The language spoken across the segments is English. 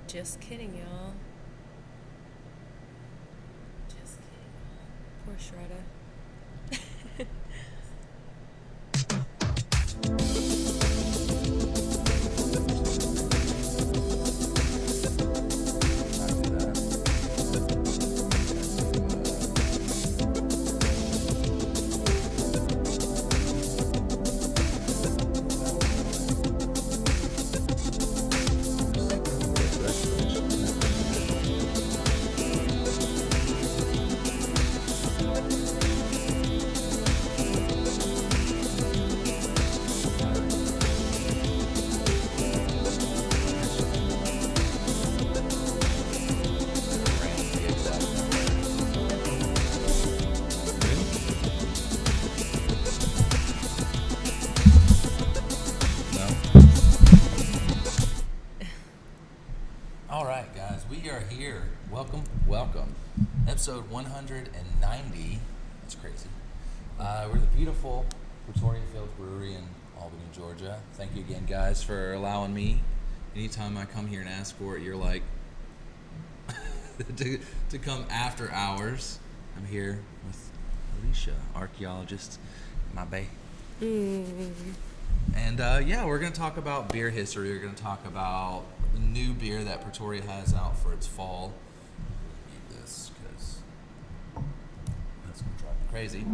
Just kidding, y'all. Just kidding. Poor Shredda. Here. Welcome. Episode 190. That's crazy. We're at the beautiful Pretoria Fields Brewery in Albany, Georgia. Thank you again, guys, for allowing me. Anytime I come here and ask for it, you're like, to come after hours. I'm here with ALICIA, archaeologist, my bae. And we're going to talk about beer history. We're going to talk about the new beer that Pretoria has out for its fall. Eat this because that's going to drive me crazy.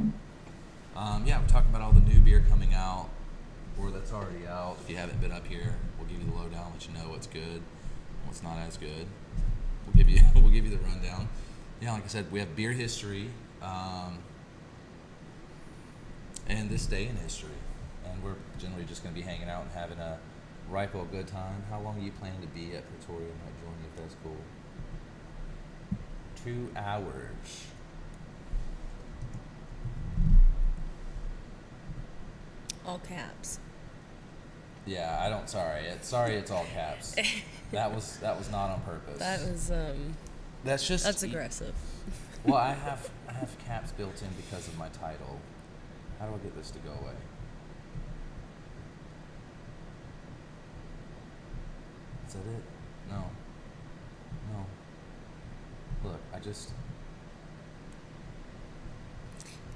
We're talking about all the new beer coming out, or that's already out. If you haven't been up here, we'll give you the lowdown, let you know what's good, what's not as good. We'll give you the rundown. Yeah, like I said, we have beer history, and this day in history. And we're generally just going to be hanging out and having a ripe old good time. How long are you planning to be at Pretoria? I might join you if that's cool. 2 hours. All caps. Yeah, sorry it's all caps. That was not on purpose. That was That's aggressive. Well, I have caps built in because of my title. How do I get this to go away? Is that it? No. Look,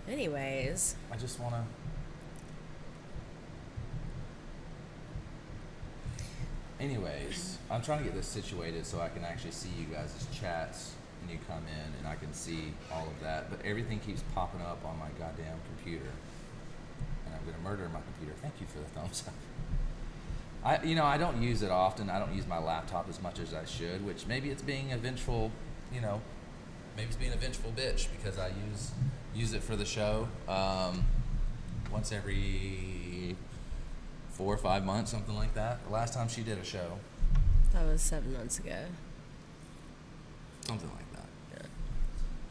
Anyways. I just want to... Anyways, I'm trying to get this situated so I can actually see you guys' chats when you come in and I can see all of that. But everything keeps popping up on my goddamn computer. And I'm going to murder my computer. Thank you for the thumbs up. I don't use it often. I don't use my laptop as much as I should, which maybe it's being a vengeful, maybe it's being a vengeful bitch because I use it for the show once every 4 or 5 months, something like that. The last time she did a show. That was 7 months ago. Something like that. Yeah.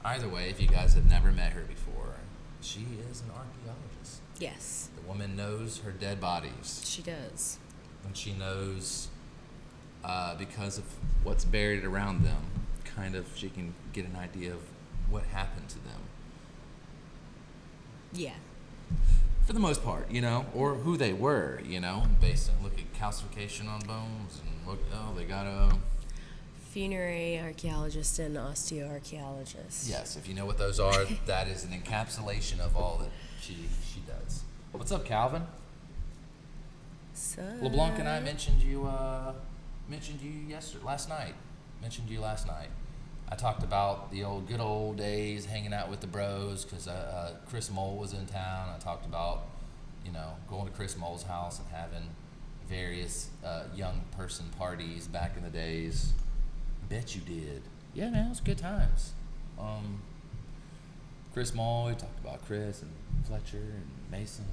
Either way, if you guys have never met her before, she is an archaeologist. Yes. The woman knows her dead bodies. She does. And she knows, because of what's buried around them, she can get an idea of what happened to them. Yeah. For the most part, or who they were, based on look at calcification on bones and they got a funerary archaeologist and osteoarchaeologist. Yes, if you know what those are, that is an encapsulation of all that she does. What's up, Calvin? So LeBlanc and I mentioned you last night. I talked about the good old days hanging out with the bros because Chris Mole was in town. I talked about, going to Chris Mole's house and having various young person parties back in the days. Bet you did. Yeah, man, it was good times. Chris Mole, we talked about Chris and Fletcher and Mason.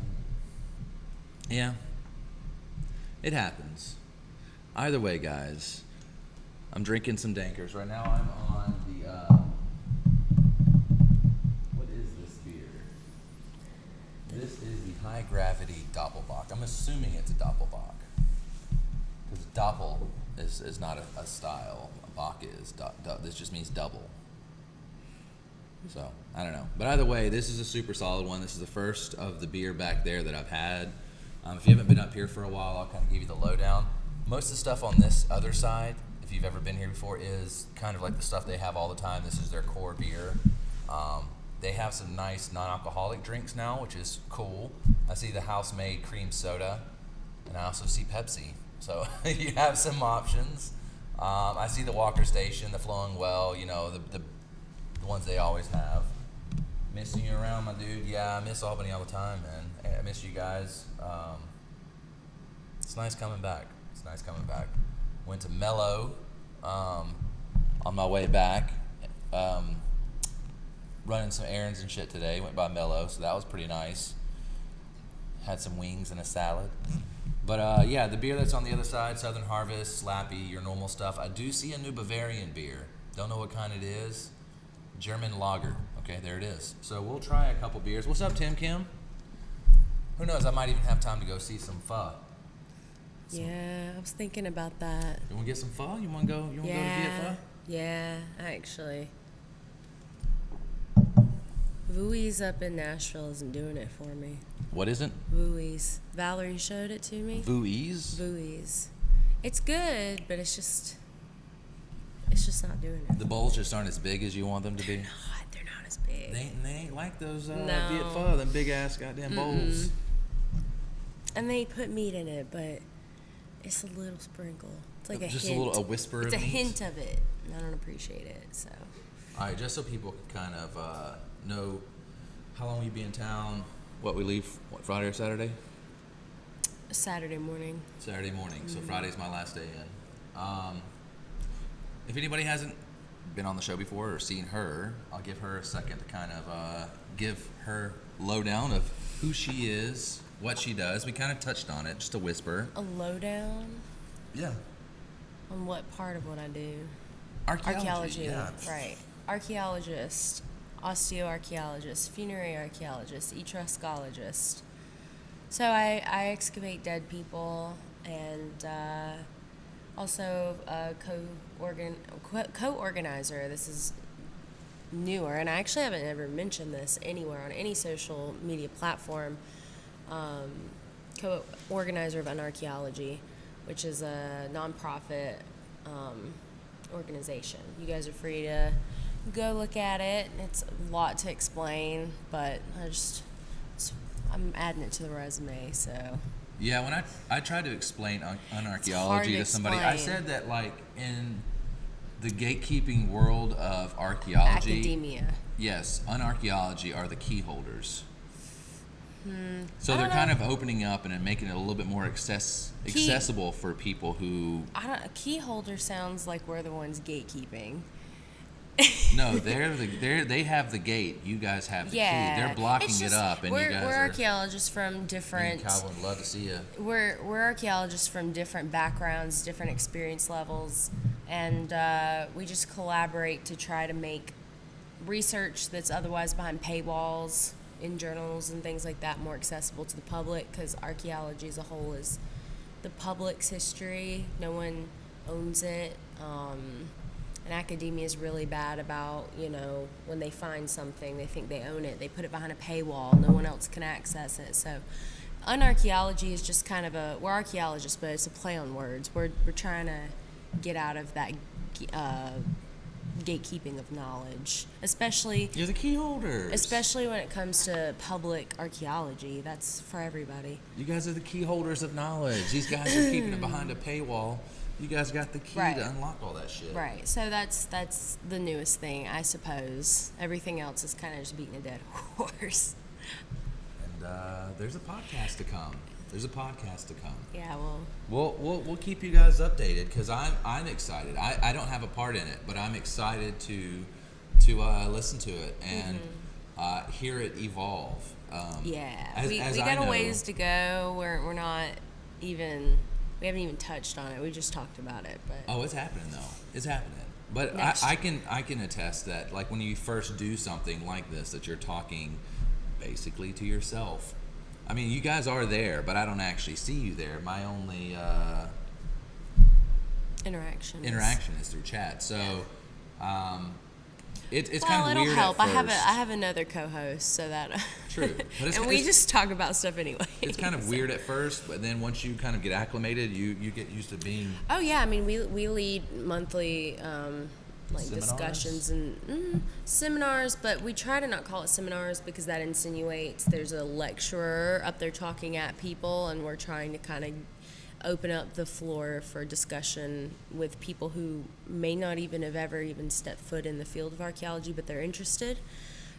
Yeah. It happens. Either way, guys, I'm drinking some Dankers. Right now I'm on the, what is this beer? This is the High Gravity Doppelbock. I'm assuming it's a Doppelbock. Because Doppel is not a style. A Bock is. This just means double. So, I don't know. But either way, this is a super solid one. This is the first of the beer back there that I've had. If you haven't been up here for a while, I'll kind of give you the lowdown. Most of the stuff on this other side if you've ever been here before, is kind of like the stuff they have all the time. This is their core beer. They have some nice non-alcoholic drinks now, which is cool. I see the house-made cream soda, and I also see Pepsi. So you have some options. I see the Walker Station, the Flowing Well, you know, the ones they always have. Missing you around, my dude. Yeah, I miss Albany all the time, man. I miss you guys. It's nice coming back. Went to Mellow on my way back. Running some errands and shit today. Went by Mellow, so that was pretty nice. Had some wings and a salad. But yeah, the beer that's on the other side, Southern Harvest, Slappy, your normal stuff. I do see a new Bavarian beer. Don't know what kind it is. German lager. Okay, there it is. So we'll try a couple beers. What's up, Tim Kim? Who knows? I might even have time to go see some pho. Yeah, I was thinking about that. You want to get some pho? You want to go? You want to go to Viet Pho? Yeah, actually. Vui's up in Nashville isn't doing it for me. What isn't? Vui's. Valerie showed it to me. Vui's? Vui's. It's good, but it's just not doing it. The bowls just aren't as big as you want them to be? They're not as big. They ain't like those No. Viet Pho, them big ass goddamn bowls. And they put meat in it, but it's a little sprinkle. It's like a just hint. a whisper It's of a meat. hint of it. And I don't appreciate it, so. All right, just so people can kind of know how long you be in town, what we leave, Friday or Saturday? Saturday morning. Saturday morning, so Friday's my last day in. If anybody hasn't been on the show before or seen her, I'll give her a second to kind of give her lowdown of who she is, what she does. We kind of touched on it, just a whisper. A lowdown? Yeah. On what part of what I do? Archaeology, yeah. Right. Archaeologist, osteoarchaeologist, funerary archaeologist, etruscologist. So I excavate dead people, and also a co-organizer. This is newer, and I actually haven't ever mentioned this anywhere on any social media platform. Co-organizer of Archeology, which is a nonprofit organization. You guys are free to go look at it. It's a lot to explain, but I'm adding it to the resume, so. Yeah, when I tried to explain archaeology to somebody, I explain. said that like in the gatekeeping world of archaeology, Academia. yes, archaeology are the key holders. So I they're don't kind know. of opening up and making it a little bit more accessible for people who. A key holder sounds like we're the ones gatekeeping. No, they have the gate. You guys have the key. They're blocking it's it just- up, and we're, you guys we're are. archaeologists from Me different. and Calvin would love to see you. We're archaeologists from different backgrounds, different experience levels, and we just collaborate to try to make research that's otherwise behind paywalls in journals and things like that more accessible to the public, because archaeology as a whole is the public's history. No one owns it. And academia is really bad about, when they find something, they think they own it. They put it behind a paywall. No one else can access it. So unarchaeology is just kind of we're archaeologists, but it's a play on words. We're trying to get out of that gatekeeping of knowledge, especially You're the key holders. especially when it comes to public archaeology. That's for everybody. You guys are the key holders of knowledge. These guys are keeping it behind a paywall. You guys got the key Right. to unlock all that shit. Right. So that's the newest thing, I suppose. Everything else is kind of just beating a dead horse. And there's a podcast to come. Yeah. Well. We'll keep you guys updated because I'm excited. I don't have a part in it, but I'm excited to listen to it and hear it evolve. Yeah. We as got I a know- ways to go. We're not even. We haven't even touched on it. We just talked about it. But Oh, it's happening though. It's happening. But Next. I can attest that like when you first do something like this, that you're talking basically to yourself. I mean, you guys are there, but I don't actually see you there. My only interaction. interaction is through chat. So, It's Well, kind of it'll weird help. at I first. have another co-host, so that True. But and we just talk about stuff anyway. it's kind of weird at first, but then once you kind of get acclimated, you get used to being. Oh yeah, I mean we lead monthly like Seminars? discussions and seminars, but we try to not call it seminars because that insinuates there's a lecturer up there talking at people, and we're trying to kind of open up the floor for discussion with people who may not even have ever even stepped foot in the field of archaeology, but they're interested.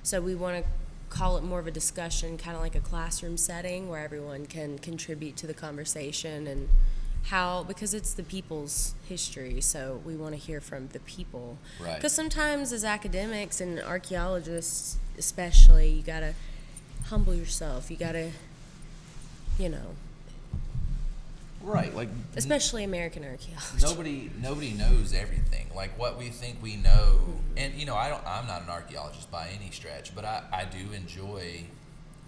So we want to call it more of a discussion, kind of like a classroom setting where everyone can contribute to the conversation, and how, because it's the people's history, so we want to hear from the people. Right. Because sometimes as academics and archaeologists especially, you got to humble yourself. You got to, you know, Right, like especially American archaeology. nobody knows everything. Like what we think we know, and I'm not an archaeologist by any stretch, but I do enjoy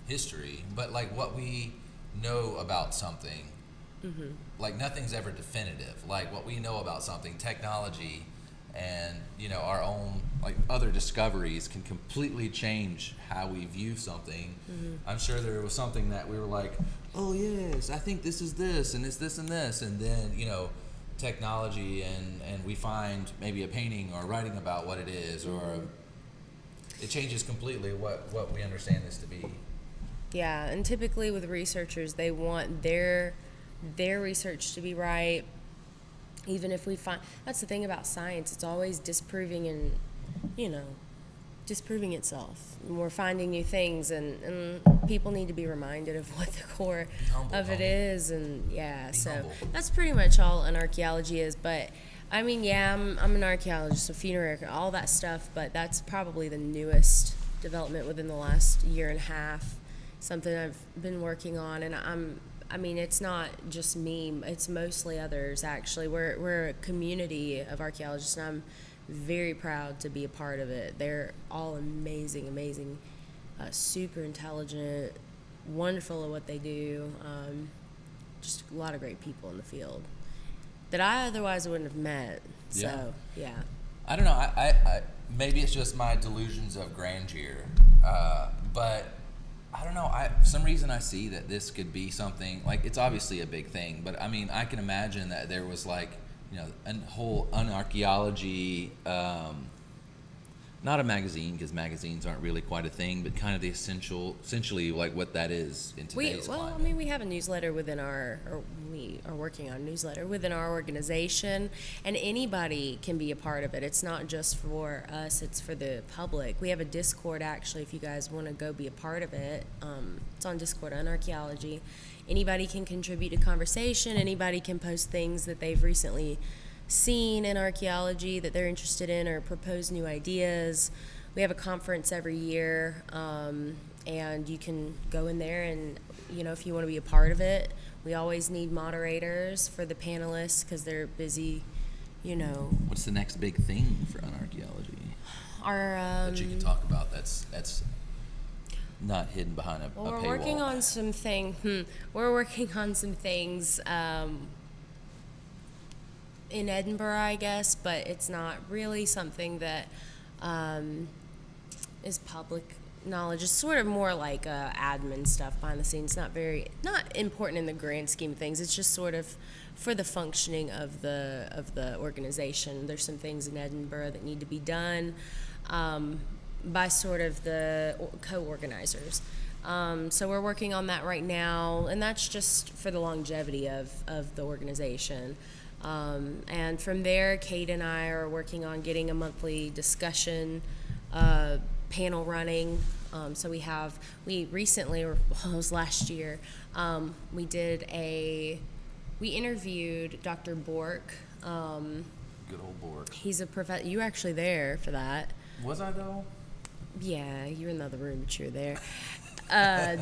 history. But like what we know about something, like nothing's ever definitive. Like what we know about something, technology, and our own like other discoveries can completely change how we view something. I'm sure there was something that we were like, oh yes, I think this is this and it's this and this, and then technology and we find maybe a painting or writing about what it is, or it changes completely what we understand this to be. Yeah, and typically with researchers, they want their research to be right. Even if we find, that's the thing about science, it's always disproving itself. And we're finding new things, and people need to be reminded of what the core of it is, and so humble. that's pretty much all an archaeology is. But I mean, I'm an archaeologist, a funerary, all that stuff, but that's probably the newest development within the last year and a half, something I've been working on, and I mean, it's not just me, it's mostly others, actually. We're a community of archaeologists, and I'm very proud to be a part of it. They're all amazing, super intelligent, wonderful at what they do. Just a lot of great people in the field that I otherwise wouldn't have met. So, yeah. I don't know. I maybe it's just my delusions of grandeur, but I don't know. For some reason I see that this could be something like, it's obviously a big thing, but I mean, I can imagine that there was like, a whole archaeology, not a magazine, because magazines aren't really quite a thing, but kind of the essentially like what that is in today's climate. I mean, we have a newsletter within we are working on a newsletter within our organization, and anybody can be a part of it. It's not just for us, it's for the public. We have a Discord, actually, if you guys want to go be a part of it. It's on Discord on Archeology. Anybody can contribute to conversation. Anybody can post things that they've recently seen in archaeology that they're interested in, or propose new ideas. We have a conference every year, and you can go in there and, if you want to be a part of it. We always need moderators for the panelists because they're busy, What's the next big thing for archaeology Our that you can talk about that's not hidden behind a we're paywall? working on some We're working on some things in Edinburgh, I guess, but it's not really something that is public knowledge. It's sort of more like admin stuff behind the scenes. Not important in the grand scheme of things. It's just sort of for the functioning of the organization. There's some things in Edinburgh that need to be done by sort of the co-organizers. So we're working on that right now, and that's just for the longevity of the organization. And from there, Kate and I are working on getting a monthly discussion panel running. So we recently, or it was last year, we interviewed Dr. Bork. Good old Bork. He's a professor. You were actually there for that. Was I though? Yeah, you were in the other room, but you were there.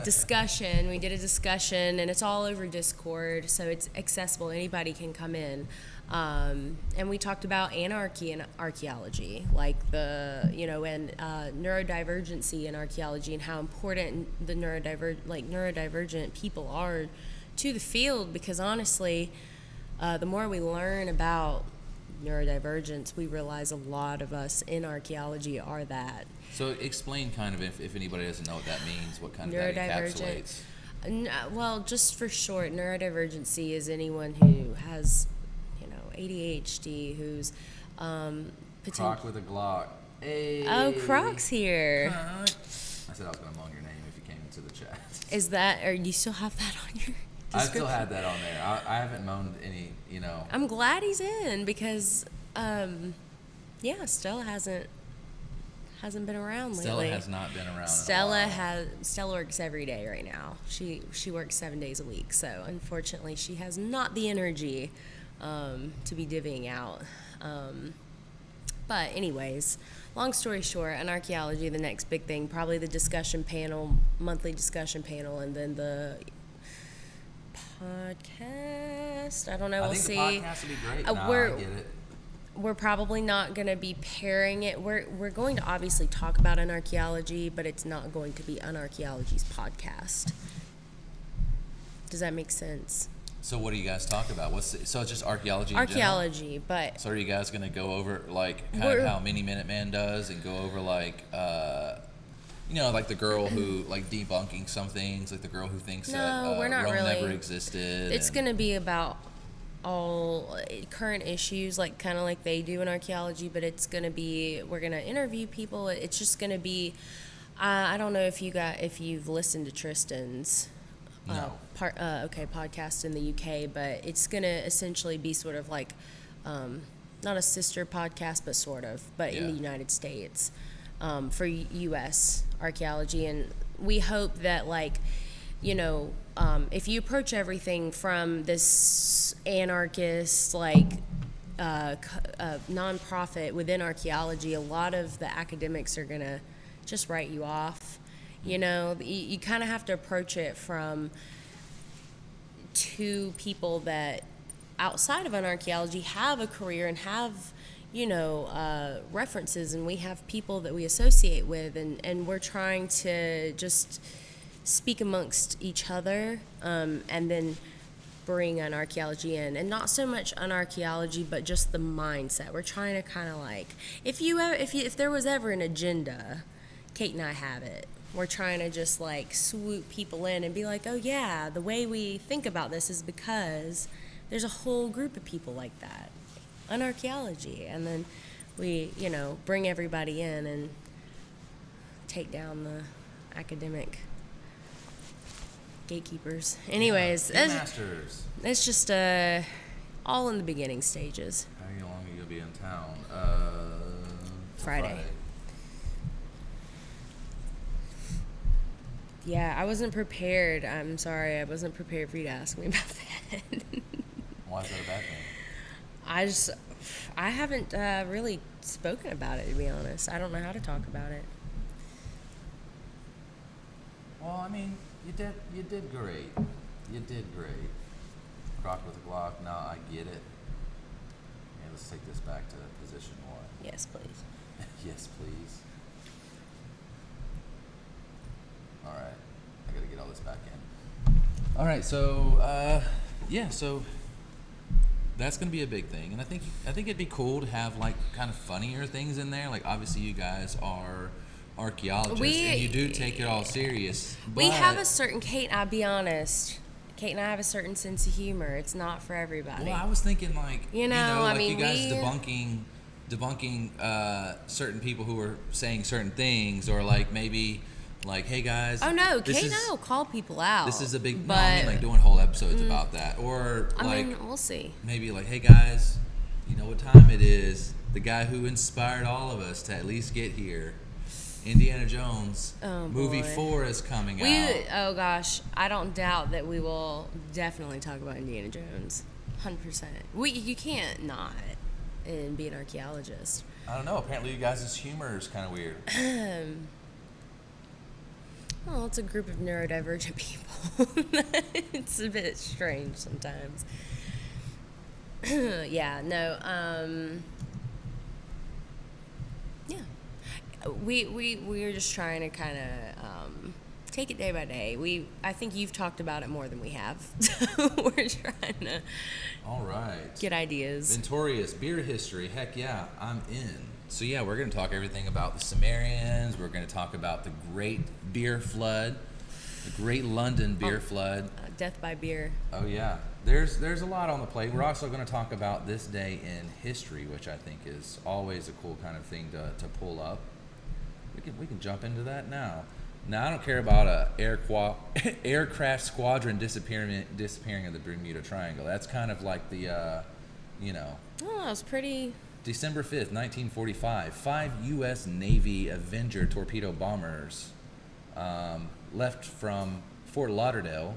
Discussion. We did a discussion, and it's all over Discord, so it's accessible. Anybody can come in. And we talked about anarchy in archaeology, like and neurodivergency in archaeology, and how important the neurodivergent people are to the field. Because honestly, the more we learn about neurodivergence, we realize a lot of us in archaeology are that. So explain kind of, if anybody doesn't know what that means, what kind of that encapsulates. Well, just for short, neurodivergency is anyone who has, ADHD, who's Croc with a Glock. Hey. Oh, Croc's here. I said I was going to moan your name if you came into the chat. Is that, or you still have that on your description? I still had that on there. I haven't moaned any, I'm glad he's in because, Stella hasn't been around lately. Stella has not been around. Stella works every day right now. She works 7 days a week, so unfortunately she has not the energy to be divvying out. But anyways, long story short, in archaeology, the next big thing, probably the discussion panel, monthly discussion panel, and then the podcast. I don't know. We'll see. I think the podcast will be great. I get it. We're probably not going to be pairing it. We're going to obviously talk about an archaeology, but it's not going to be an archaeology's podcast. Does that make sense? So what do you guys talk about? So it's just archaeology in archaeology, general? But... So are you guys going to go over, like, kind of how Mini Minuteman does and go over, like, like the girl who, like, debunking some things, like the girl who thinks that we're not Rome really. never existed. It's going to be about all current issues, like kind of like they do in archaeology, but it's going to be, we're going to interview people. It's just going to be, I don't know if you've listened to Tristan's podcast in the UK, but it's going to essentially be sort of like, not a sister podcast, but sort of, but in the United States, for U.S. archaeology. And we hope that, like, if you approach everything from this anarchist, like, nonprofit within archaeology, a lot of the academics are going to just write you off. You kind of have to approach it from two people that outside of an archaeology have a career and have, references, and we have people that we associate with, and we're trying to just speak amongst each other, and then bring an archaeology in, and not so much an archaeology, but just the mindset. We're trying to kind of like, if there was ever an agenda, Kate and I have it. We're trying to just like swoop people in and be like, oh yeah, the way we think about this is because there's a whole group of people like that on archaeology, and then we, bring everybody in and take down the academic gatekeepers. Anyways, it's just all in the beginning stages. How long are you gonna be in town? Friday. Yeah, I wasn't prepared. I'm sorry, I wasn't prepared for you to ask me about that. Why is that a bad thing? I haven't really spoken about it, to be honest. I don't know how to talk about it. Well, I mean, you did great. You did great. Croc with a Glock. Now I get it. Yeah, let's take this back to position one. Yes, please. Yes, please. All right, I gotta get all this back in. All right, so so that's gonna be a big thing, and I think it'd be cool to have like kind of funnier things in there. Like obviously you guys are archaeologists and you do take it all serious. We have a certain I'll be honest. Kate and I have a certain sense of humor. It's not for everybody. Well, I was thinking like you guys debunking certain people who are saying certain things, or like maybe. Like, hey guys. Oh no, Kate and I will call people out. This is a big. Like doing whole episodes about that, or we'll see. Maybe like, hey guys, you know what time it is? The guy who inspired all of us to at least get here, Indiana Jones. Movie 4 is coming out. Oh gosh, I don't doubt that we will definitely talk about Indiana Jones, 100%. You can't not and be an archaeologist. I don't know. Apparently, you guys' humor is kind of weird. Well, it's a group of neurodivergent people. It's a bit strange sometimes. Yeah, no, yeah. We're just trying to kind of take it day by day. I think you've talked about it more than we have. So we're trying to All right. get ideas. Ventorius, beer history. Heck yeah, I'm in. So yeah, we're going to talk everything about the Sumerians. We're going to talk about the Great Beer Flood, the Great London Beer Flood. Death by beer. Oh yeah, there's a lot on the plate. We're also going to talk about this day in history, which I think is always a cool kind of thing to pull up. We can jump into that now. Now I don't care about a aircraft squadron disappearing of the Bermuda Triangle. That's kind of like the Oh, that was pretty. December 5th, 1945, 5 U.S. Navy Avenger torpedo bombers left from Fort Lauderdale.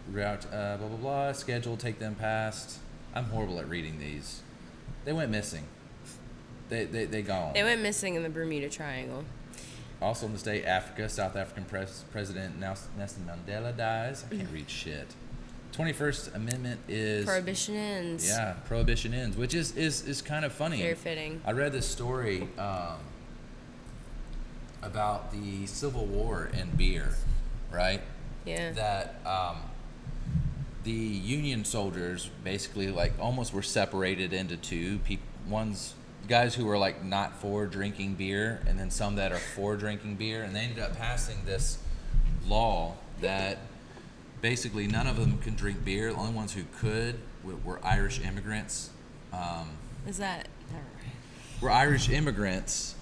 Route, blah, blah, blah, schedule, take them past. I'm horrible at reading these. They went missing. They gone. They went missing in the Bermuda Triangle. Also in the state, Africa, South African President Nelson Mandela dies. I can't read shit. 21st Amendment is... Prohibition ends. Yeah, Prohibition ends, which is kind of funny. Very fitting. I read this story about the Civil War and beer, right? Yeah. That the Union soldiers basically like almost were separated into two. One's guys who were like not for drinking beer, and then some that are for drinking beer, and they ended up passing this law that basically none of them can drink beer. The only ones who could were Irish immigrants. Is that... Were Irish immigrants.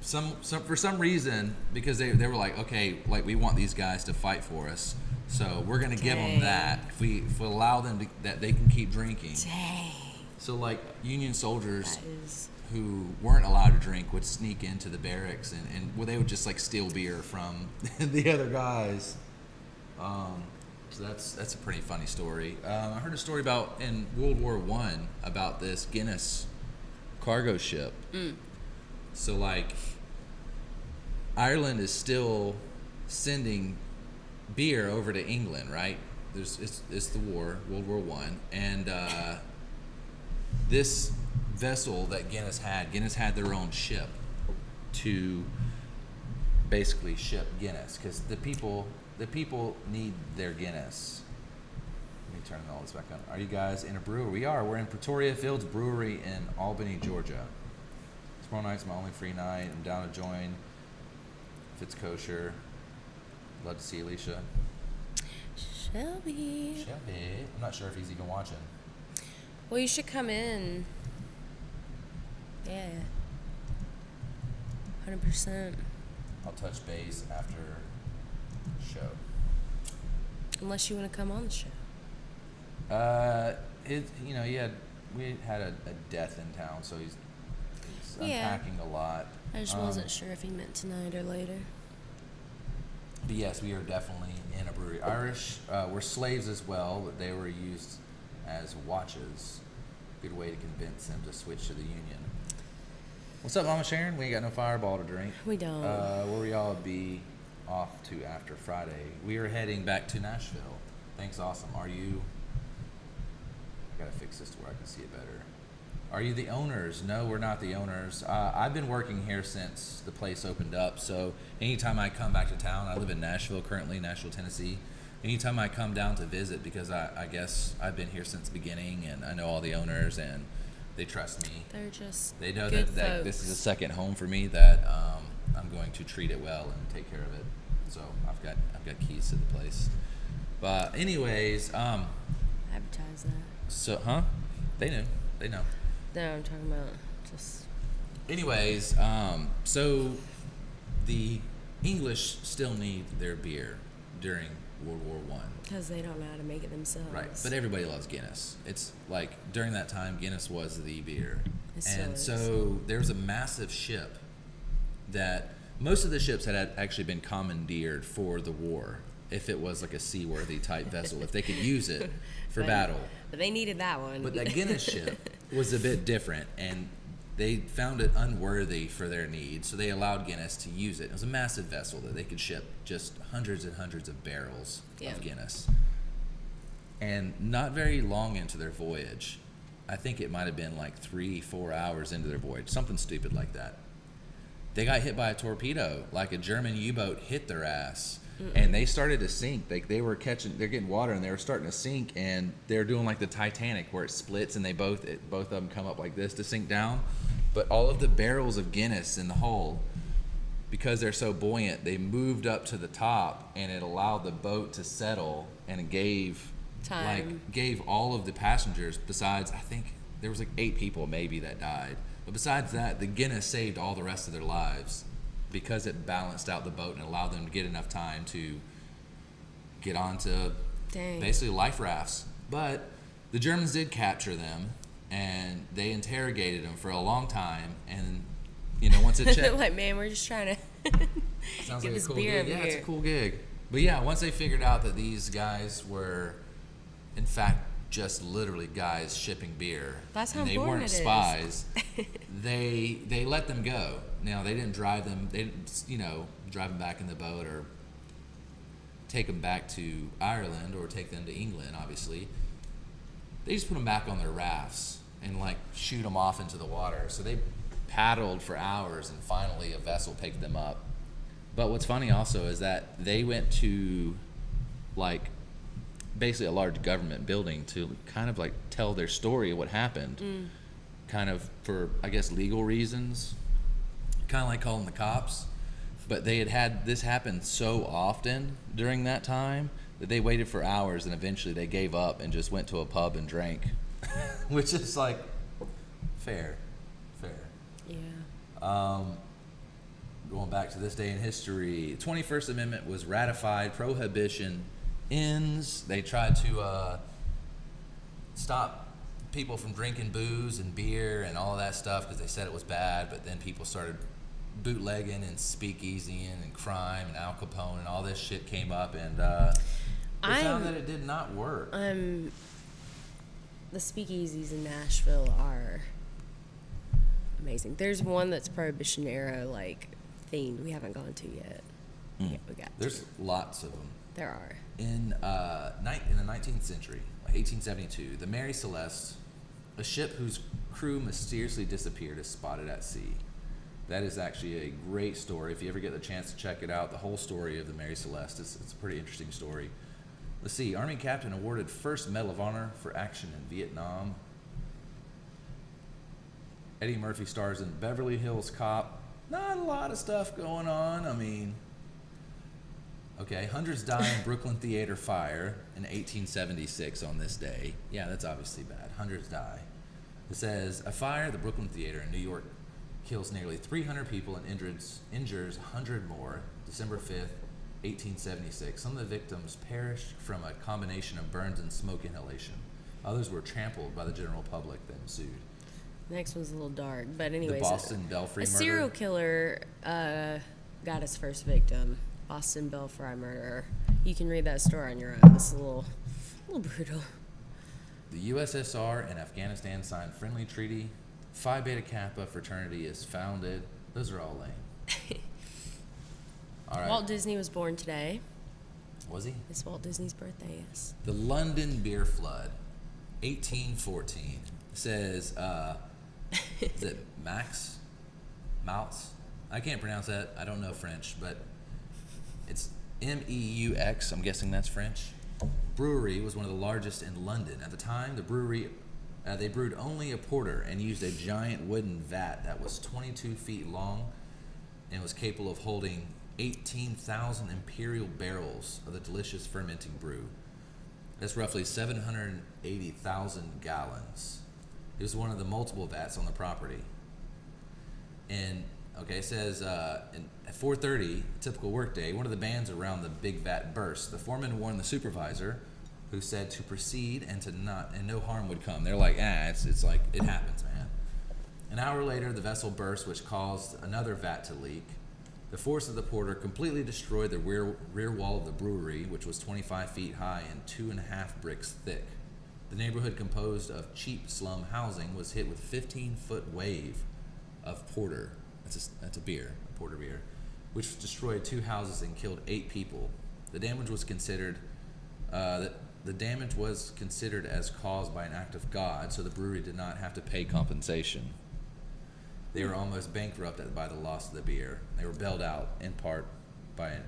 For some reason, because they were like, okay, like we want these guys to fight for us, so we're gonna give them that. If we allow them that they can keep drinking. Dang. So like Union soldiers Is... who weren't allowed to drink would sneak into the barracks and well, they would just like steal beer from the other guys. So that's a pretty funny story. I heard a story about in World War I about this Guinness cargo ship. So like Ireland is still sending beer over to England, right? It's the war, World War I, and this vessel that Guinness had their own ship to basically ship Guinness because the people need their Guinness. Let me turn all this back on. Are you guys in a brewery? We are. We're in Pretoria Fields Brewery in Albany, Georgia. Tomorrow night's my only free night. I'm down to join if it's kosher. Love to see Alicia. Shelby. I'm not sure if he's even watching. Well, you should come in. Yeah. 100%. I'll touch base after show. Unless you want to come on the show. We had a death in town, so he's unpacking a lot. I just wasn't sure if he meant tonight or later. But yes, we are definitely in a brewery. Irish were slaves as well, but they were used as watches. Good way to convince them to switch to the Union. What's up, Mama Sharon? We ain't got no Fireball to drink. We don't. Where we all be off to after Friday? We are heading back to Nashville. Thanks, awesome. Are you... I gotta fix this to where I can see it better. Are you the owners? No, we're not the owners. I've been working here since the place opened up, so anytime I come back to town, I live in Nashville currently, Nashville, Tennessee. Anytime I come down to visit, because I guess I've been here since the beginning, and I know all the owners, and they trust me. They're just They know good that folks. this is a second home for me, that I'm going to treat it well and take care of it. So I've got keys to the place. But anyways, advertise that. so they know. No, I'm talking about just... Anyways, so the English still need their beer during World War I. Because they don't know how to make it themselves. Right, but everybody loves Guinness. It's like during that time, Guinness was the beer. And so there was a massive ship that most of the ships had actually been commandeered for the war. If it was like a seaworthy type vessel, if they could use it for battle. But they needed that one. But that Guinness ship was a bit different, and they found it unworthy for their needs, so they allowed Guinness to use it. It was a massive vessel that they could ship just hundreds and hundreds of barrels of Guinness. And not very long into their voyage, I think it might have been like 3-4 hours into their voyage, something stupid like that, they got hit by a torpedo, like a German U-boat hit their ass. And they started to sink. Like they're getting water, and they were starting to sink, and they're doing like the Titanic where it splits and they both of them come up like this to sink down. But all of the barrels of Guinness in the hull, because they're so buoyant, they moved up to the top, and it allowed the boat to settle, and it gave all of the passengers, besides I think there was like 8 people maybe that died, but besides that, the Guinness saved all the rest of their lives, because it balanced out the boat and allowed them to get enough time to get onto basically life rafts. But the Germans did capture them, and they interrogated them for a long time. And once it checked, like, man, we're just trying to sounds get like this a cool beer gig. over Yeah, here. it's a cool gig. But yeah, once they figured out that these guys were, in fact, just literally guys shipping beer, That's how and they important weren't it is. spies, they let them go. Now, they didn't drive them. They didn't, drive them back in the boat or take them back to Ireland or take them to England, obviously. They just put them back on their rafts and, like, shoot them off into the water. So they paddled for hours, and finally a vessel picked them up. But what's funny also is that they went to, like, basically a large government building to kind of, like, tell their story of what happened, kind of for, I guess, legal reasons, kind of like calling the cops. But they had this happen so often during that time that they waited for hours, and eventually they gave up and just went to a pub and drank, which is like fair. Yeah. Going back to this day in history, the 21st Amendment was ratified. Prohibition ends. They tried to stop people from drinking booze and beer and all of that stuff because they said it was bad, but then people started bootlegging and speakeasying and crime, and Al Capone and all this shit came up, and they found that it did not work. The speakeasies in Nashville are amazing. There's one that's Prohibition era, like, themed. We haven't gone to yet. Yeah, we got There's to. lots of them. There are. In the 19th century, 1872, the Mary Celeste, a ship whose crew mysteriously disappeared, is spotted at sea. That is actually a great story. If you ever get the chance to check it out, the whole story of the Mary Celeste, it's a pretty interesting story. Let's see. Army captain awarded first Medal of Honor for action in Vietnam. Eddie Murphy stars in Beverly Hills Cop. Not a lot of stuff going on. I mean, okay, hundreds die in Brooklyn Theater fire in 1876 on this day. Yeah, that's obviously bad. Hundreds die. It says, a fire at the Brooklyn Theater in New York kills nearly 300 people and injures 100 more, December 5th, 1876. Some of the victims perished from a combination of burns and smoke inhalation. Others were trampled by the general public that ensued. Next one's a little dark, but anyways. The Boston Belfry a murder. serial killer got his first victim, Boston Belfry murderer. You can read that story on your own. It's a little brutal. The USSR and Afghanistan signed friendly treaty. Phi Beta Kappa fraternity is founded. Those are all lame. All right. Walt Disney was born today. Was he? It's Walt Disney's birthday, yes. The London Beer Flood, 1814. It says, is it Max? I can't pronounce that. I don't know French, but it's M-E-U-X. I'm guessing that's French. Brewery was one of the largest in London. At the time, the brewery, they brewed only a porter and used a giant wooden vat that was 22 feet long and was capable of holding 18,000 imperial barrels of the delicious fermenting brew. That's roughly 780,000 gallons. It was one of the multiple vats on the property. And, okay, it says at 4:30, typical workday, one of the bands around the big vat burst. The foreman warned the supervisor, who said to proceed and no harm would come. They're like, it's like, it happens, man. An hour later, the vessel burst, which caused another vat to leak. The force of the porter completely destroyed the rear wall of the brewery, which was 25 feet high and 2.5 bricks thick. The neighborhood, composed of cheap slum housing, was hit with a 15-foot wave of porter. That's a beer, a porter beer, which destroyed 2 houses and killed 8 people. The damage was considered as caused by an act of God, so the brewery did not have to pay compensation. They were almost bankrupted by the loss of the beer. They were bailed out in part by an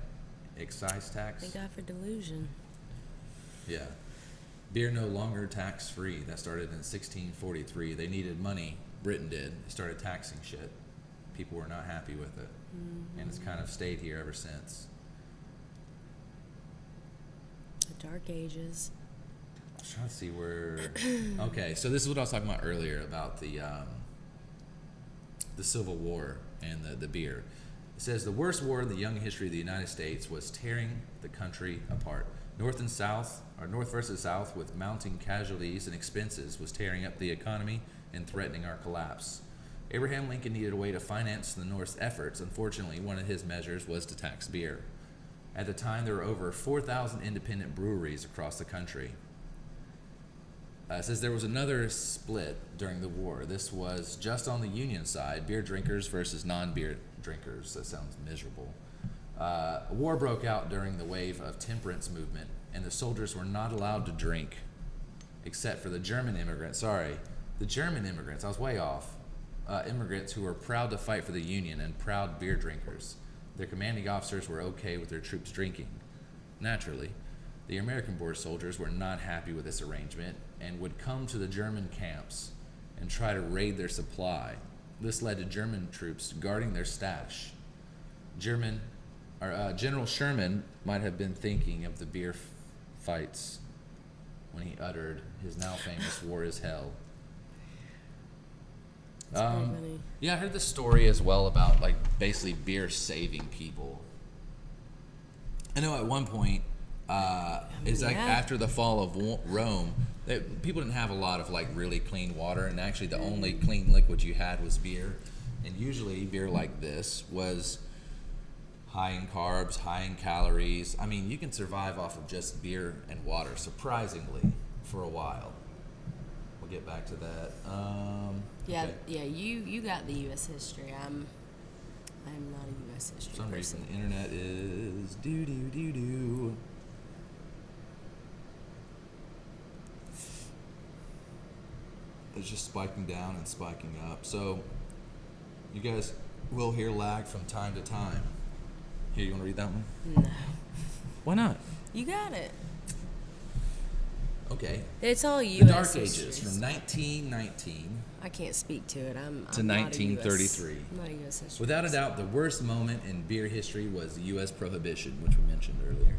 excise tax. Thank God for delusion. Yeah. Beer no longer tax-free. That started in 1643. They needed money. Britain did. They started taxing shit. People were not happy with it. And it's kind of stayed here ever since. The Dark Ages. I was trying to see where... Okay, so this is what I was talking about earlier about the Civil War and the beer. It says, the worst war in the young history of the United States was tearing the country apart. North and South, or North versus South, with mounting casualties and expenses, was tearing up the economy and threatening our collapse. Abraham Lincoln needed a way to finance the North's efforts. Unfortunately, one of his measures was to tax beer. At the time, there were over 4,000 independent breweries across the country. It says there was another split during the war. This was just on the Union side, beer drinkers versus non-beer drinkers. That sounds miserable. A war broke out during the wave of temperance movement, and the soldiers were not allowed to drink, except for the German immigrants. The German immigrants, I was way off. Immigrants who were proud to fight for the Union and proud beer drinkers. Their commanding officers were okay with their troops drinking. Naturally, the American-born soldiers were not happy with this arrangement and would come to the German camps and try to raid their supply. This led to German troops guarding their stash. General Sherman might have been thinking of the beer fights when he uttered his now famous "War is hell." Yeah, I heard this story as well about like basically beer saving people. I know at one point, it's like after the fall of Rome, people didn't have a lot of like really clean water, and actually the only clean liquid you had was beer. And usually beer like this was high in carbs, high in calories. I mean, you can survive off of just beer and water, surprisingly, for a while. We'll get back to that. Yeah, you got the U.S. history. I'm not a U.S. history For some person. reason, the internet is doo-doo-doo-doo. It's just spiking down and spiking up. So, you guys will hear lag from time to time. Here, you want to read that one? No. Why not? You got it. Okay. It's all U.S. The Dark history. Ages from 1919 I can't speak to it. I'm to not a 1933. I'm not a U.S. history Without a person. doubt, the worst moment in beer history was the U.S. Prohibition, which we mentioned earlier.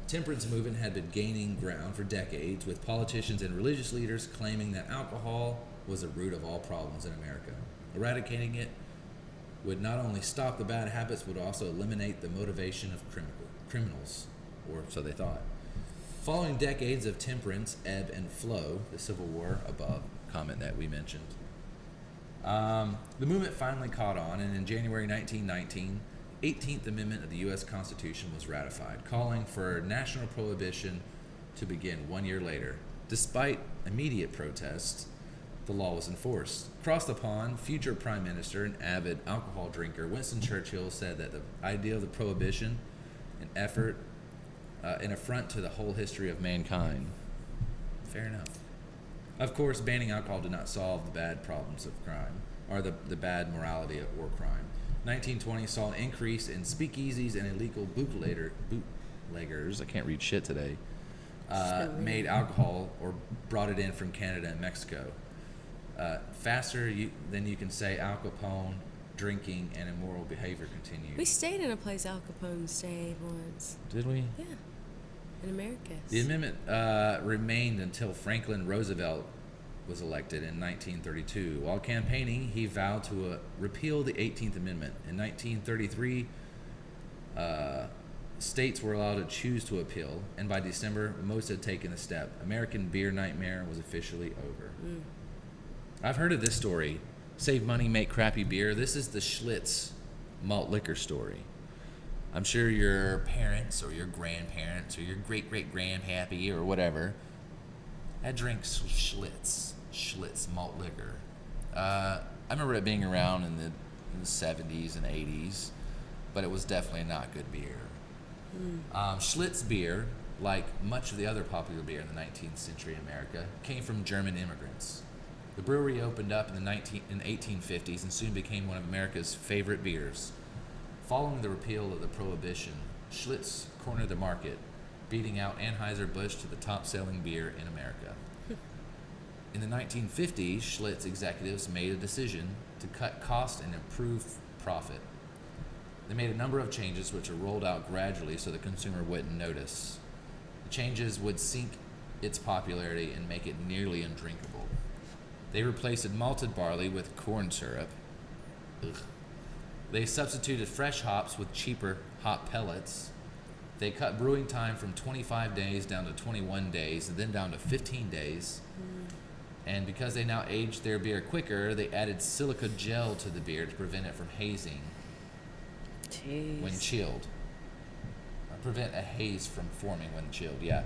Temperance movement had been gaining ground for decades, with politicians and religious leaders claiming that alcohol was the root of all problems in America. Eradicating it would not only stop the bad habits, but also eliminate the motivation of criminals, or so they thought. Following decades of temperance ebb and flow, the Civil War above, comment that we mentioned, the movement finally caught on, and in January 1919, 18th Amendment of the U.S. Constitution was ratified, calling for national prohibition to begin 1 year later. Despite immediate protests, the law was enforced. Across the pond, future Prime Minister and avid alcohol drinker Winston Churchill said that the idea of the prohibition, an affront to the whole history of mankind. Fair enough. Of course, banning alcohol did not solve the bad problems of crime, or the bad morality of war crime. 1920 saw an increase in speakeasies and illegal bootleggers, I can't read shit today, made alcohol or brought it in from Canada and Mexico. Faster than you can say Al Capone, drinking and immoral behavior continued. We stayed in a place Al Capone stayed once. Did we? Yeah. In America. The amendment remained until Franklin Roosevelt was elected in 1932. While campaigning, he vowed to repeal the 18th Amendment. In 1933, states were allowed to choose to appeal, and by December, most had taken the step. American beer nightmare was officially over. I've heard of this story. Save money, make crappy beer. This is the Schlitz malt liquor story. I'm sure your parents or your grandparents or your great-great-grandpappy or whatever had drinks Schlitz malt liquor. I remember it being around in the 70s and 80s, but it was definitely not good beer. Schlitz beer, like much of the other popular beer in the 19th century America, came from German immigrants. The brewery opened up in the 1850s and soon became one of America's favorite beers. Following the repeal of the Prohibition, Schlitz cornered the market, beating out Anheuser-Busch to the top-selling beer in America. In the 1950s, Schlitz executives made a decision to cut costs and improve profit. They made a number of changes which were rolled out gradually so the consumer wouldn't notice. The changes would sink its popularity and make it nearly undrinkable. They replaced malted barley with corn syrup. Ugh. They substituted fresh hops with cheaper hop pellets. They cut brewing time from 25 days down to 21 days, and then down to 15 days. And because they now aged their beer quicker, they added silica gel to the beer to prevent it from hazing when chilled. Prevent a haze from forming when chilled, yeah.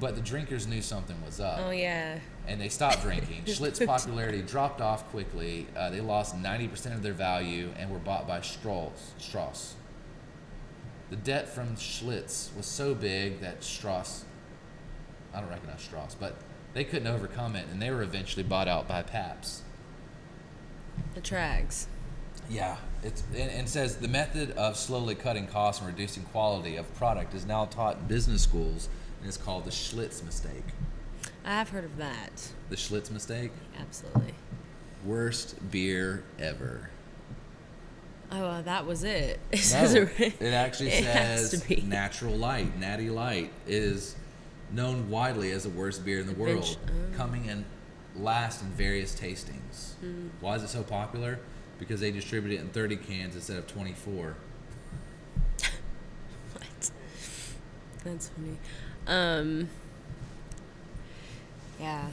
But the drinkers knew something was up. Oh, yeah. And they stopped drinking. Schlitz's popularity dropped off quickly. They lost 90% of their value and were bought by Strauss. The debt from Schlitz was so big that Strauss, I don't recognize Strauss, but they couldn't overcome it, and they were eventually bought out by Pabst. The Trags. Yeah, and says the method of slowly cutting costs and reducing quality of product is now taught in business schools, and it's called the Schlitz mistake. I have heard of that. The Schlitz mistake? Absolutely. Worst beer ever. Oh, that was it. It actually it has says to be. Natural Light, Natty Light, is known widely as the worst beer in the world, coming in last in various tastings. Why is it so popular? Because they distribute it in 30 cans instead of 24. What? That's funny. Yeah.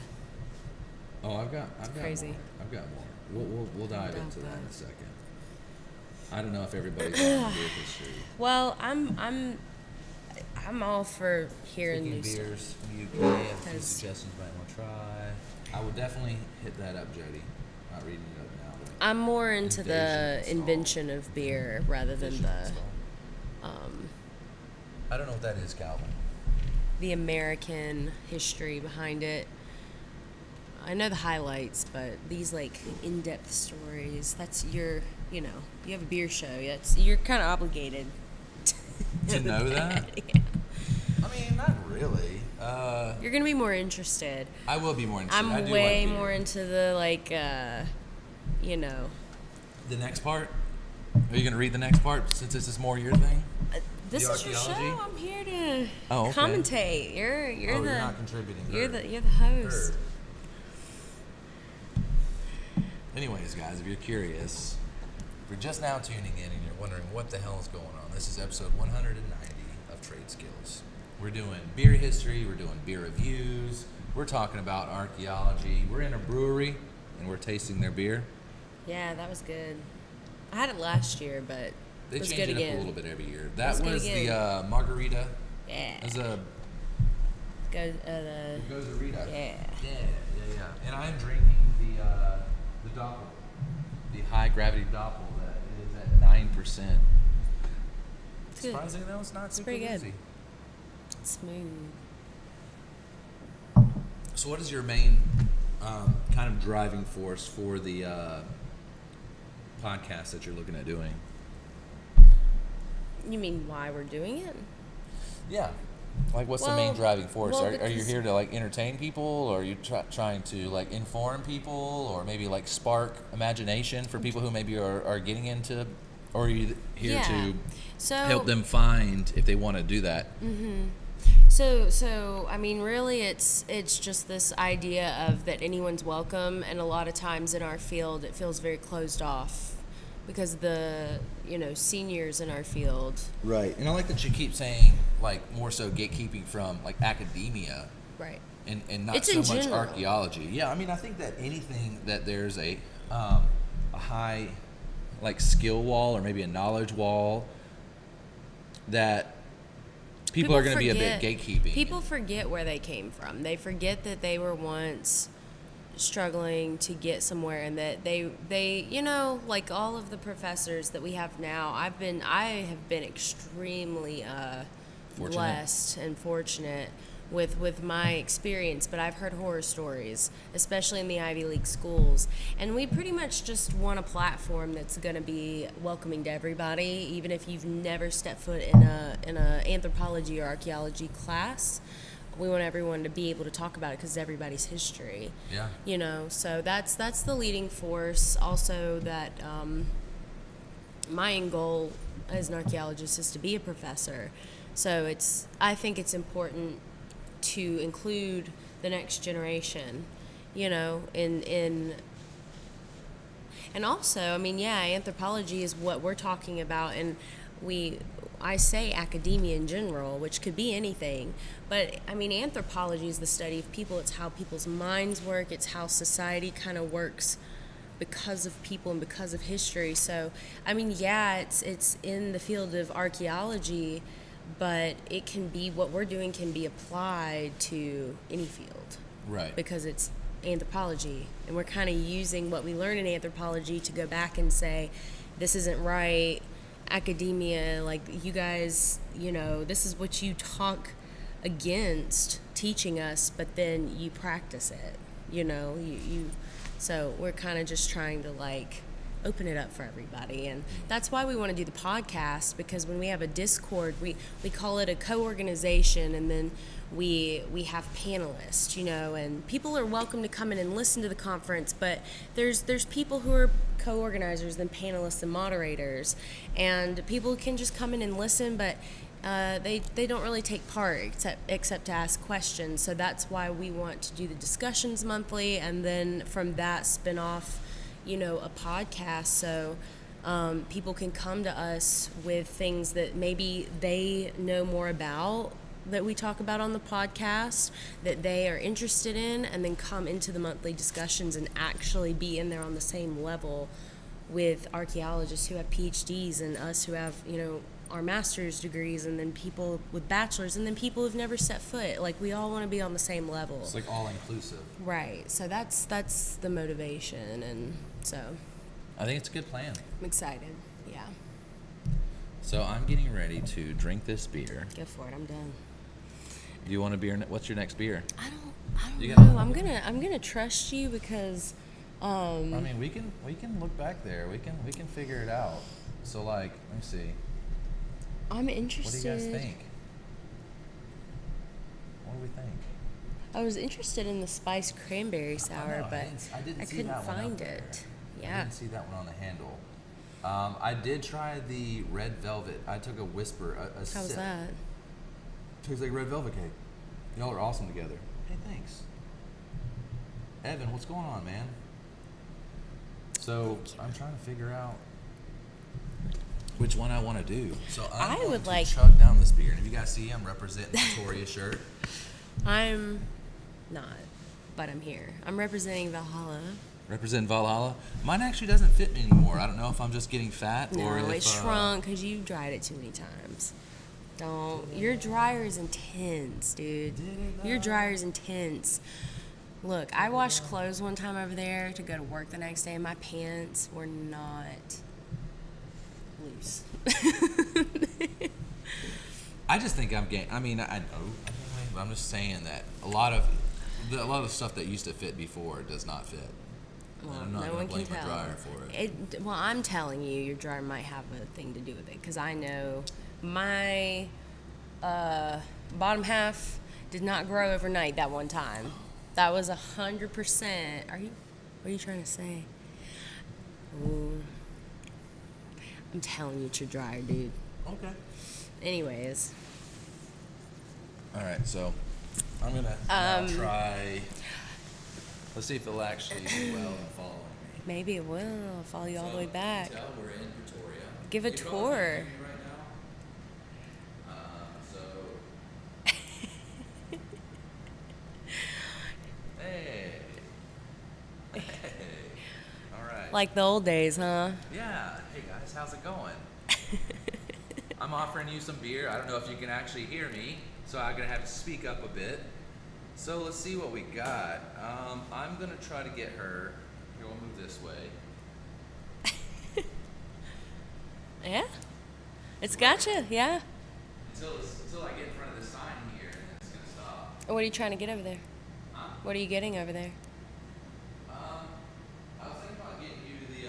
Oh, I've got crazy. more. I've got more. We'll dive into that in a second. I don't know if everybody's on beer history. Well, I'm all for hearing Picking new stuff. beers from the UK. I have a few suggestions you might want to try. I would definitely hit that up, Jody. Not reading it up now. But I'm more into the Invasion invention of beer rather than I don't know what that is, Calvin. the American history behind it. I know the highlights, but these like in-depth stories, that's you have a beer show. You're kind of obligated To know that? Yeah. I mean, not really. You're going to be more interested. I will be more interested. I I'm do way like beer. more into the The next part? Are you going to read the next part since this is more your thing? This The is your show. archaeology? I'm here to Oh, okay. commentate. You're You're the not contributing. you're the host. Anyways, guys, if you're curious, if you're just now tuning in and you're wondering what the hell is going on, this is episode 190 of Trade Skills. We're doing beer history, we're doing beer reviews, we're talking about archaeology. We're in a brewery and we're tasting their beer. Yeah, that was good. I had it last year, but They it was change good it again. up a little bit every year. That good was again. the margarita. Yeah. It was a Gozarita. Yeah. Yeah. And I'm drinking the Doppel, the high gravity Doppel that is at 9%. It's good. Surprisingly, though, it's not super pretty good. easy. It's smooth. So, what is your main kind of driving force for the podcast that you're looking at doing? You mean why we're doing it? Yeah. Like, what's the main Well, driving force? well, Are you because- here to, like, entertain people? Or are you trying to, like, inform people? Or maybe, like, spark imagination for people who maybe are getting into? Or are you here to So help them find if they want to do that? So I mean, really, it's just this idea of that anyone's welcome, and a lot of times in our field, it feels very closed off because the seniors in our field. Right. And I like that you keep saying, like, more so gatekeeping from, like, academia. Right. And not It's so in much general. archaeology. Yeah, I mean, I think that anything that there's a high, like, skill wall or maybe a knowledge wall that people are going to be a bit gatekeeping. People forget where they came from. They forget that they were once struggling to get somewhere, and that they like all of the professors that we have now. I have been extremely Fortunate. blessed and fortunate with my experience, but I've heard horror stories, especially in the Ivy League schools. And we pretty much just want a platform that's going to be welcoming to everybody, even if you've never stepped foot in a anthropology or archaeology class. We want everyone to be able to talk about it because it's everybody's history. Yeah. You know, so that's the leading force. Also, that my end goal as an archaeologist is to be a professor. So I think it's important to include the next generation, you know, and also, I mean, yeah, anthropology is what we're talking about, and I say academia in general, which could be anything, but I mean, anthropology is the study of people. It's how people's minds work. It's how society kind of works because of people and because of history. So, I mean, yeah, it's in the field of archaeology, but it can be, what we're doing can be applied to any field. Right. Because it's anthropology, and we're kind of using what we learn in anthropology to go back and say, this isn't right. Academia, like, you guys, you know, this is what you talk against teaching us, but then you practice it, you know, so we're kind of just trying to, like, open it up for everybody. And that's why we want to do the podcast, because when we have a Discord, we call it a co-organization, and then we have panelists, you know, and people are welcome to come in and listen to the conference, but there's people who are co-organizers, then panelists and moderators, and people can just come in and listen, but they don't really take part except to ask questions. So that's why we want to do the discussions monthly, and then from that spin off, you know, a podcast, so people can come to us with things that maybe they know more about, that we talk about on the podcast, that they are interested in, and then come into the monthly discussions and actually be in there on the same level with archaeologists who have PhDs and us who have, you know, our master's degrees, and then people with bachelors, and then people who've never set foot. Like, we all want to be on the same level. It's like all inclusive. Right. So that's the motivation, and so I think it's a good plan. I'm excited. Yeah. So I'm getting ready to drink this beer. Go for it. I'm done. Do you want a beer? What's your next beer? I don't know. I'm gonna trust you because. I mean, we can look back there. We can figure it out. So, like, let me see. I'm interested. What do you guys think? What do we think? I was interested in the spiced cranberry sour, but I see couldn't that one find out there. it. I Yeah. didn't see that one on the handle. I did try the red velvet. I took a whisper, a sip. How was that? Tastes like red velvet cake. Y'all are awesome together. Hey, thanks. Evan, what's going on, man? So I'm trying to figure out which one I want to do. So I'm going to chug down this beer. And if you guys see, I'm representing Victoria's shirt. I'm not, but I'm here. I'm representing Valhalla. Represent Valhalla. Mine actually doesn't fit me anymore. I don't know if I'm just getting fat or if... No, it shrunk because you dried it too many times. Don't. Your dryer is intense, dude. Your dryer is intense. Look, I washed clothes one time over there to go to work the next day, and my pants were not loose. I just think I'm getting... I mean, I know, but I'm just saying that a lot of the stuff that used to fit before does not fit. Well, I'm not no one blame can my tell. dryer for it. Well, I'm telling you, your dryer might have a thing to do with it, because I know my bottom half did not grow overnight that one time. That was 100%. What are you trying to say? Ooh. I'm telling you, it's your dryer, dude. Okay. Anyways. All right, so I'm gonna now try. Let's see if it'll actually do well in following me. Maybe it will. I'll follow you all the way back. Tell we're in Pretoria. Give a tour. Right now. Hey. All right. Like the old days, huh? Yeah. Hey guys, how's it going? I'm offering you some beer. I don't know if you can actually hear me, so I'm gonna have to speak up a bit. So let's see what we got. I'm gonna try to get her. Here, we'll move this way. Yeah. It's gotcha, yeah. Until I get in front of this sign here, and then it's gonna stop. What are you trying to get over there? Huh? What are you getting over there? I was thinking about getting you the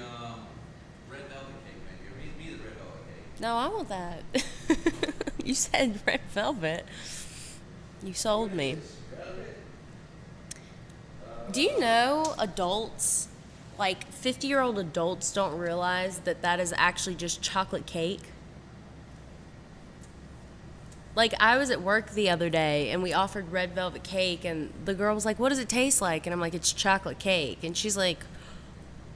red velvet cake, maybe. Or me the red velvet cake. No, I want that. You said red velvet. You sold me. Do you know adults, like 50-year-old adults, don't realize that that is actually just chocolate cake? Like, I was at work the other day, and we offered red velvet cake, and the girl was like, what does it taste like? And I'm like, it's chocolate cake. And she's like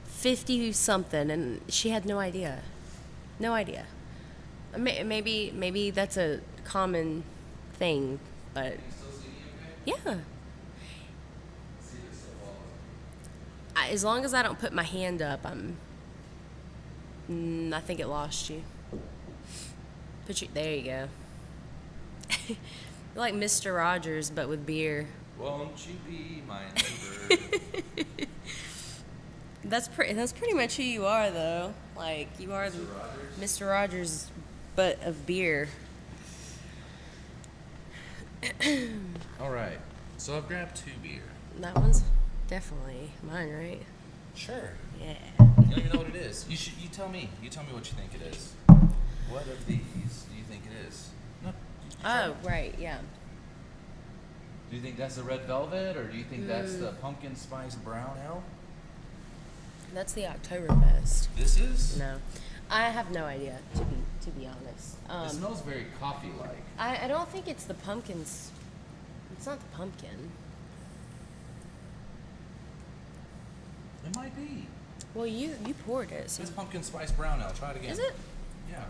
50-something, and she had no idea. No idea. Maybe that's a common thing, but... Can you still see me okay? Yeah. See if it's still following. As long as I don't put my hand up, I think it lost you. There you go. You're like Mr. Rogers, but with beer. Won't you be my neighbor? That's pretty much who you are, though. Like, you are the Mr. Rogers, but of beer. All right. So I've grabbed 2 beer. That one's definitely mine, right? Sure. Yeah. You don't even know what it is. You tell me. You tell me what you think it is. What of these do you think it is? No. Oh, right, yeah. Do you think that's the red velvet, or do you think that's the pumpkin spice brown ale? That's the Oktoberfest. This is? No, I have no idea, to be honest. It smells very coffee-like. I don't think it's the pumpkins. It's not the pumpkin. It might be. Well, you poured it. So It's pumpkin spice brown ale. Try it again. is it? Yeah.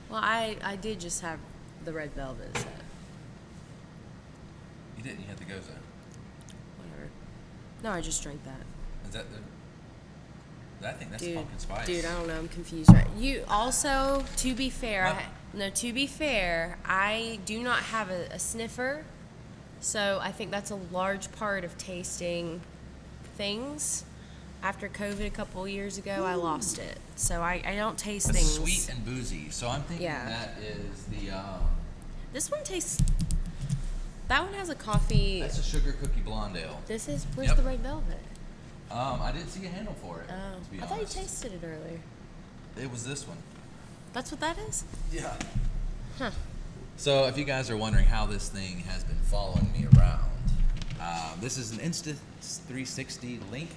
Well, I did just have the red velvet, so You didn't. You had the goza. whatever. No, I just drank that. Is that the? I think that's Dude, pumpkin spice. dude, I don't know. I'm confused. Right? You also, to be fair, What? to be fair, I do not have a sniffer, so I think that's a large part of tasting things. After COVID a couple years ago, I lost it, so I don't taste It's things. sweet and boozy. So I'm thinking Yeah. that is the. This one tastes. That one has a coffee. That's a sugar cookie blonde ale. This is. Where's Yep. the red velvet? I didn't see a handle for it. Oh, To be I thought you honest. tasted it earlier. It was this one. That's what that is? Yeah. Huh. So if you guys are wondering how this thing has been following me around, this is an Insta 360 link.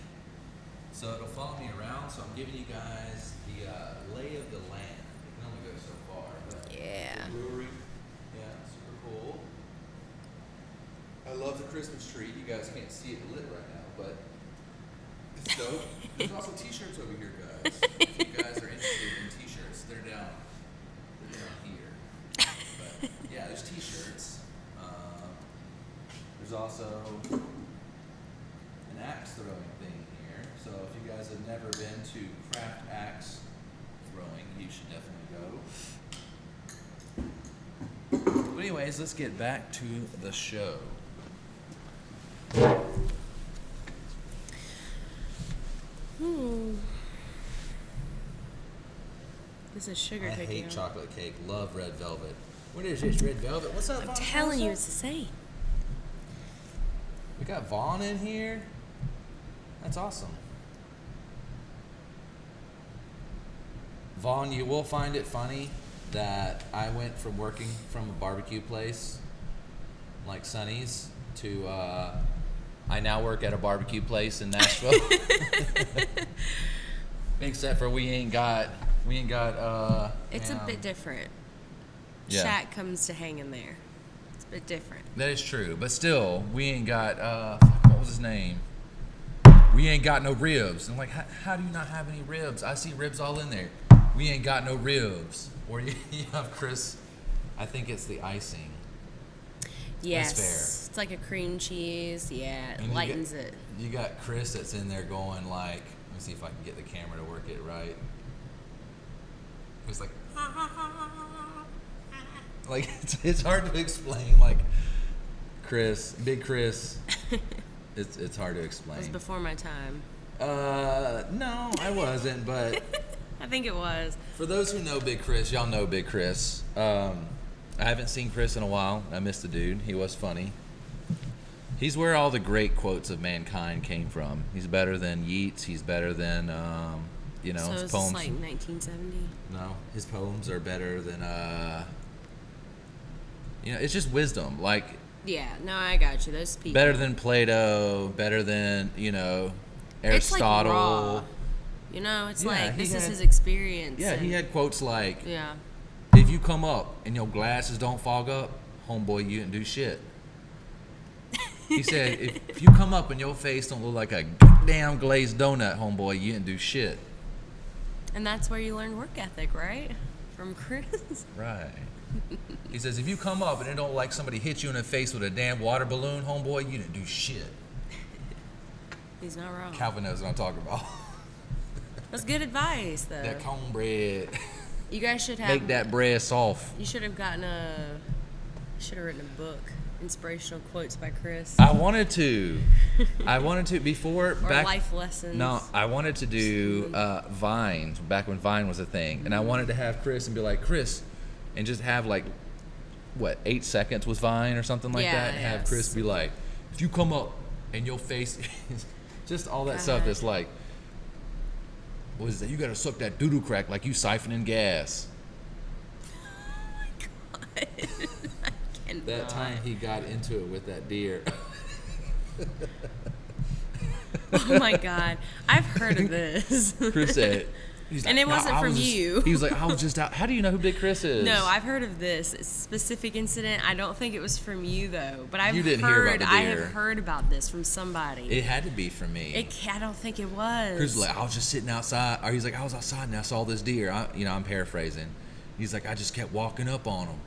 So it'll follow me around. So I'm giving you guys the lay of the land. It can only go so far. But Yeah. the brewery, yeah, super cool. I love the Christmas tree. You guys can't see it lit right now, but it's dope. There's also t-shirts over here, guys. If you guys are interested in t-shirts, they're down here. But yeah, there's t-shirts. There's also an axe throwing thing here. So if you guys have never been to craft axe throwing, you should definitely go. But anyways, let's get back to the show. This is sugar I cookie. hate huh? chocolate cake. Love red velvet. What is this, red velvet? What's up, I'm Vaughn? telling you, What's it's the same. up? We got Vaughn in here. That's awesome. Vaughn, you will find it funny that I went from working from a barbecue place like Sonny's to I now work at a barbecue place in Nashville. Except for we ain't got It's a bit different. Yeah. Shaq comes to hang in there. It's a bit different. That is true, but still, we ain't got what was his name? We ain't got no ribs. I'm like, how do you not have any ribs? I see ribs all in there. We ain't got no ribs. Or you have Chris. I think it's the icing. Yes. fair. It's like a cream cheese. Yeah, And it you lightens it. You got Chris that's in there going like, let me see if I can get the camera to work it right. It's like, it's hard to explain. Like Chris, big Chris. It's hard to explain. It was before my time. No, I wasn't, but I think it was. for those who know Big Chris, y'all know Big Chris. I haven't seen Chris in a while. I missed the dude. He was funny. He's where all the great quotes of mankind came from. He's better than Yeats. He's better than, you know, So his is poems. this like 1970? No, his poems are better than, you know, it's just wisdom. Like, Yeah, no, I got you. Those people. better than Plato, better than, you know, Aristotle. It's like raw. You know, it's Yeah, like he this is had- his experience. Yeah, he and- had quotes like, Yeah. if you come up and your glasses don't fog up, homeboy, you didn't do shit. He said, if you come up and your face don't look like a goddamn glazed donut, homeboy, you didn't do shit. And that's where you learn work ethic, right? From Chris. Right. He says, if you come up and it don't like somebody hit you in the face with a damn water balloon, homeboy, you didn't do shit. He's not wrong. Calvin knows what I'm talking about. That's good advice, though. That cornbread. You guys should have. Make that bread soft. You should have gotten a. Should have written a book. Inspirational quotes by Chris. I wanted to before Or back. life lessons. No, I wanted to do Vine back when Vine was a thing, and I wanted to have Chris and be like, Chris, and just have like, what, 8 seconds was Vine or something like Yeah, that, and have yes. Chris be like, if you come up and your face, just all that stuff that's like, what is that? You gotta suck that doo-doo crack like you siphoning gas. That time he got into it with that deer. Oh my God, I've heard of this. Chris said, he's And like, it "No, wasn't I from was just-" you. He was like, I was just out. How do you know who Big Chris is? No, I've heard of this specific incident. I don't think it was from you though, but I've You didn't heard. hear about the I deer. have heard about this from somebody. It had to be from me. I don't think it was. Chris was like, I was just sitting outside. Or he's like, I was outside and I saw this deer. I'm paraphrasing. He's like, I just kept walking up on him.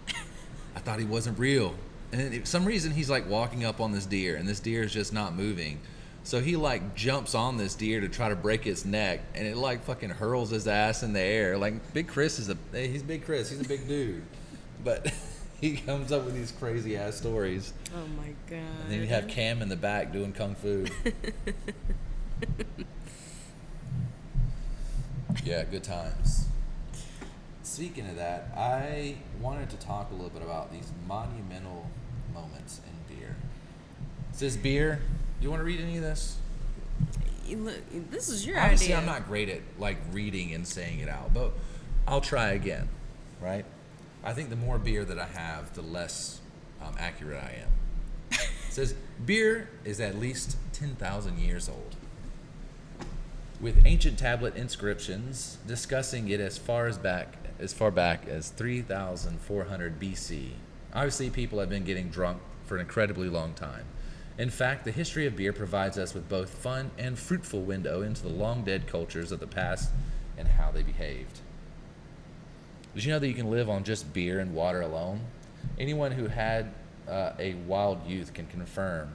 I thought he wasn't real. And then for some reason, he's like walking up on this deer, and this deer is just not moving. So he like jumps on this deer to try to break its neck, and it like fucking hurls his ass in the air. Like Big Chris he's Big Chris. He's a big dude, but he comes up with these crazy ass stories. Oh my God. And then you have Cam in the back doing kung fu. Yeah, good times. Speaking of that, I wanted to talk a little bit about these monumental moments in beer. It says beer. Do you want to read any of this? Look, this is your Obviously, idea. I'm not great at like reading and saying it out, but I'll try again. Right? I think the more beer that I have, the less accurate I am. It says beer is at least 10,000 years old, with ancient tablet inscriptions discussing it as far back as 3,400 BC. Obviously, people have been getting drunk for an incredibly long time. In fact, the history of beer provides us with both fun and fruitful window into the long-dead cultures of the past and how they behaved. Did you know that you can live on just beer and water alone? Anyone who had a wild youth can confirm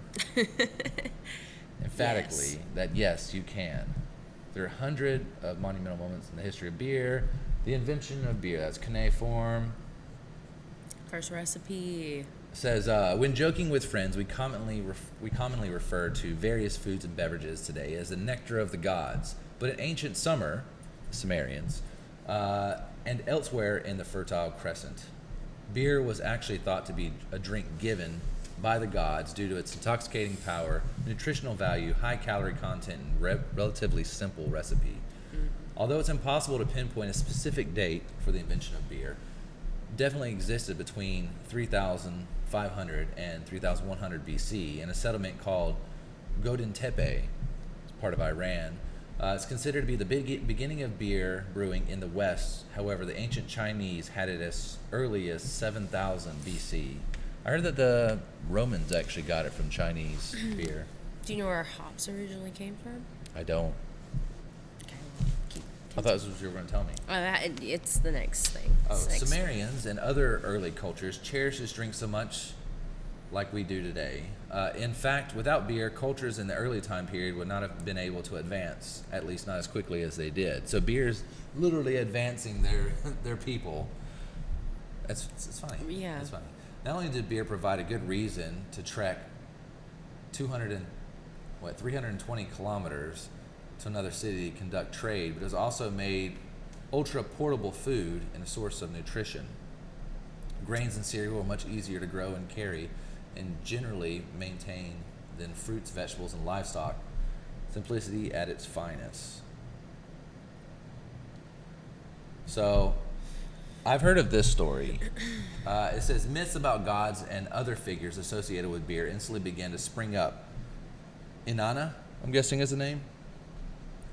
emphatically that yes, you can. There are 100 of monumental moments in the history of beer. The invention of beer, that's cuneiform. First recipe. Says, when joking with friends, we commonly refer to various foods and beverages today as the nectar of the gods. But in ancient Sumerians, and elsewhere in the Fertile Crescent, beer was actually thought to be a drink given by the gods due to its intoxicating power, nutritional value, high calorie content, and relatively simple recipe. Although it's impossible to pinpoint a specific date for the invention of beer, definitely existed between 3,500 and 3,100 BC in a settlement called Godin Tepe, part of Iran. It's considered to be the beginning of beer brewing in the West. However, the ancient Chinese had it as early as 7,000 BC. I heard that the Romans actually got it from Chinese beer. Do you know where hops originally came from? I don't. Okay, I thought this was what you were going to tell me. It's the next thing. Oh, It's next. Sumerians and other early cultures cherished this drink so much like we do today. In fact, without beer, cultures in the early time period would not have been able to advance, at least not as quickly as they did. So beer's literally advancing their people. It's funny. Yeah. It's funny. Not only did beer provide a good reason to trek 320 kilometers to another city to conduct trade, but it was also made ultra portable food and a source of nutrition. Grains and cereal were much easier to grow and carry and generally maintain than fruits, vegetables, and livestock. Simplicity at its finest. So, I've heard of this story. It says, myths about gods and other figures associated with beer instantly began to spring up. Inanna, I'm guessing is the name?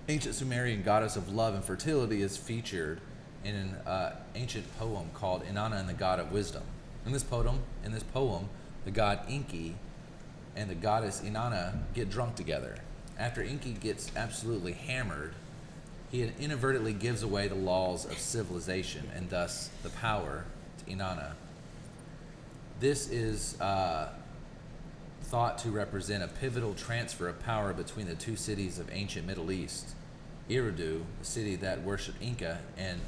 Ancient Sumerian goddess of love and fertility is featured in an ancient poem called Inanna and the God of Wisdom. In this poem, the god Enki and the goddess Inanna get drunk together. After Enki gets absolutely hammered, he inadvertently gives away the laws of civilization and thus the power to Inanna. This is thought to represent a pivotal transfer of power between the two cities of ancient Middle East, Eridu, the city that worshipped Inca, and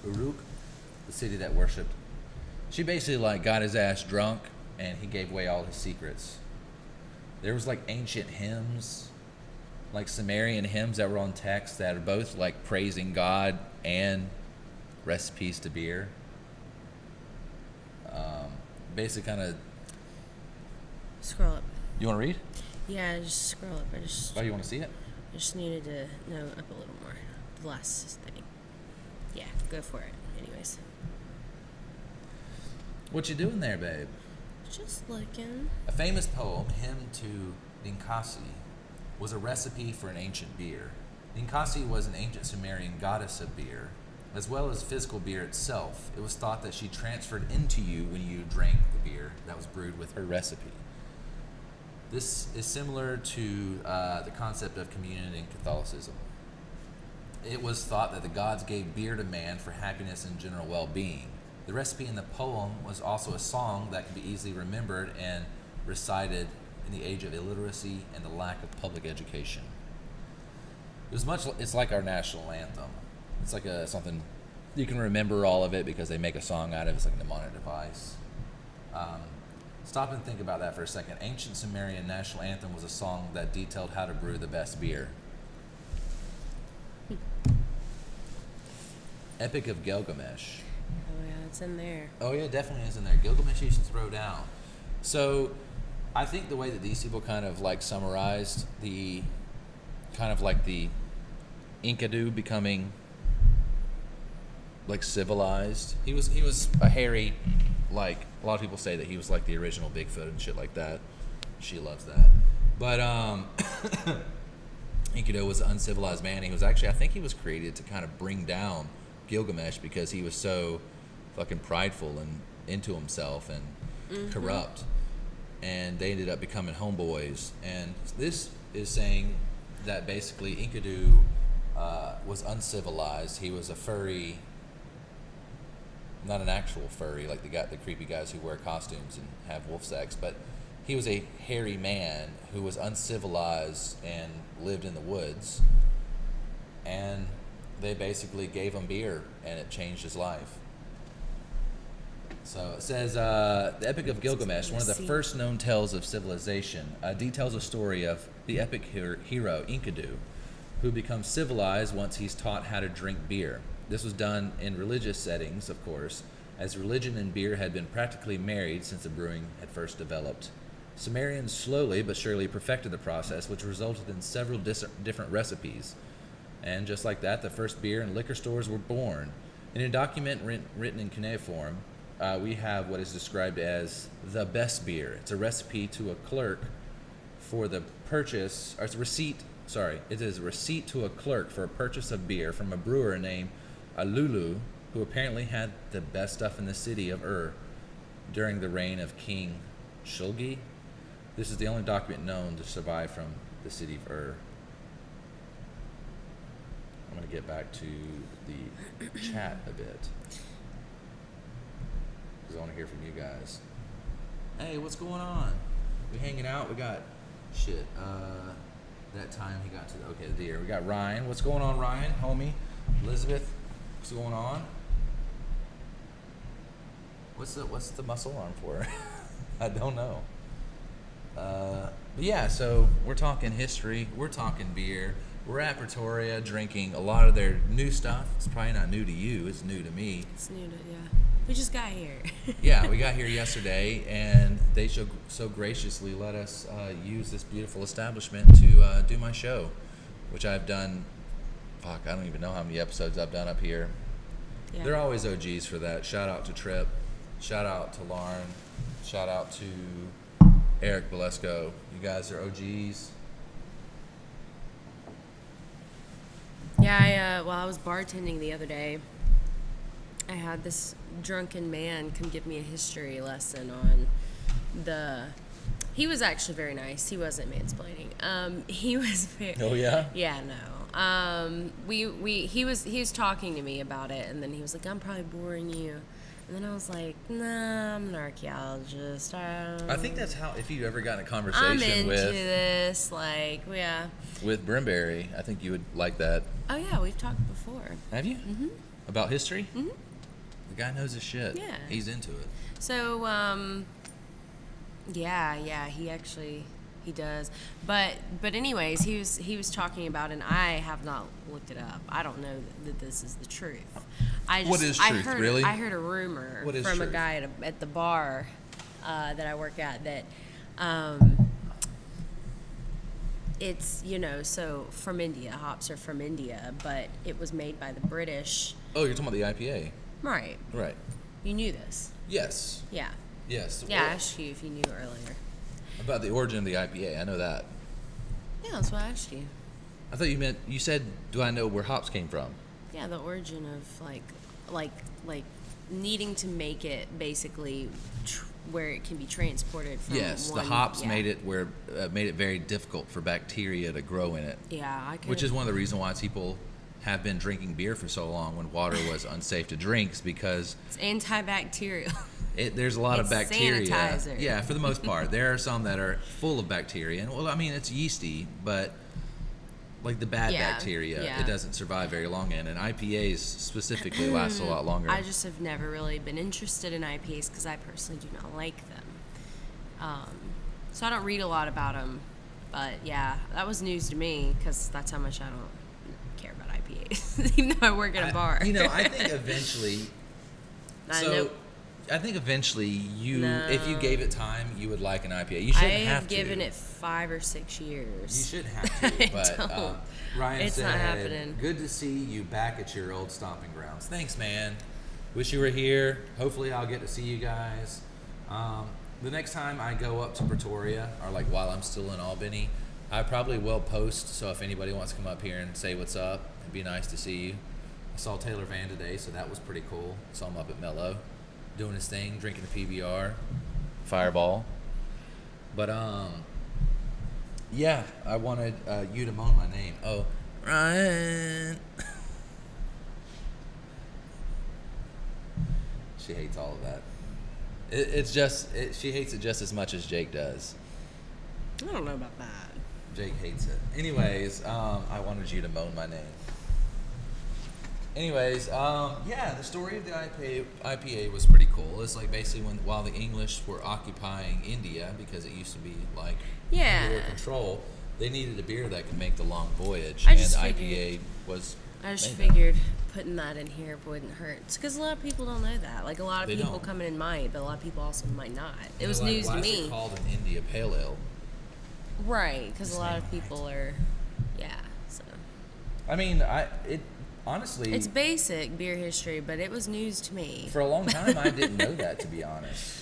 Uruk, the city that worshipped. She basically like got his ass drunk and he gave away all his secrets. There was like ancient hymns, like Sumerian hymns that were on text that are both like praising God and recipes to beer. Basically kind of. Scroll up. You want to read? Yeah, just scroll up. Oh, you want to see it? I just needed to know up a little more. The last thing. Yeah, go for it. Anyways. What you doing there, babe? Just looking. A famous poem, Hymn to Ninkasi, was a recipe for an ancient beer. Ninkasi was an ancient Sumerian goddess of beer, as well as physical beer itself. It was thought that she transferred into you when you drank the beer that was brewed with her recipe. This is similar to the concept of communion in Catholicism. It was thought that the gods gave beer to man for happiness and general well-being. The recipe in the poem was also a song that could be easily remembered and recited in the age of illiteracy and the lack of public education. It's like our national anthem. It's like something you can remember all of it because they make a song out of it. It's like a mnemonic device. Stop and think about that for a second. Ancient Sumerian national anthem was a song that detailed how to brew the best beer. Epic of Gilgamesh. Oh yeah, it's in there. Oh yeah, it definitely is in there. Gilgamesh used to throw down. So I think the way that these people kind of like summarized the kind of like the Enkidu becoming like civilized. He was a hairy, like a lot of people say that he was like the original Bigfoot and shit like that. She loves that. But Enkidu was an uncivilized man. He was actually, I think he was created to kind of bring down Gilgamesh because he was so fucking prideful and into himself and corrupt. And they ended up becoming homeboys. And this is saying that basically Enkidu was uncivilized. He was a furry, not an actual furry like the creepy guys who wear costumes and have wolf sex, but he was a hairy man who was uncivilized and lived in the woods. And they basically gave him beer and it changed his life. So it says, the Epic of Gilgamesh, one of the first known tales of civilization, details a story of the epic hero Enkidu, who becomes civilized once he's taught how to drink beer. This was done in religious settings, of course, as religion and beer had been practically married since the brewing had first developed. Sumerians slowly but surely perfected the process, which resulted in several different recipes. And just like that, the first beer and liquor stores were born. In a document written in cuneiform, we have what is described as the best beer. It's a recipe to a clerk for the purchase, or it's a receipt, it is a receipt to a clerk for a purchase of beer from a brewer named Alulu, who apparently had the best stuff in the city of during the reign of King Shulgi. This is the only document known to survive from the city of I'm going to get back to the chat a bit, because I want to hear from you guys. Hey, what's going on? We hanging out? We got shit. That time he got to the deer. We got Ryan. What's going on, Ryan? Homie. Elizabeth. What's going on? What's the muscle arm for? I don't know. But yeah, so we're talking history. We're talking beer. We're at Pretoria drinking a lot of their new stuff. It's probably not new to you. It's new to me. It's new to, yeah. We just got here. Yeah, we got here yesterday, and they so graciously let us use this beautiful establishment to do my show, which I've done. Fuck, I don't even know how many episodes I've done up here. Yeah. They're always OGs for that. Shout out to Trip. Shout out to Lauren. Shout out to Eric Belesco. You guys are OGs. Yeah, while I was bartending the other day, I had this drunken man come give me a history lesson on he was actually very nice. He wasn't mansplaining. He was very... Oh, yeah? Yeah, no. He was talking to me about it, and then he was like, I'm probably boring you. And then I was like, nah, I'm an archaeologist. I think that's how, if you ever got in a I'm conversation into with this. Like, yeah. with Brimberry, I think you would like that. Oh, yeah, we've talked before. Have you? Mm-hmm. About history? Mm-hmm. The guy knows his shit. Yeah. He's into it. So, yeah, he does. But anyways, he was talking about, and I have not looked it up. I don't know that this is the truth. What is truth, really? I heard a rumor What is from truth? a guy at the bar that I work at that it's, so from India, hops are from India, but it was made by the British. Oh, you're talking about the IPA. Right. Right. You knew this. Yes. Yeah. Yes. Yeah, I Well, asked you if you knew earlier. about the origin of the IPA. I know that. Yeah, that's what I asked you. I thought you said, do I know where hops came from? Yeah, the origin of like needing to make it basically where it can be transported from. Yes, the hops made it very difficult for bacteria to grow in it. Yeah, Which is one of the reasons why people have been drinking beer for so long when water was unsafe to drink, because it's antibacterial. There's a lot of It's bacteria. sanitizer. Yeah, for the most part. There are some that are full of bacteria. And, well, I mean, it's yeasty, but like the bad bacteria, it doesn't survive very long in. And IPAs specifically last a lot longer. I just have never really been interested in IPAs because I personally do not like them. So I don't read a lot about them. But yeah, that was news to me because that's how much I don't care about IPAs, even though I work at a bar. I think eventually. Nope. I think eventually if you gave it time, you would like an IPA. You I shouldn't have have to. given it 5 or 6 years. You should have to, but don't. Ryan It's said, not happening. "Good to see you back at your old stomping grounds." Thanks, man. Wish you were here. Hopefully, I'll get to see you guys. The next time I go up to Pretoria, or like while I'm still in Albany, I probably will post. So if anybody wants to come up here and say what's up, it'd be nice to see you. I saw Taylor Van today, so that was pretty cool. Saw him up at Mellow, doing his thing, drinking a PBR, Fireball. But yeah, I wanted you to moan my name. Oh, Ryan. She hates all of that. She hates it just as much as Jake does. I don't know about that. Jake hates it. Anyways, I wanted you to moan my name. Anyways, the story of the IPA was pretty cool. It's like basically while the English were occupying India, because it used to be like under their control, they needed a beer that could make the long voyage, and the IPA was. I just figured putting that in here wouldn't hurt. It's because a lot of people don't know that. Like a lot of people coming in might, but a lot of people also might not. It was news to me. Why is it called an India Pale Ale? Right, because a lot of people are, so. I mean, honestly, it's basic beer history, but it was news to me. For a long time, I didn't know that, to be honest.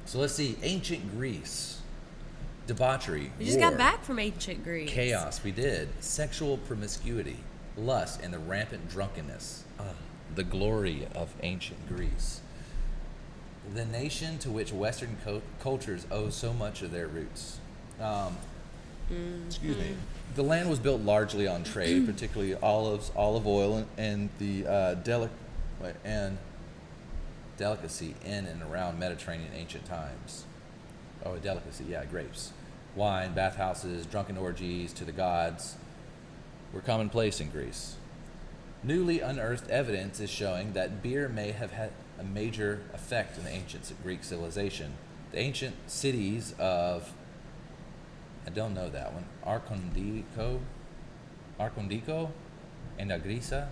So let's see. Ancient Greece. Debauchery. We just got back from ancient Greece. Chaos. We did. Sexual promiscuity. Lust and the rampant drunkenness. The glory of ancient Greece. The nation to which Western cultures owe so much of their roots. Excuse me. The land was built largely on trade, particularly olives, olive oil, and the delicacy in and around Mediterranean ancient times. Oh, a delicacy, grapes. Wine, bathhouses, drunken orgies to the gods were commonplace in Greece. Newly unearthed evidence is showing that beer may have had a major effect in the ancient Greek civilization. The ancient cities of, I don't know that one, Arcondico, and Agrisa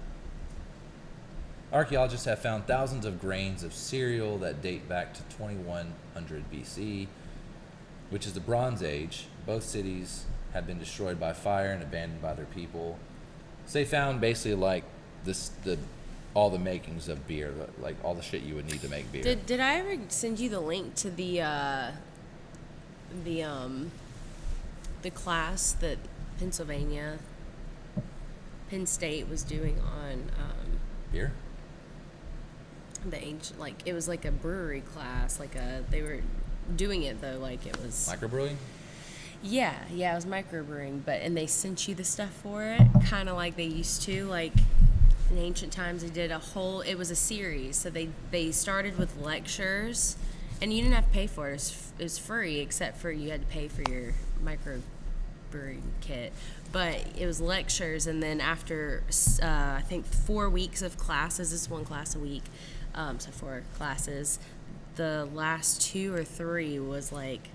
Archaeologists have found thousands of grains of cereal that date back to 2100 BC, which is the Bronze Age. Both cities have been destroyed by fire and abandoned by their people. So they found basically like all the makings of beer, like all the shit you would need to make beer. Did I ever send you the link to the class that Penn State was doing on Beer? the ancient, like it was like a brewery class, they were doing it though like it was Microbrewing? yeah it was microbrewing, and they sent you the stuff for it, kind of like they used to, like in ancient times. They did it was a series, so they started with lectures, and you didn't have to pay for it. It was free, except for you had to pay for your microbrewing kit. But it was lectures, and then after I think 4 weeks of classes, it's one class a week, so 4 classes, the last 2 or 3 was like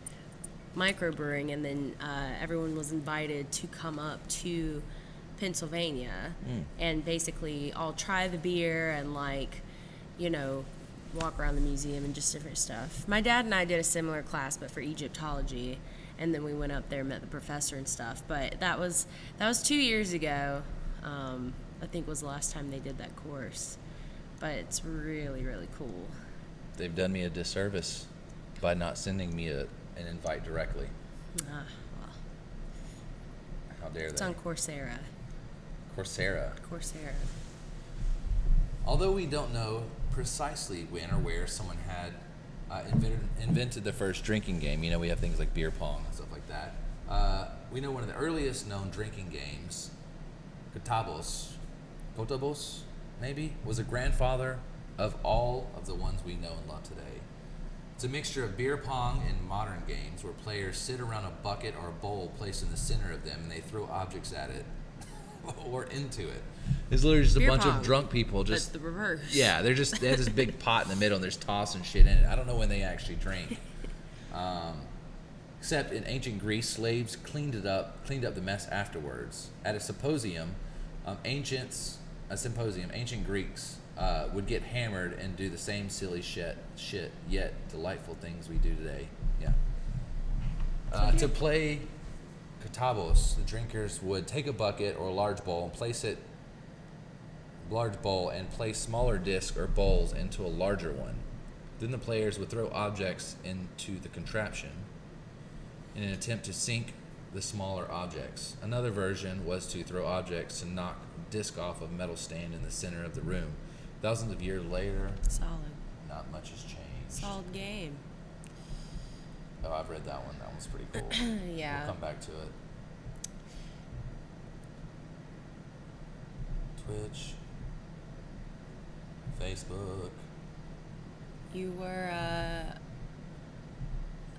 microbrewing, and then everyone was invited to come up to Pennsylvania and basically all try the beer and walk around the museum and just different stuff. My dad and I did a similar class, but for Egyptology, and then we went up there, met the professor and stuff. But that was 2 years ago. I think was the last time they did that course. But it's really, really cool. They've done me a disservice by not sending me an invite directly. Well, How dare it's they? on Coursera. Coursera. Although we don't know precisely when or where someone had invented the first drinking game, we have things like beer pong and stuff like that. We know one of the earliest known drinking games, Kotabos, maybe, was a grandfather of all of the ones we know and love today. It's a mixture of beer pong and modern games where players sit around a bucket or a bowl placed in the center of them, and they throw objects at it or into it. It's literally just a Beer bunch pong, of drunk people just... But the reverse. Yeah, they have this big pot in the middle, and there's tossing shit in it. I don't know when they actually drink. Except in ancient Greece, slaves cleaned up the mess afterwards. At a symposium, ancient Greeks would get hammered and do the same silly shit, yet delightful things we do today. Yeah. To play Kotabos, the drinkers would take a bucket or a large bowl and place smaller discs or bowls into a larger one. Then the players would throw objects into the contraption in an attempt to sink the smaller objects. Another version was to throw objects to knock disc off a metal stand in the center of the room. Thousands of years later, Solid. not much has changed. Solid game. Oh, I've read that one. That one's pretty cool. Yeah. We'll come back to it. Twitch, Facebook. You were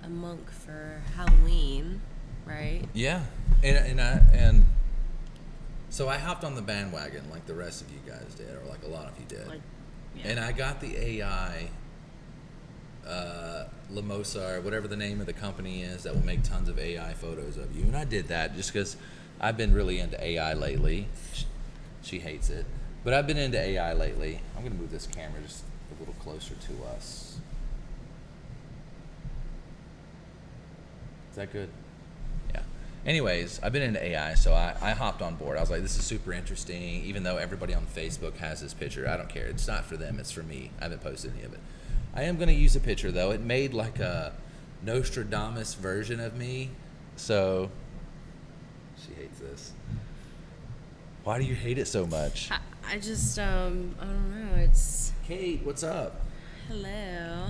a monk for Halloween, right? Yeah, and so I hopped on the bandwagon like the rest of you guys did, or like a lot of you did. Yeah. And I got the AI, Lamosa, or whatever the name of the company is that will make tons of AI photos of you. And I did that just because I've been really into AI lately. She hates it. But I've been into AI lately. I'm going to move this camera just a little closer to us. Is that good? Yeah. Anyways, I've been into AI, so I hopped on board. I was like, this is super interesting, even though everybody on Facebook has this picture. I don't care. It's not for them. It's for me. I haven't posted any of it. I am going to use a picture, though. It made like a Nostradamus version of me, so she hates this. Why do you hate it so much? I just, I don't know. It's... Kate, what's up? Hello.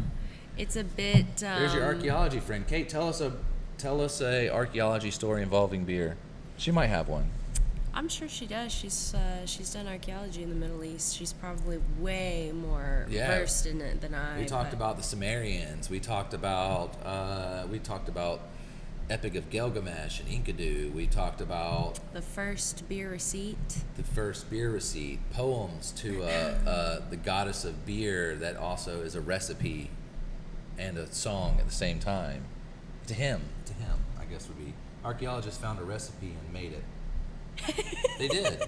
It's a bit... There's your archaeology friend. Kate, tell us a archaeology story involving beer. She might have one. I'm sure she does. She's done archaeology in the Middle East. She's probably way more versed in it than I. We talked about the Sumerians. We talked about Epic of Gilgamesh and Enkidu. We talked about the first beer receipt. Poems to the goddess of beer that also is a recipe and a song at the same time. To him, I guess would be. Archaeologists found a recipe and made it. They did.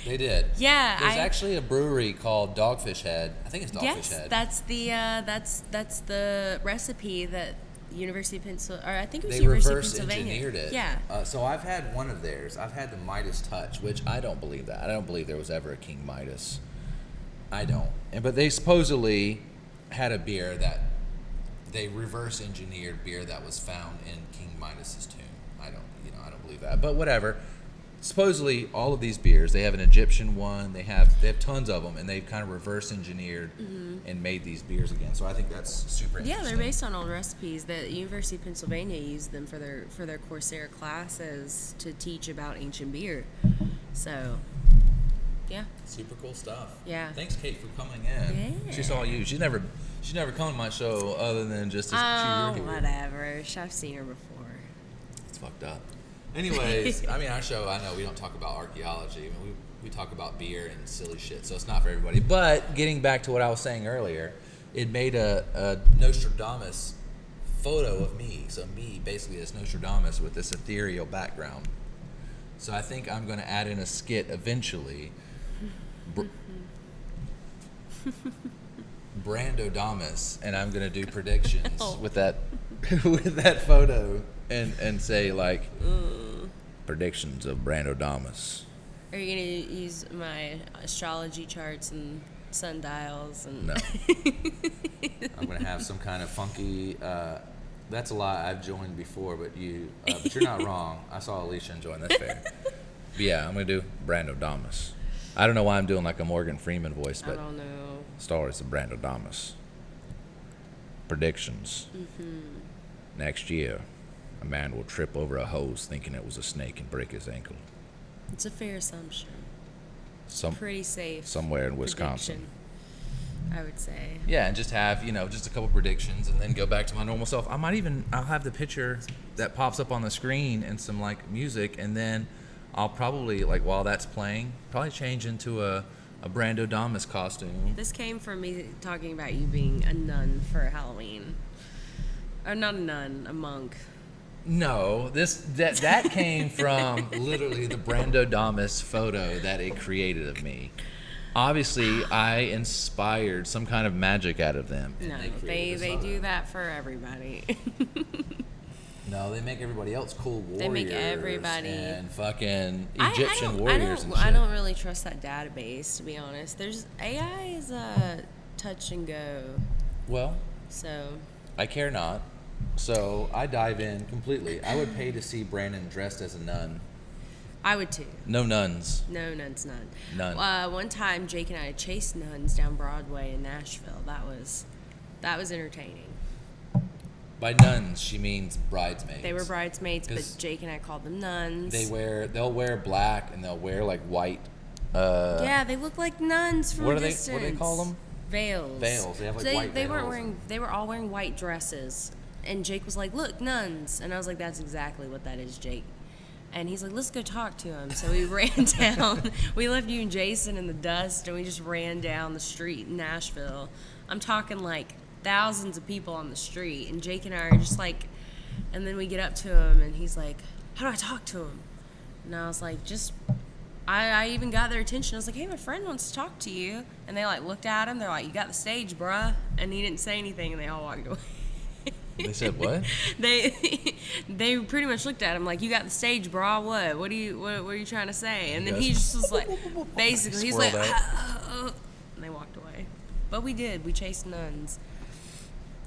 They did. Yeah, There's actually a brewery called Dogfish Head. I think it's Dogfish Yes, Head. that's the recipe that University of Pennsylvania, or I think it was They University of reverse Pennsylvania. engineered it. Yeah. So I've had one of theirs. I've had the Midas Touch, which I don't believe that. I don't believe there was ever a King Midas. I don't. But they supposedly had a beer that they reverse engineered beer that was found in King Midas's tomb. I don't believe that. But whatever. Supposedly all of these beers, they have an Egyptian one, they have tons of them, and they've kind of reverse engineered and made these beers again. So I think that's super interesting. Yeah, they're based on old recipes. The University of Pennsylvania used them for their Coursera classes to teach about ancient beer. So, yeah. Super cool stuff. Yeah. Thanks, Kate, for coming in. Yeah. She's all you. She's never come to my show other than just to Oh, chew your ear. whatever. I've seen her before. It's fucked up. Anyways, I mean, our show, I know we don't talk about archaeology. I mean, we talk about beer and silly shit, so it's not for everybody. But getting back to what I was saying earlier, it made a Nostradamus photo of me. So me, basically, as Nostradamus with this ethereal background. So I think I'm going to add in a skit eventually. Brandodamus, and I'm going to do predictions with that photo. And say like predictions of Brandodamus. Are you gonna use my astrology charts and sundials and? No. I'm gonna have some kind of funky. That's a lie I've joined before, but you're not wrong. I saw Alicia join. That's fair. But yeah, I'm gonna do Brandodamus. I don't know why I'm doing like a Morgan Freeman voice, but I don't know. stories of Brandodamus. Predictions. Next year, a man will trip over a hose thinking it was a snake and break his ankle. It's a fair assumption. Pretty safe. Somewhere in Wisconsin. Prediction, I would say. Yeah, and just have, just a couple predictions and then go back to my normal self. I'll have the picture that pops up on the screen and some like music, and then I'll probably, like while that's playing, probably change into a Brandodamus costume. This came from me talking about you being a nun for Halloween. Or not a nun, a monk. No, that came from literally the Brandodamus photo that it created of me. Obviously, I inspired some kind of magic out of them. No, they do that for everybody. No, they make everybody else cool warriors. They make everybody and fucking Egyptian warriors and shit. I don't really trust that database, to be honest. AI is a touch and go. Well, So I care not. So I dive in completely. I would pay to see Brandon dressed as a nun. I would too. No nuns. No, nuns, none. None. One time, Jake and I chased nuns down Broadway in Nashville. That was entertaining. By nuns, she means bridesmaids. They were bridesmaids, but 'Cause Jake and I called them nuns. They'll wear black and they'll wear like white. Yeah, they look like nuns from a distance. What do they call them? Veils. Veils. They have like So white they veils. weren't wearing. They were all wearing white dresses, and Jake was like, "Look, nuns," and I was like, "That's exactly what that is, Jake." And he's like, "Let's go talk to him." So we ran down. We left you and Jason in the dust, and we just ran down the street in Nashville. I'm talking like thousands of people on the street, and Jake and I are just like, and then we get up to him, and he's like, "How do I talk to him?" And I was like, I even got their attention. I was like, "Hey, my friend wants to talk to you." And they like looked at him. They're like, "You got the stage, bruh." And he didn't say anything, and they all walked away. They said what? They pretty much looked at him like, "You got the stage, brah. What are you trying to say?" And then Yes. he just was like, basically, he's like, Squirreled and they walked away. But we did. We chased nuns.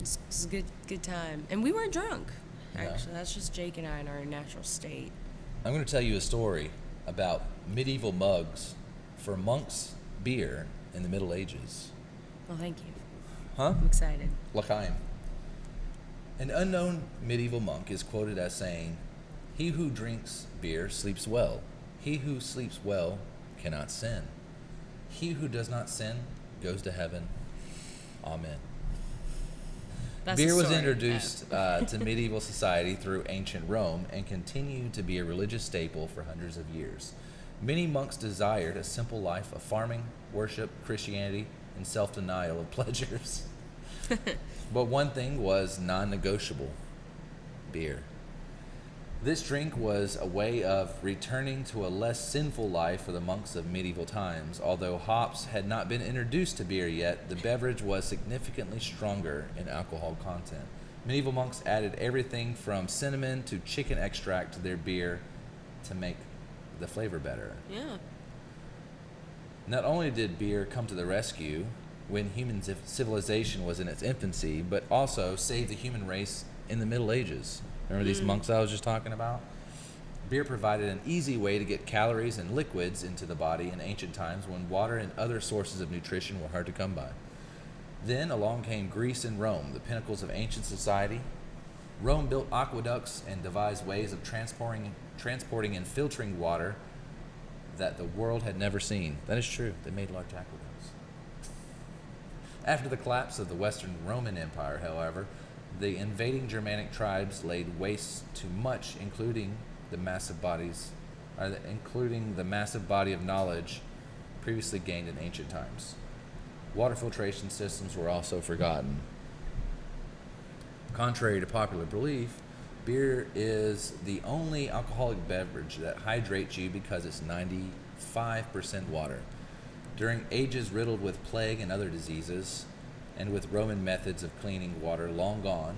It was a good time, and we weren't drunk. Actually, that's just Jake and I in our natural state. I'm going to tell you a story about medieval mugs for monks' beer in the Middle Ages. Well, thank you. Huh? I'm excited. L'chaim. An unknown medieval monk is quoted as saying, "He who drinks beer sleeps well. He who sleeps well cannot sin. He who does not sin goes to heaven. Amen." That's Beer the was story. introduced to medieval society through ancient Rome and continued to be a religious staple for hundreds of years. Many monks desired a simple life of farming, worship, Christianity, and self-denial of pleasures. But one thing was non-negotiable: beer. This drink was a way of returning to a less sinful life for the monks of medieval times. Although hops had not been introduced to beer yet, the beverage was significantly stronger in alcohol content. Medieval monks added everything from cinnamon to chicken extract to their beer to make the flavor better. Yeah. Not only did beer come to the rescue when human civilization was in its infancy, but also saved the human race in the Middle Ages. Remember these monks I was just talking about? Beer provided an easy way to get calories and liquids into the body in ancient times when water and other sources of nutrition were hard to come by. Then along came Greece and Rome, the pinnacles of ancient society. Rome built aqueducts and devised ways of transporting and filtering water that the world had never seen. That is true. They made large aqueducts. After the collapse of the Western Roman Empire, however, the invading Germanic tribes laid waste to much, including the massive body of knowledge previously gained in ancient times. Water filtration systems were also forgotten. Contrary to popular belief, beer is the only alcoholic beverage that hydrates you because it's 95% water. During ages riddled with plague and other diseases, and with Roman methods of cleaning water long gone,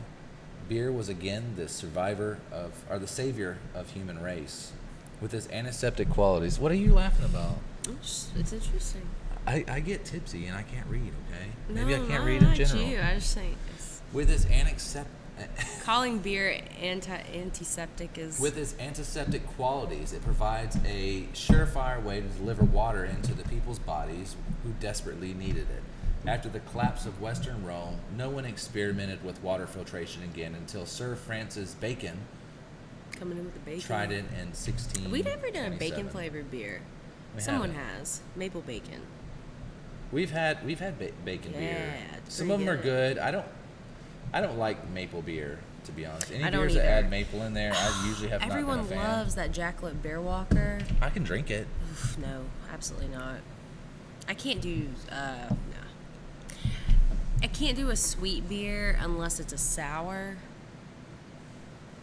beer was again the savior of human race. With its antiseptic qualities. What are you laughing about? It's interesting. I get tipsy and I can't read, okay? Maybe No, I can't read in not general. you. I just think it's, With its calling beer antiseptic is. With its antiseptic qualities, it provides a surefire way to deliver water into the people's bodies who desperately needed it. After the collapse of Western Rome, no one experimented with water filtration again until Sir Francis Bacon Coming in with the bacon. tried it in 1627. Have we never done a bacon flavored beer? We Someone haven't. has. Maple bacon. We've had bacon beer. Yeah, it's Some of pretty them are good. good. I don't like maple beer, to be honest. Any I don't beers that either. add maple in there, I usually have Everyone not been a fan. loves that Jacklet Bear Walker. I can drink it. Oof, no, absolutely not. I can't do no. I can't do a sweet beer unless it's a sour.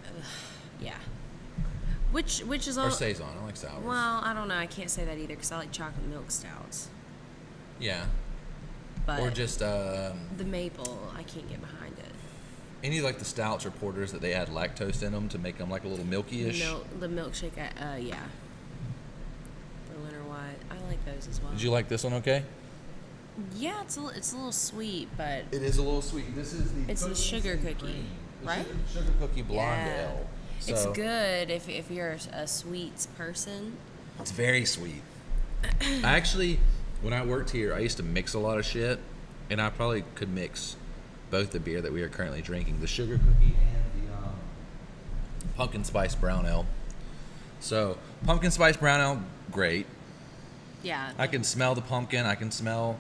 Ugh, yeah. Which is all. Or saison. I like sours. Well, I don't know. I can't say that either because I like chocolate milk stouts. Yeah. But Or just the maple, I can't get behind it. any like the stouts or porters that they add lactose in them to make them like a little milky-ish. The milkshake, yeah. Berliner White, I like those as well. Did you like this one? Okay. Yeah, it's a little sweet, but It is a little sweet. This is the. it's the cookies sugar and cookie, cream. The right? Sugar cookie blonde Yeah. ale. It's So, good if you're a sweets person. It's very sweet. I actually, when I worked here, I used to mix a lot of shit, and I probably could mix both the beer that we are currently drinking, the sugar cookie and the pumpkin spice brown ale. So, pumpkin spice brown ale, great. Yeah, I can smell the pumpkin. I can smell.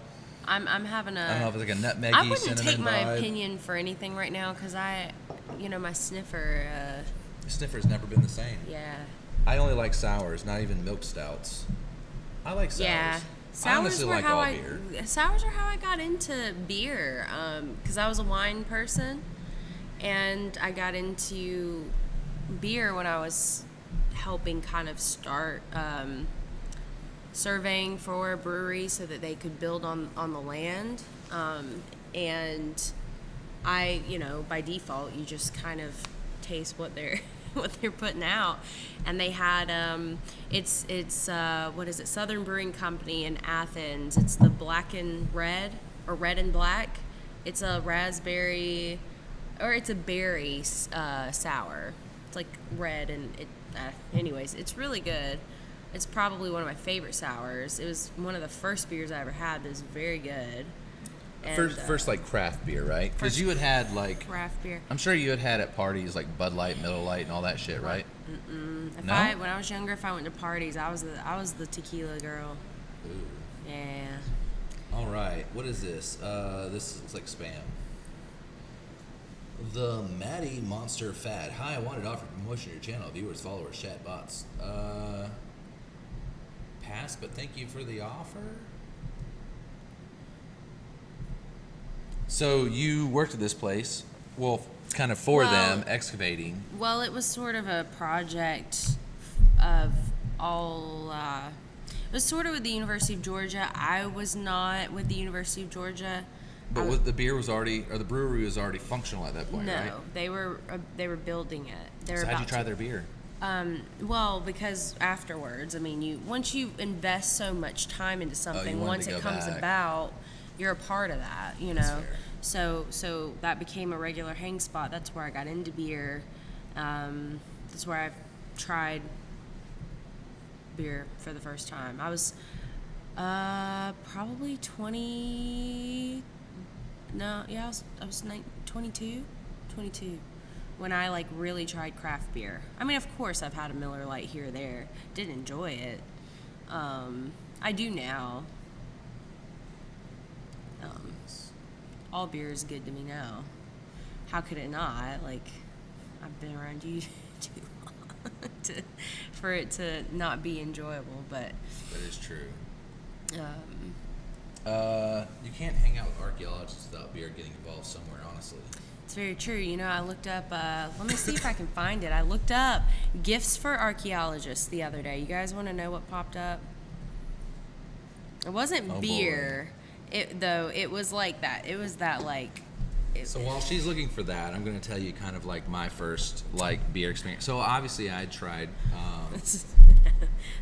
I'm having a. I don't know if it's like a nutmeggy I wouldn't cinnamon take my vibe. opinion for anything right now because my sniffer. Sniffer's never been the same. Yeah. I only like sours, not even milk stouts. I like sours. Yeah. I honestly like all beer. Sours are how I got into beer because I was a wine person, and I got into beer when I was helping kind of start surveying for a brewery so that they could build on the land, and I, by default, you just kind of taste what they're putting out, and they had it's what is it, Southern Brewing Company in Athens. It's the Black and Red or Red and Black. It's a raspberry, or it's a berry sour. It's like red and it. Anyways, it's really good. It's probably one of my favorite sours. It was one of the first beers I ever had, but it's very good. And, First like craft beer, right? Because you had like, craft beer. I'm sure you had at parties like Bud Light, Miller Lite, and all that shit, right? When No? I was younger, if I went to parties, I was the tequila girl. Ooh. Yeah. All right, what is this? This looks like spam. The Maddie Monster Fad. Hi, I wanted to offer promotion to your channel. Viewers, followers, chat bots. Pass, but thank you for the offer. So you worked at this place. Well, kind of for Well- them excavating. Well, it was sort of a project of all. It was sort of with the University of Georgia. I was not with the University of Georgia. But the beer was already, or the brewery was already functional at that point, No, right? they were building it. They were So how'd you about try to. their beer? Well, because afterwards, I mean, once you invest so much time into something, wanted once to it go comes back. about, you're a part of that, you That's know. fair. So that became a regular hang spot. That's where I got into beer. That's where I tried beer for the first time. I was probably 20. No, yeah, I was 22 when I like really tried craft beer. I mean, of course, I've had a Miller Lite here or there. Didn't enjoy it. I do now. All beer is good to me now. How could it not? Like, I've been around you too long for it to not be enjoyable. But That is true. You can't hang out with archaeologists without beer getting involved somewhere, honestly. it's very true. You know, I looked up, let me see if I can find it. I looked up gifts for archaeologists the other day. You guys want to know what popped up? It wasn't Oh, beer. It was like that. It was that like. So while she's looking for that, I'm going to tell you kind of like my first like beer experience. So obviously I tried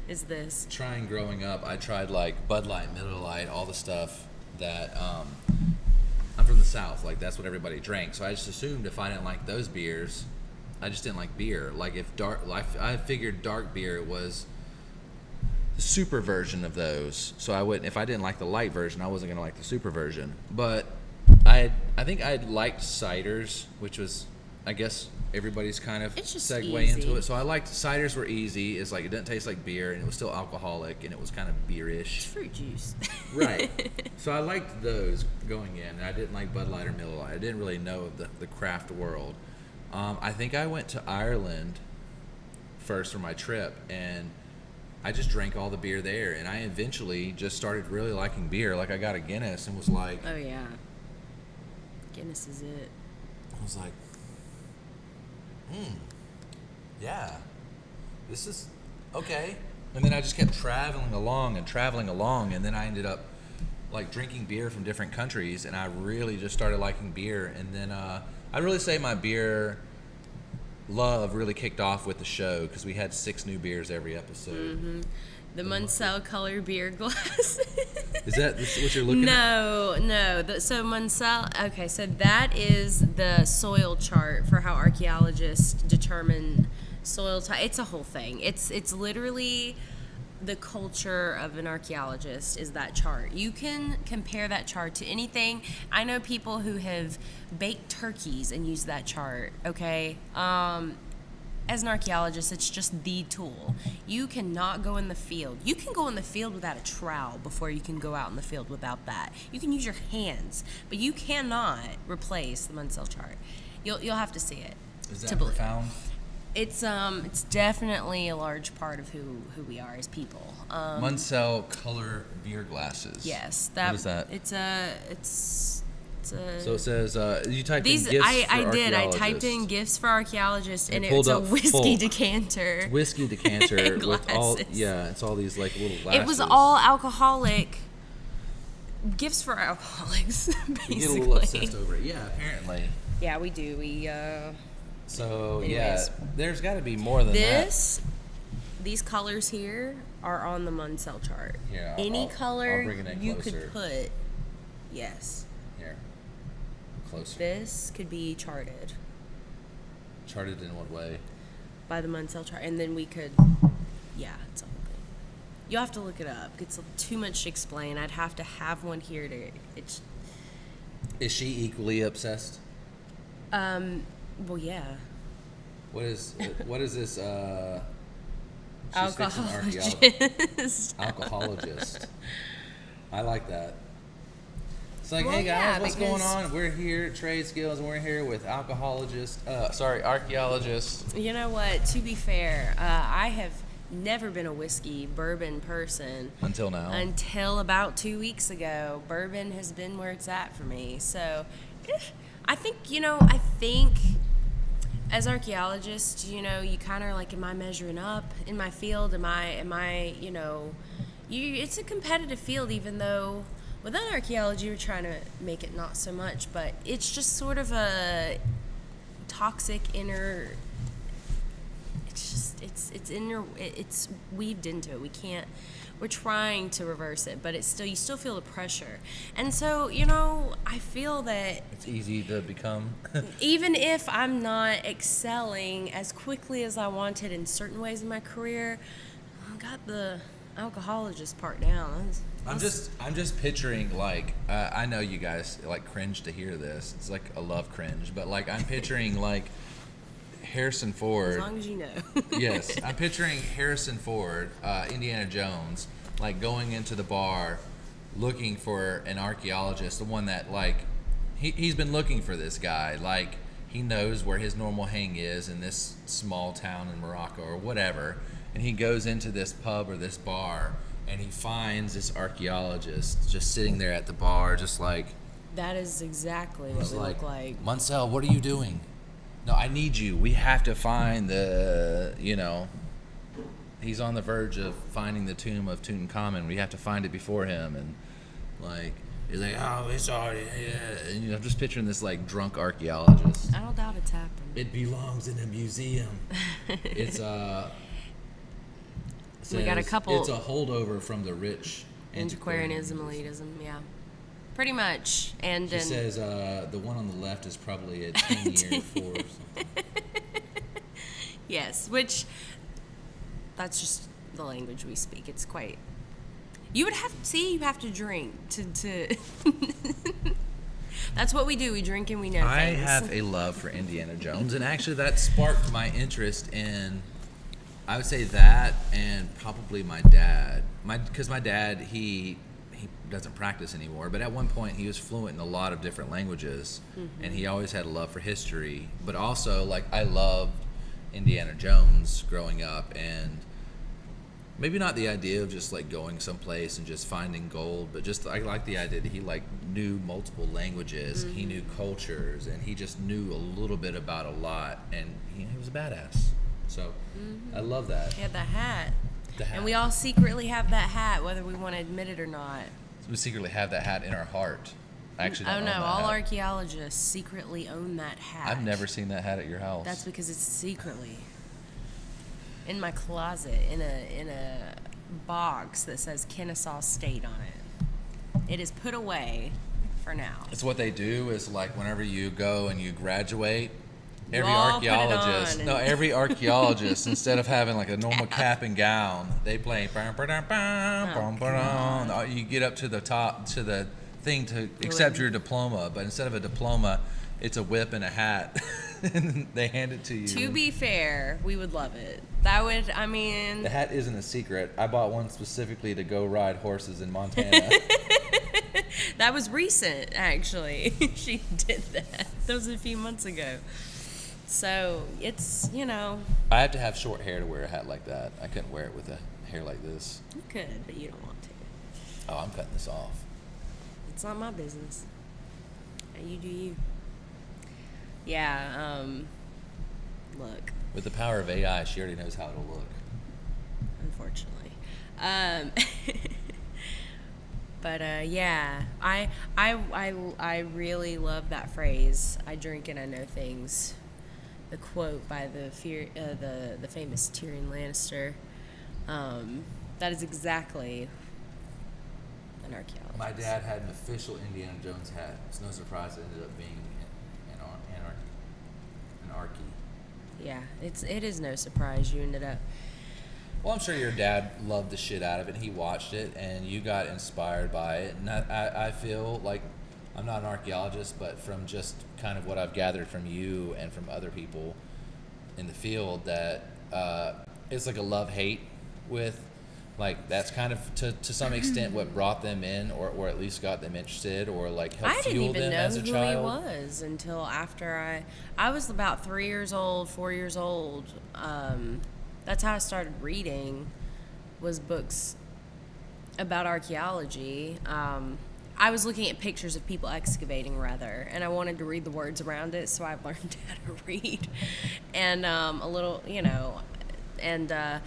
Is this? trying growing up. I tried like Bud Light, Miller Lite, all the stuff that I'm from the South. Like that's what everybody drank. So I just assumed if I didn't like those beers, I just didn't like beer. Like if I figured dark beer was the super version of those. So I wouldn't, if I didn't like the light version, I wasn't going to like the super version. But I think I liked ciders, which was, I guess, everybody's kind of It's just segue easy. into it. So I liked ciders were easy. It's like it didn't taste like beer, and it was still alcoholic, and it was kind of It's beerish. fruit juice. Right. So I liked those going in, and I didn't like Bud Light or Miller Lite. I didn't really know of the craft world. I think I went to Ireland first for my trip, and I just drank all the beer there, and I eventually just started really liking beer. Like I got a Guinness and was like, Oh yeah. Guinness is it. I was like, yeah, this is okay. And then I just kept traveling along, and then I ended up like drinking beer from different countries, and I really just started liking beer. And then I'd really say my beer love really kicked off with the show because we had 6 new beers every episode. The Munsell color beer glass. Is that what you're looking at? No. So Munsell. Okay, so that is the soil chart for how archaeologists determine soil type. It's a whole thing. It's literally the culture of an archaeologist is that chart. You can compare that chart to anything. I know people who have baked turkeys and used that chart. Okay. As an archaeologist, it's just the tool. You cannot go in the field. You can go in the field without a trowel before you can go out in the field without that. You can use your hands, but you cannot replace the Munsell chart. You'll have to see it. Is to that believe. profound? It's definitely a large part of who we are as people. Munsell color beer glasses. Yes, What is that? It's a. So it says you typed These in gifts for I did. I typed archaeologists. in gifts for archaeologists, and pulled it's a up whiskey full. decanter. Whiskey decanter with all Glasses. it's all these like little glasses. It was all alcoholic. Gifts for alcoholics, basically. You get a little obsessed over it. Yeah, apparently. Yeah, we do. So Anyways. yeah, there's got to be more than These colors here are on the Munsell chart. Here, Any I'll color bring it in you closer. could put, yes. that. Here, closer. This could be charted Charted in what way? by the Munsell chart, and then we could, yeah, it's a whole thing. You'll have to look it up. It's too much to explain. I'd have to have one here to. It's. Is she equally obsessed? Well, yeah. What is this? She's fixing Alcohologist. alcohologist. I like that. It's like, Well, hey guys, yeah, what's going because- on? We're here at Trade Skills, and we're here with archaeologists. You know what? To be fair, I have never been a whiskey bourbon person Until now. until about 2 weeks ago. Bourbon has been where it's at for me. So I think as archaeologists, you know, you kind of like, am I measuring up in my field? Am I, you know, it's a competitive field, even though within archaeology we're trying to make it not so much, but it's just sort of a toxic inner, it's weaved into it. We're trying to reverse it, but you still feel the pressure. And so, you know, I feel that It's easy to become. even if I'm not excelling as quickly as I wanted in certain ways in my career, I got the alcohologist part down. I'm just picturing, like, I know you guys like cringe to hear this. It's like a love cringe, but like I'm picturing like Harrison Ford. As long as you know. Yes, I'm picturing Harrison Ford, Indiana Jones, like going into the bar, looking for an archaeologist, the one that like he's been looking for this guy, like he knows where his normal hang is in this small town in Morocco or whatever, and he goes into this pub or this bar and he finds this archaeologist just sitting there at the bar, just like That is exactly what we look like. Munsell, what are you doing? No, I need you. We have to find the, you know, he's on the verge of finding the tomb of Tutankhamun. We have to find it before him. And, like, he's like, oh, it's already, yeah. And, you know, I'm just picturing this, like, drunk archaeologist. I don't doubt it's happened. It belongs in a museum. It's, We got a couple- It's a holdover from the rich Antiquarianism, elitism, yeah. Pretty much. And She then says the one on the left is probably a 10-year for or something. yes, which that's just the language we speak. It's quite. You have to drink to That's what we do. We drink and we know I things. have a love for Indiana Jones, and actually that sparked my interest in, I would say that, and probably my dad. Because my dad, he doesn't practice anymore, but at one point he was fluent in a lot of different languages, and he always had a love for history. But also, like, I loved Indiana Jones growing up, and maybe not the idea of just like going someplace and just finding gold, but just I like the idea that he like knew multiple languages, he knew cultures, and he just knew a little bit about a lot, and he was a badass. So I love that. He had the hat. The hat. And we all secretly have that hat, whether we want to admit it or not. We secretly have that hat in our heart. I actually don't Oh own no, that all hat. archaeologists secretly own that hat. I've never seen that hat at your house. That's because it's secretly in my closet in a box that says Kennesaw State on it. It is put away for now. It's what they do is like whenever you go and you graduate, You every all put it archaeologist, on no, and- every archaeologist, instead of having like a normal cap and gown, they play. You get up to the top to the thing to accept your diploma, but instead of a diploma, it's a whip and a hat, and they hand it to you. To be fair, we would love it. That would, I mean, The hat isn't a secret. I bought one specifically to go ride horses in Montana. that was recent, actually. She did that. That was a few months ago. So it's, you know, I have to have short hair to wear a hat like that. I couldn't wear it with a hair like this. you could, but you don't want to. Oh, I'm cutting this off. It's not my business. You do you. Yeah, look, With the power of AI, she already knows how it'll look. unfortunately. But yeah, I really love that phrase. I drink and I know things. The quote by the famous Tyrion Lannister. That is exactly an archaeologist. My dad had an official Indiana Jones hat. It's no surprise it ended up being an Archie. Yeah, it is no surprise you ended up. Well, I'm sure your dad loved the shit out of it. He watched it, and you got inspired by it. And I feel like I'm not an archaeologist, but from just kind of what I've gathered from you and from other people in the field, that it's like a love-hate with, like, that's kind of to some extent what brought them in, or at least got them interested, or like helped I didn't fuel even them know as a who child. he was until after I was about 4 years old. That's how I started reading, was books about archaeology. I I was looking at pictures of people excavating, rather, and I wanted to read the words around it, so I learned how to read, and a little, and I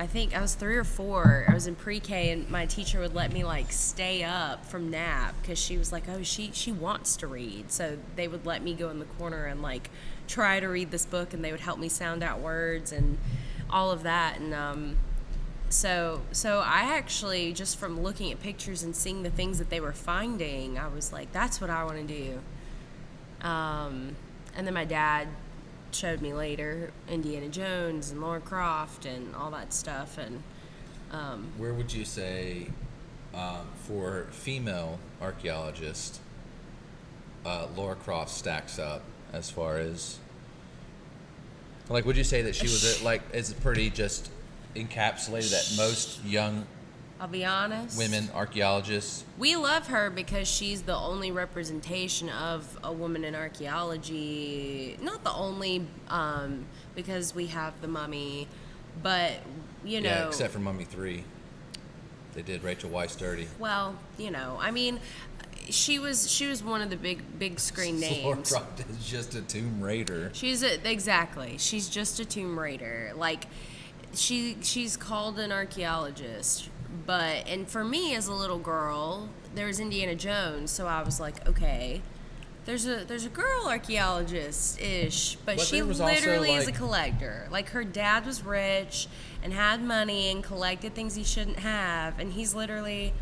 think I was 3 or 4. I was in pre-K, and my teacher would let me like stay up from nap because she was like, oh, she wants to read, so they would let me go in the corner and like try to read this book, and they would help me sound out words and all of that, and so I actually, just from looking at pictures and seeing the things that they were finding, I was like, that's what I want to do. And then my dad showed me later Indiana Jones and Lara Croft and all that stuff. And where would you say, for female archaeologists, Lara Croft stacks up as far as, like, would you say that she was is pretty just encapsulated that most young, I'll be honest, women archaeologists? We love her because she's the only representation of a woman in archaeology. Not the only, because we have the Mummy, but Yeah, except for Mummy 3. They did Rachel Weisz dirty. Well, I mean, she was one of the big screen names. Lara Croft is just a tomb raider. Exactly. She's just a tomb raider. Like, she's called an archaeologist, and for me as a little girl, there was Indiana Jones, so I was like, okay, there's a girl archaeologist ish, but she literally is a collector. Like, her dad was rich and had money and collected things he shouldn't have, and he's literally,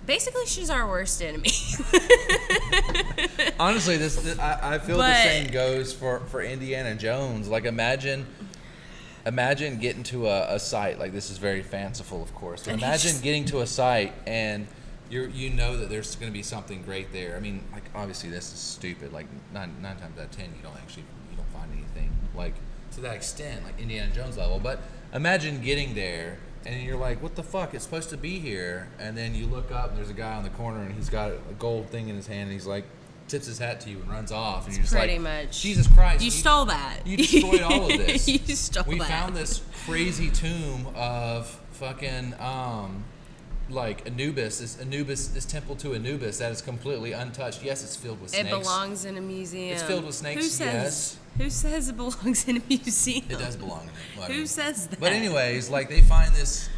basically, she's our worst enemy. Honestly, I feel the same goes for Indiana Jones. Like, imagine getting to a site, like, this is very fanciful, of course, but imagine getting to a site and you know that there's going to be something great there. I mean, like, obviously this is stupid. Like, nine times out of 10, you don't find anything like to that extent, like Indiana Jones level. But imagine getting there and you're like, what the fuck? It's supposed to be here. And then you look up and there's a guy on the corner and he's got a gold thing in his hand and he's like, tips his hat to you and runs off, and you're just pretty like, much. Jesus Christ, you stole that. You destroyed all of this. You stole we that. found this crazy tomb of fucking like Anubis, this temple to Anubis that is completely untouched. Yes, it's filled with snakes. It belongs in a museum. It's filled with snakes. Who says it belongs in a museum? It does belong in it. Who says that? But anyways, like, they find this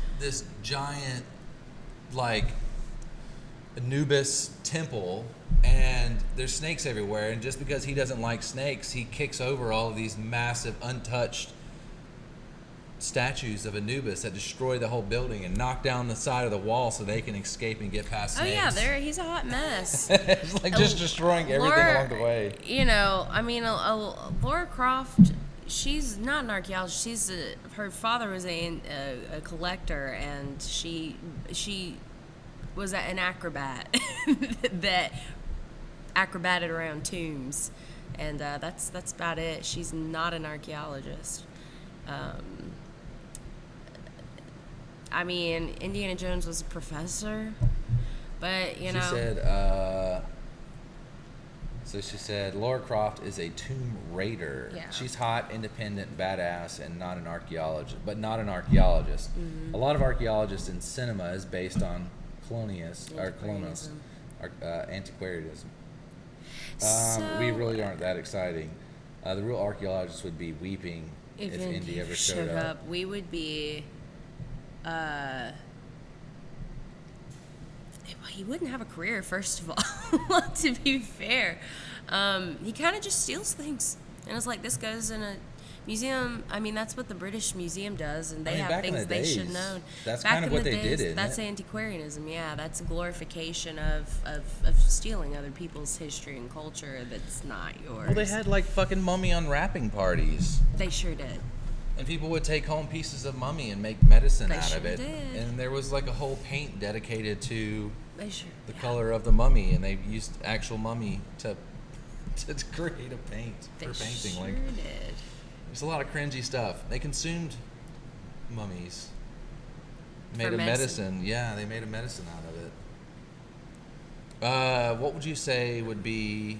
giant, like, Anubis temple, and there's snakes everywhere, and just because he doesn't like snakes, he kicks over all of these massive untouched statues of Anubis that destroy the whole building and knock down the side of the wall so they can escape and get past snakes. Oh yeah, he's a hot mess. It's like just destroying everything along the way. I mean, Lara Croft, she's not an archaeologist. Her father was a collector, and she was an acrobat that acrobated around tombs, and that's about it. She's not an archaeologist. I mean, Indiana Jones was a professor, but She said, she said, Lara Croft is a tomb raider. Yeah. She's hot, independent, badass, and not an archaeologist. Mm-hmm. A lot of archaeologists in cinema is based on antiquarianism. We really aren't that exciting. The real archaeologists would be weeping if Indy ever showed up. We would be. He wouldn't have a career, first of all. To be fair, he kind of just steals things, and it's like, this goes in a museum. I mean, that's what the British Museum does, and they have things they should know. That's kind of what they did, isn't it? That's antiquarianism. Yeah, that's a glorification of stealing other people's history and culture that's not yours. Well, they had like fucking mummy unwrapping parties. They sure did. And people would take home pieces of mummy and make medicine out of it. Did. And there was like a whole paint dedicated to the color of the mummy, and they used actual mummy to create a paint for painting. Sure like, did. there's a lot of cringy stuff. They consumed mummies. Made a medicine. Yeah, they made a medicine out of it. What would you say would be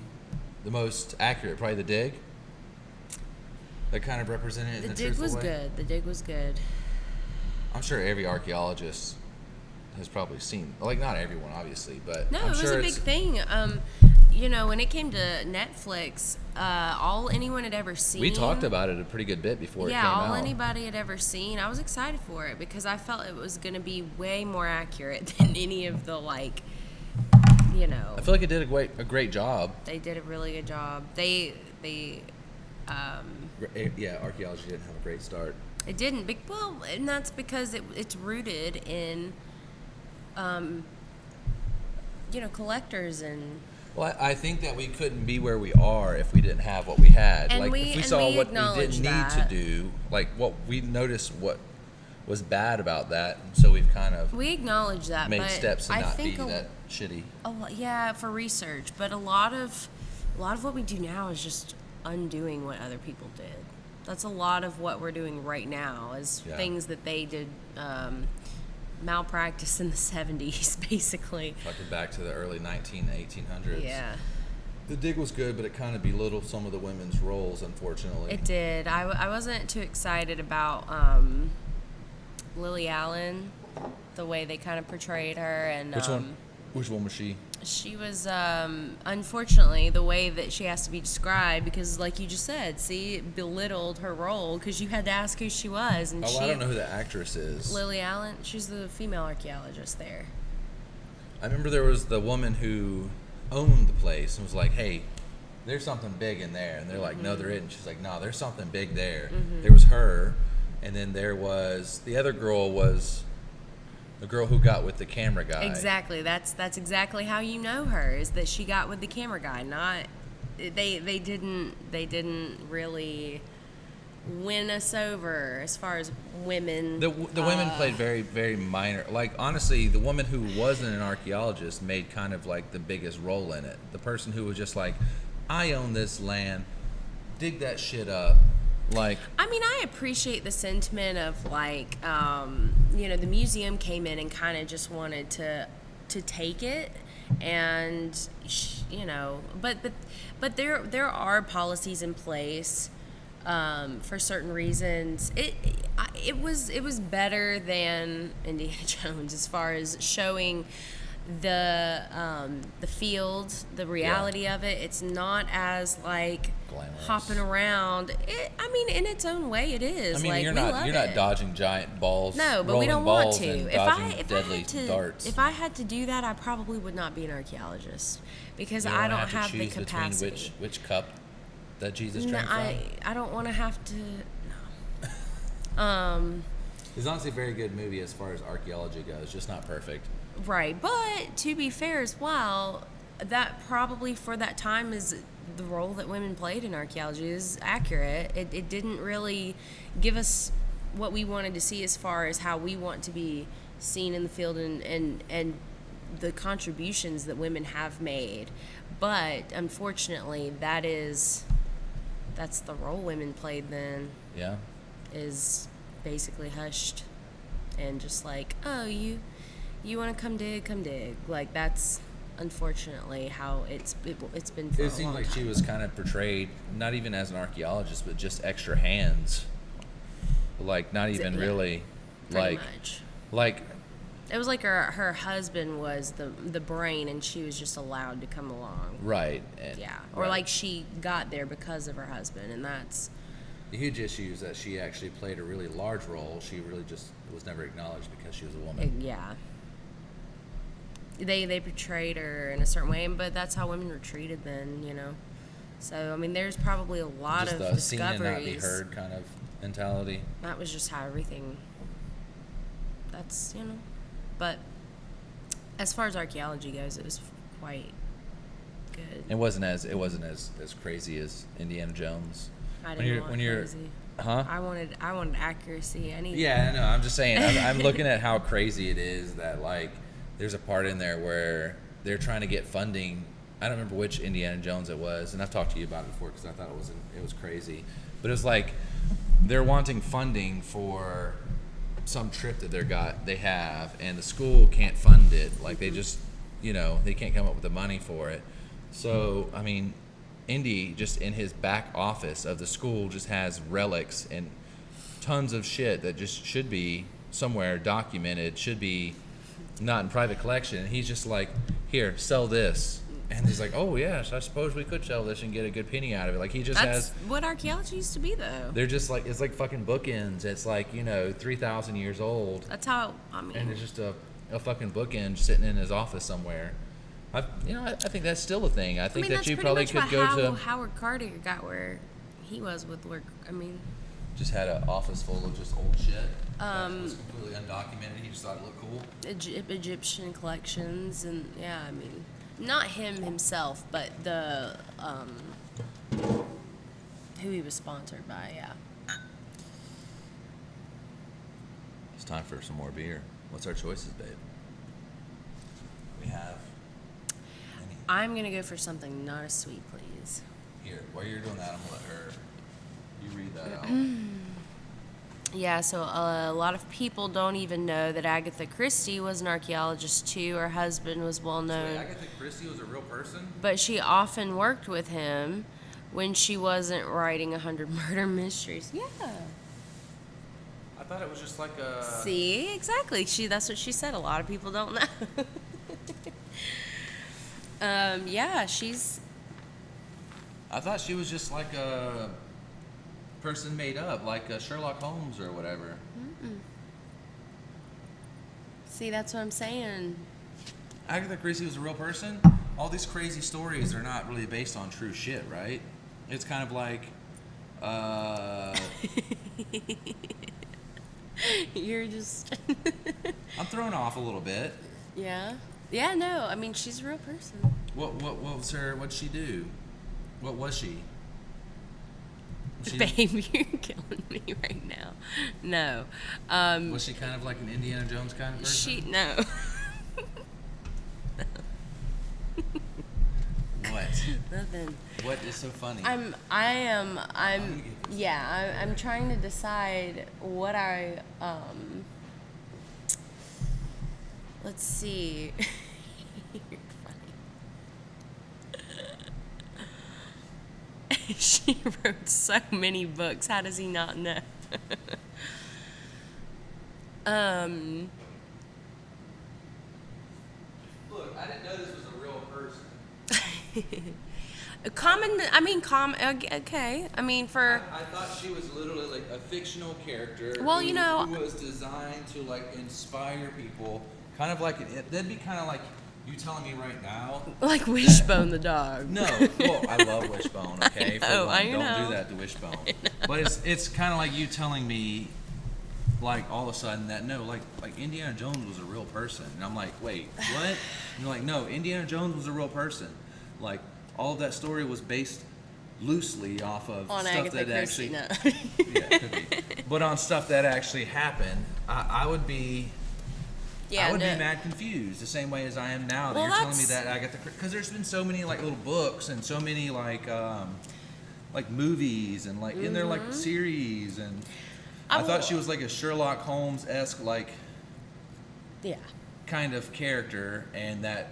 the most accurate? Probably the dig? That kind of represented it in a truthful way? The dig was good. I'm sure every archaeologist has probably seen. Like, not everyone, obviously, but No, I'm it was sure a big it's, thing. You know, when it came to Netflix, all anyone had ever seen. we talked about it a pretty good bit before it came all out. anybody had ever seen. I was excited for it because I felt it was going to be way more accurate than any of the, like, you know. I feel like it did a great job. They did a really good job. Yeah, archaeology didn't have a great start. It didn't. Well, and that's because it's rooted in, you know, collectors and. Well, I think that we couldn't be where we are if we didn't have what we had. And Like, we- if we and saw we what we acknowledge didn't need that. to do, like what we noticed what was bad about that, and so we've kind of We acknowledge that, made but steps to I not be think that shitty. yeah, for research, but a lot of what we do now is just undoing what other people did. That's a lot of what we're doing right now is Yeah. things that they did malpractice in the 70s, basically. Fucking back to the early 1800s. Yeah, The dig was good, but it kind of belittled some of the women's roles, unfortunately. it did. I wasn't too excited about Lily Allen, the way they kind of portrayed her, and Which one? Which one was she? she was unfortunately the way that she has to be described, because like you just said, see, it belittled her role because you had to ask who she was, and Oh, I don't know who the actress is. Lily Allen, she's the female archaeologist there. I remember there was the woman who owned the place and was like, "Hey, there's something big in there," and they're like, "No, there isn't." She's like, "No, there's something big there." There was her, and then there was the other girl was the girl who got with the camera guy. Exactly. That's exactly how you know her, is that she got with the camera guy. Not they didn't really win us over as far as women. The women played very, very minor. Like, honestly, the woman who wasn't an archaeologist made kind of like the biggest role in it. The person who was just like, "I own this land, dig that shit up." Like, I mean, I appreciate the sentiment of like, you know, the museum came in and kind of just wanted to take it, and you know, but there are policies in place for certain reasons. It was better than Indiana Jones as far as showing the field, the reality of it. It's not as like glamorous. hopping around. I mean, in its own way, it is. I mean, like, you're we not love you're not it. dodging giant balls. No, but we rolling don't want balls to. and If I dodging had deadly to, darts. if I had to do that, I probably would not be an archaeologist because You I don't wanna have to the choose between capacity. which cup that Jesus No, drank from. I don't want to have to. No. It's honestly a very good movie as far as archaeology goes, just not perfect. Right, but to be fair as well, that probably for that time is the role that women played in archaeology is accurate. It didn't really give us what we wanted to see as far as how we want to be seen in the field and the contributions that women have made. But unfortunately, that's the role women played then, Yeah. is basically hushed and just like, oh, you want to come dig. Like, that's unfortunately how it's been for a It seemed long like time. she was kind of portrayed not even as an archaeologist, but just extra hands. Like, not even Yeah, really pretty like much. like It was like her husband was the brain and she was just allowed to come along. right. And, Yeah. Or right. like she got there because of her husband, and that's The huge issue is that she actually played a really large role. She really just was never acknowledged because she was a woman. yeah. They portrayed her in a certain way, but that's how women were treated then, you know. So I mean, there's probably a lot Just of the seen and discoveries. not be heard kind of mentality. That was just how everything. That's, you know, but as far as archaeology goes, it was quite good. It wasn't as crazy as Indiana Jones. I didn't want crazy. Huh? I wanted accuracy. I need. Yeah, no, I'm just saying. I'm looking at how crazy it is that, like, there's a part in there where they're trying to get funding. I don't remember which Indiana Jones it was, and I've talked to you about it before because I thought it was crazy. But it was like they're wanting funding for some trip that they have, and the school can't fund it. Like, they just, they can't come up with the money for it. So, I mean, Indy just in his back office of the school just has relics and tons of shit that just should be somewhere documented, should be not in private collection. And he's just like, here, sell this. And he's like, oh, yes, I suppose we could sell this and get a good penny out of it. Like, he just That's has... what archaeology used to be, though. They're just like, it's like fucking bookends. It's like, 3,000 years old. That's how, I mean... And it's just a fucking bookend sitting in his office somewhere. I think that's still a thing. I think that that's you pretty probably much could what go to... Howard Carter got where he was with work. I mean... Just had an office full of just old shit that was completely undocumented. He just thought it looked cool. Egyptian collections, and yeah, I mean... Not him himself, but the who he was sponsored by, yeah. It's time for some more beer. What's our choices, babe? We have any. I'm gonna go for something not as sweet, please. Here, while you're doing that, I'm gonna let her. You read that out. Yeah, so a lot of people don't even know that Agatha Christie was an archaeologist too. Her husband was well So known. wait, Agatha Christie was a real person? But she often worked with him when she wasn't writing 100 murder mysteries. Yeah. I thought it was just like a. See, exactly. That's what she said. A lot of people don't know. Yeah, she's. I thought she was just like a person made up, like a Sherlock Holmes or whatever. See, that's what I'm saying. Agatha Christie was a real person. All these crazy stories are not really based on true shit, right? It's kind of like, You're just. I'm thrown off a little bit. Yeah. Yeah. No. I mean, she's a real person. What was her? What'd she do? What was she? Babe, you're killing me right now. No. Was she kind of like an Indiana Jones kind of person? No. What? Nothing. What is so funny? I'm trying to decide what let's see. You're funny. She wrote so many books. How does he not know? Look, I didn't know this was a real person. Okay. I mean, for. I thought she was literally like a fictional character. Well, who was designed to like inspire people. Kind of like that'd be kind of like you telling me right now. Like Wishbone the dog. No, well, I love Wishbone. Okay, I don't know. do that to Wishbone. But it's kind of like you telling me, like all of a sudden that no, like Indiana Jones was a real person, and I'm like, wait, what? And you're like, no, Indiana Jones was a real person. Like all of that story was based loosely off of On stuff Agatha that Christie, actually, no. yeah, could be. But on stuff that actually happened, I would be. Yeah, I would be mad confused, the same way as I am now. That Well, you're telling me that's- that Agatha, because there's been so many like little books and so many like movies and like in there like series and I thought she was like a Sherlock Holmes-esque like Yeah. kind of character, and that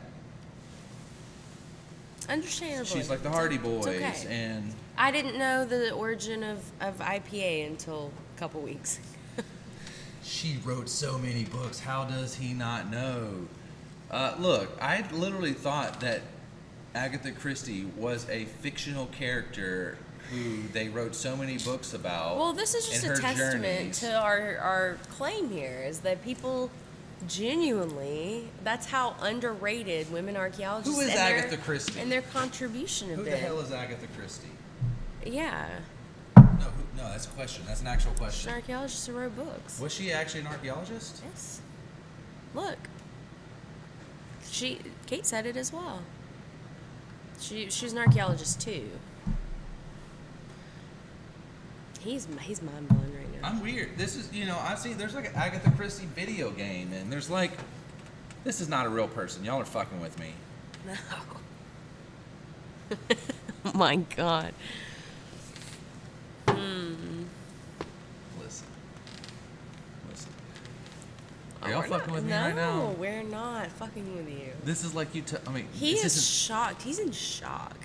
Understandable. she's like the Hardy Boys okay. and I didn't know the origin of IPA until a couple weeks. she wrote so many books. How does he not know? Look, I literally thought that Agatha Christie was a fictional character who they wrote so many books about. Well, this is just and a her testament journeys. to our claim here is that people genuinely, that's how underrated women archaeologists Who is and Agatha Christie? and their contribution have Who been. the hell is Agatha Christie? Yeah. No, that's a question. That's an actual She's question. an archaeologist who wrote books. Was she actually an archaeologist? Yes. Look. Kate said it as well. She's an archaeologist too. He's mind blowing right now. I'm weird. This is, I've seen, there's like an Agatha Christie video game, and there's like, this is not a real person. Y'all are fucking with me. No. Oh my God. Listen. Are y'all fucking with me right now? No, we're not fucking with you. This is like He this is isn't- shocked. He's in shock.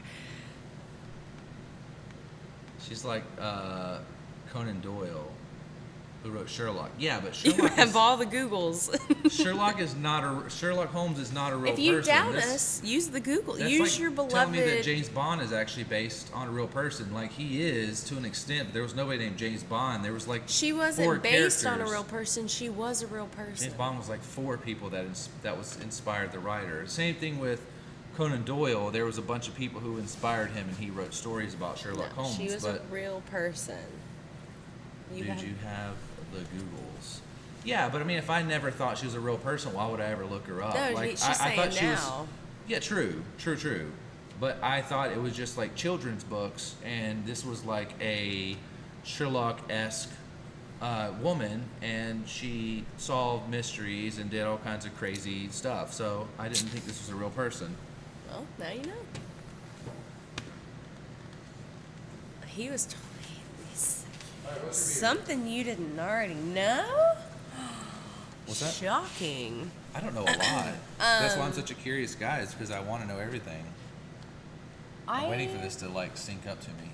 She's like Conan Doyle. Who wrote Sherlock? Yeah, but You Sherlock have is, all the Googles. Sherlock Holmes is not a real If you person. doubt us, use the Google. That's Use like your beloved. telling me that James Bond is actually based on a real person. Like, he is to an extent, but there was nobody named James Bond. There was like She 4 wasn't based on a characters. real person. She was a real person. James Bond was like 4 people that was inspired the writer. Same thing with Conan Doyle. There was a bunch of people who inspired him, and he wrote stories about Sherlock No, Holmes. she was but a real person. did you have the Googles? Yeah, but I mean, if I never thought she was a real person, why would I ever look her up? No, like, she's I saying thought she now. was. Yeah, true. But I thought it was just like children's books, and this was like a Sherlock-esque woman, and she solved mysteries and did all kinds of crazy stuff. So I didn't think this was a real person. Well, now you know. He was telling me something you didn't already know. What's that? Shocking. I don't know a lot. That's why I'm such a curious guy. Is because I want to know everything. I'm waiting for this to like sync up to me.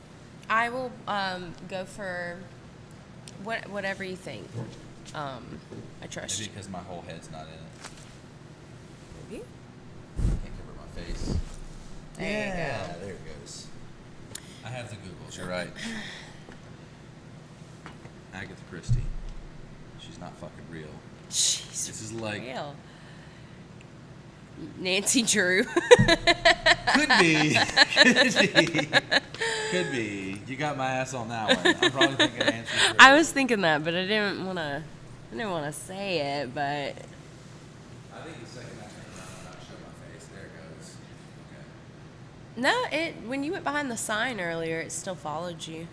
I will go for whatever you think. I trust Maybe you. because my whole head's not in it. Maybe. Can't cover my face. There you Yeah, there it goes. I have the Googles. You're right. Agatha Christie. She's not fucking real. She's This is like real. Nancy Drew. could be. Could be. You got my ass on that one. I'm probably thinking Nancy Drew. I was thinking that, but I didn't want to say it. But I think the second I turn around and not show my face, there it goes. Okay. no, when you went behind the sign earlier, it still followed you.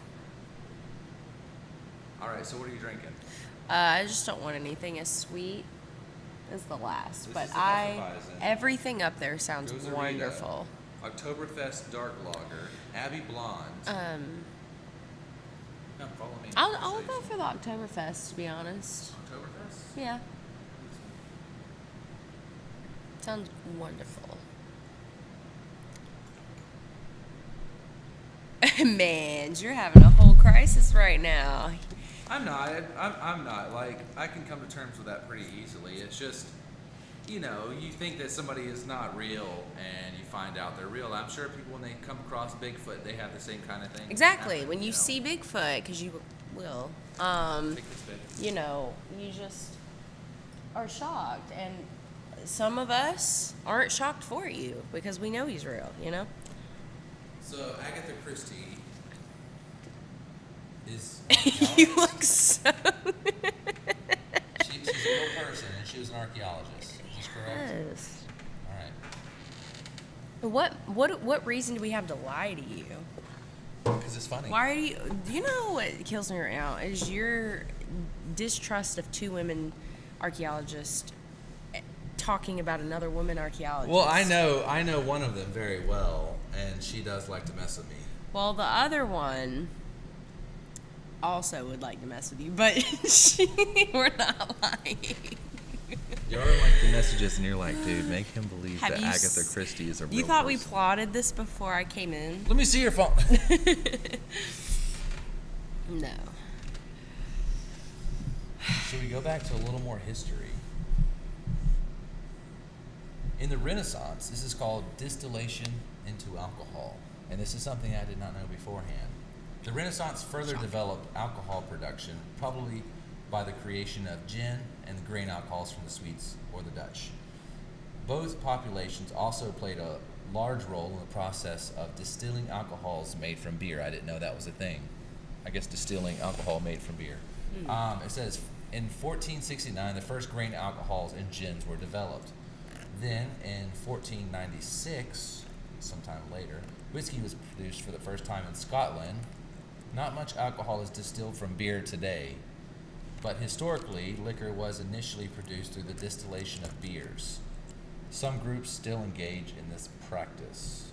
All right. So what are you drinking? I just don't want anything as sweet as the last. This but is the Hefeweizen. everything up there sounds Goes Arita, wonderful. Oktoberfest Dark Lager, Abbey Blonde. Come follow me. I'll go for the Oktoberfest, to be honest. Oktoberfest. Yeah. Sounds wonderful. Man, you're having a whole crisis right now. I'm not. I'm not. Like, I can come to terms with that pretty easily. It's just, you know, you think that somebody is not real, and you find out they're real. I'm sure people, when they come across Bigfoot, they have the same kind of thing. Exactly. happen, When you know. see Bigfoot, because you will, Take this bit. you know, you just are shocked. And some of us aren't shocked for you because we know he's real, you know? So Agatha Christie is. You look so. She's a real person, and she was an archaeologist. Is correct? Yes. All right. What reason do we have to lie to you? Because it's funny. Why are you? Do you know what kills me right now is your distrust of 2 women archaeologists talking about another woman archaeologist. Well, I know one of them very well, and she does like to mess with me. Well, the other one also would like to mess with you, but we're not lying. You're like the messages, and you're like, dude, make him believe Have that you Agatha Christie is a real You thought we person. plotted this before I came in? Let me see your phone. No. Should we go back to a little more history? In the Renaissance, this is called distillation into alcohol, and this is something I did not know beforehand. The Renaissance further developed alcohol production, probably by the creation of gin and the grain alcohols from the Swedes or the Dutch. Both populations also played a large role in the process of distilling alcohols made from beer. I didn't know that was a thing. I guess distilling alcohol made from beer. It says in 1469, the first grain alcohols and gins were developed. Then in 1496, sometime later, whiskey was produced for the first time in Scotland. Not much alcohol is distilled from beer today, but historically, liquor was initially produced through the distillation of beers. Some groups still engage in this practice.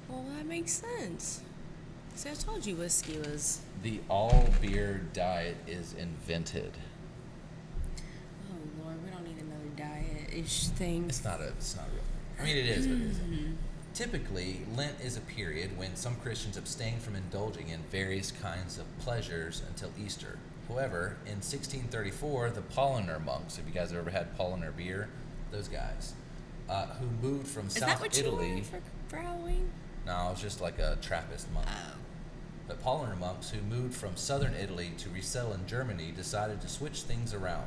Well, that makes sense. See, I told you whiskey was. The all-beer diet is invented. Oh Lord, we don't need another diet-ish thing. It's not real. I mean, it is, but it isn't. Typically, Lent is a period when some Christians abstain from indulging in various kinds of pleasures until Easter. However, in 1634, the Pauliner monks, have you guys ever had Pauliner beer? Those guys, who moved from Is South that what Italy. you wore for Halloween? No, I was just like a Trappist monk. Oh. But Pauliner monks who moved from southern Italy to resettle in Germany decided to switch things around.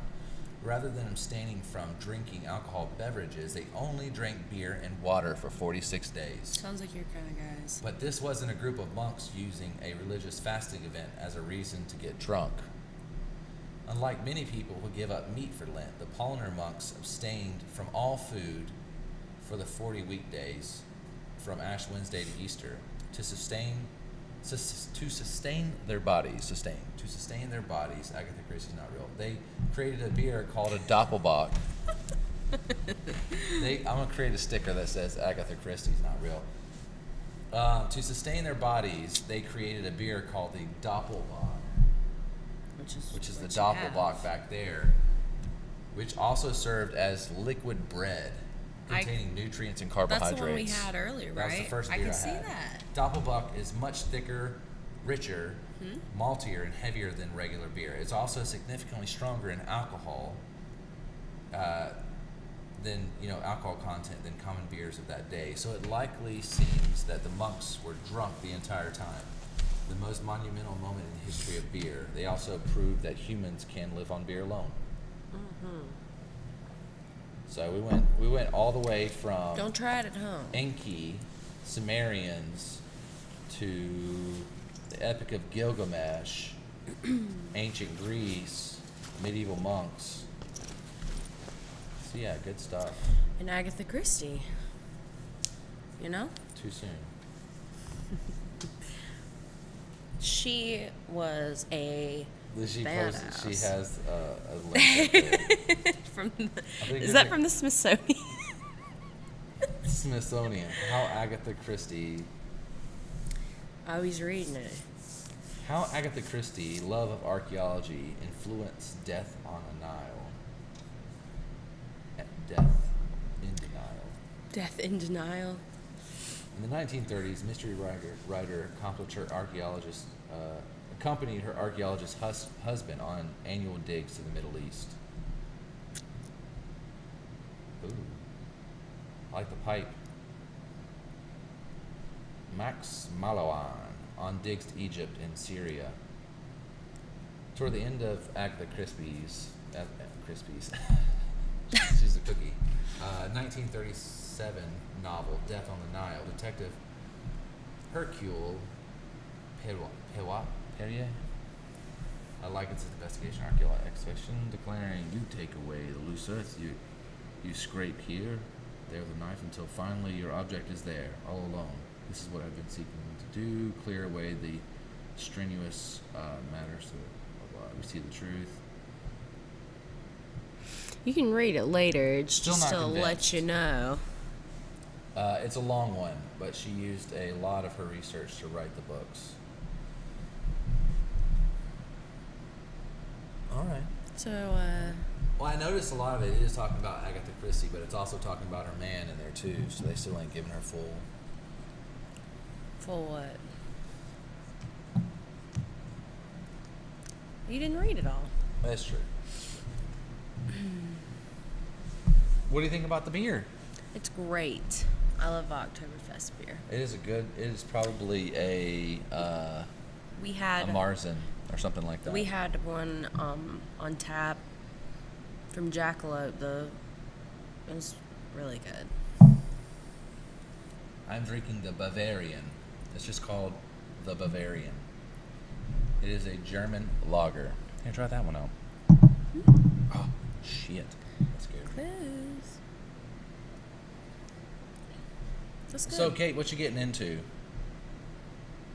Rather than abstaining from drinking alcohol beverages, they only drank beer and water for 46 days. Sounds like your kind of guys. But this wasn't a group of monks using a religious fasting event as a reason to get drunk. Unlike many people who give up meat for Lent, the Pauliner monks abstained from all food for the 40 weekdays from Ash Wednesday to Easter to sustain their bodies. Agatha Christie's not real. They created a beer called a Doppelbock. I'm gonna create a sticker that says Agatha Christie's not real. To sustain their bodies, they created a beer called the Doppelbock, which is the Doppelbock back there, which also served as liquid bread containing nutrients and carbohydrates. That's the one we had earlier, right? That was the first beer I can I see had. that. Doppelbock is much thicker, richer, maltier, and heavier than regular beer. It's also significantly stronger in alcohol than alcohol content than common beers of that day. So it likely seems that the monks were drunk the entire time. The most monumental moment in the history of beer. They also proved that humans can live on beer alone. So we went all the way from Don't try it at home. Enki, Sumerians, to the Epic of Gilgamesh, ancient Greece, medieval monks. So yeah, good stuff. And Agatha Christie. You know? Too soon. She was a She badass. she has a link up there. Is that from the Smithsonian? Smithsonian. How Agatha Christie. I was reading it. How Agatha Christie, love of archaeology, influenced death on a Nile. Death in denial. Death in Denial. In the 1930s, mystery writer accompanied her archaeologist husband on annual digs to the Middle East. Ooh, I like the pipe. Max Malawan on digs to Egypt and Syria. Toward the end of Agatha Christie's, she's a cookie, 1937 novel, Death on the Nile, Detective Hercule Perrier likens his investigation archaeological expedition, declaring, "You take away the loose earth, you scrape here, there with a knife until finally your object is there, all alone. This is what I've been seeking to do, clear away the strenuous matters so we see the truth." You can read it later. It's Still just not to let convinced. you know. It's a long one, but she used a lot of her research to write the books. All right. So, Well, I noticed a lot of it is talking about Agatha Christie, but it's also talking about her man in there too, so they still ain't giving her full. for what? You didn't read it all. That's true. What do you think about the beer? It's great. I love Oktoberfest beer. It is probably a We had Marzen or something like that. we had one on tap from Jackalope. It was really good. I'm drinking the Bavarian. It's just called the Bavarian. It is a German lager. Here, try that one out. Oh, shit. That's good. Close. That's good. So, Kate, what you getting into?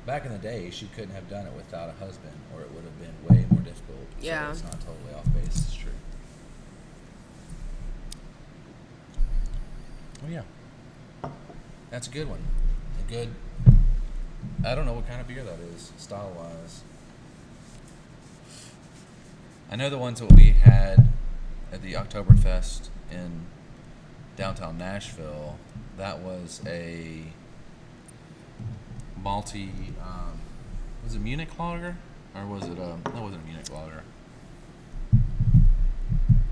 Back in the day, she couldn't have done it without a husband, or it would have been way more difficult. Yeah. So it's not totally off base. It's true. Oh, yeah. That's a good one. A good... I don't know what kind of beer that is, style-wise. I know the ones that we had at the Oktoberfest in downtown Nashville, that was a malty. Was it Munich lager, or was it? No, it wasn't Munich lager.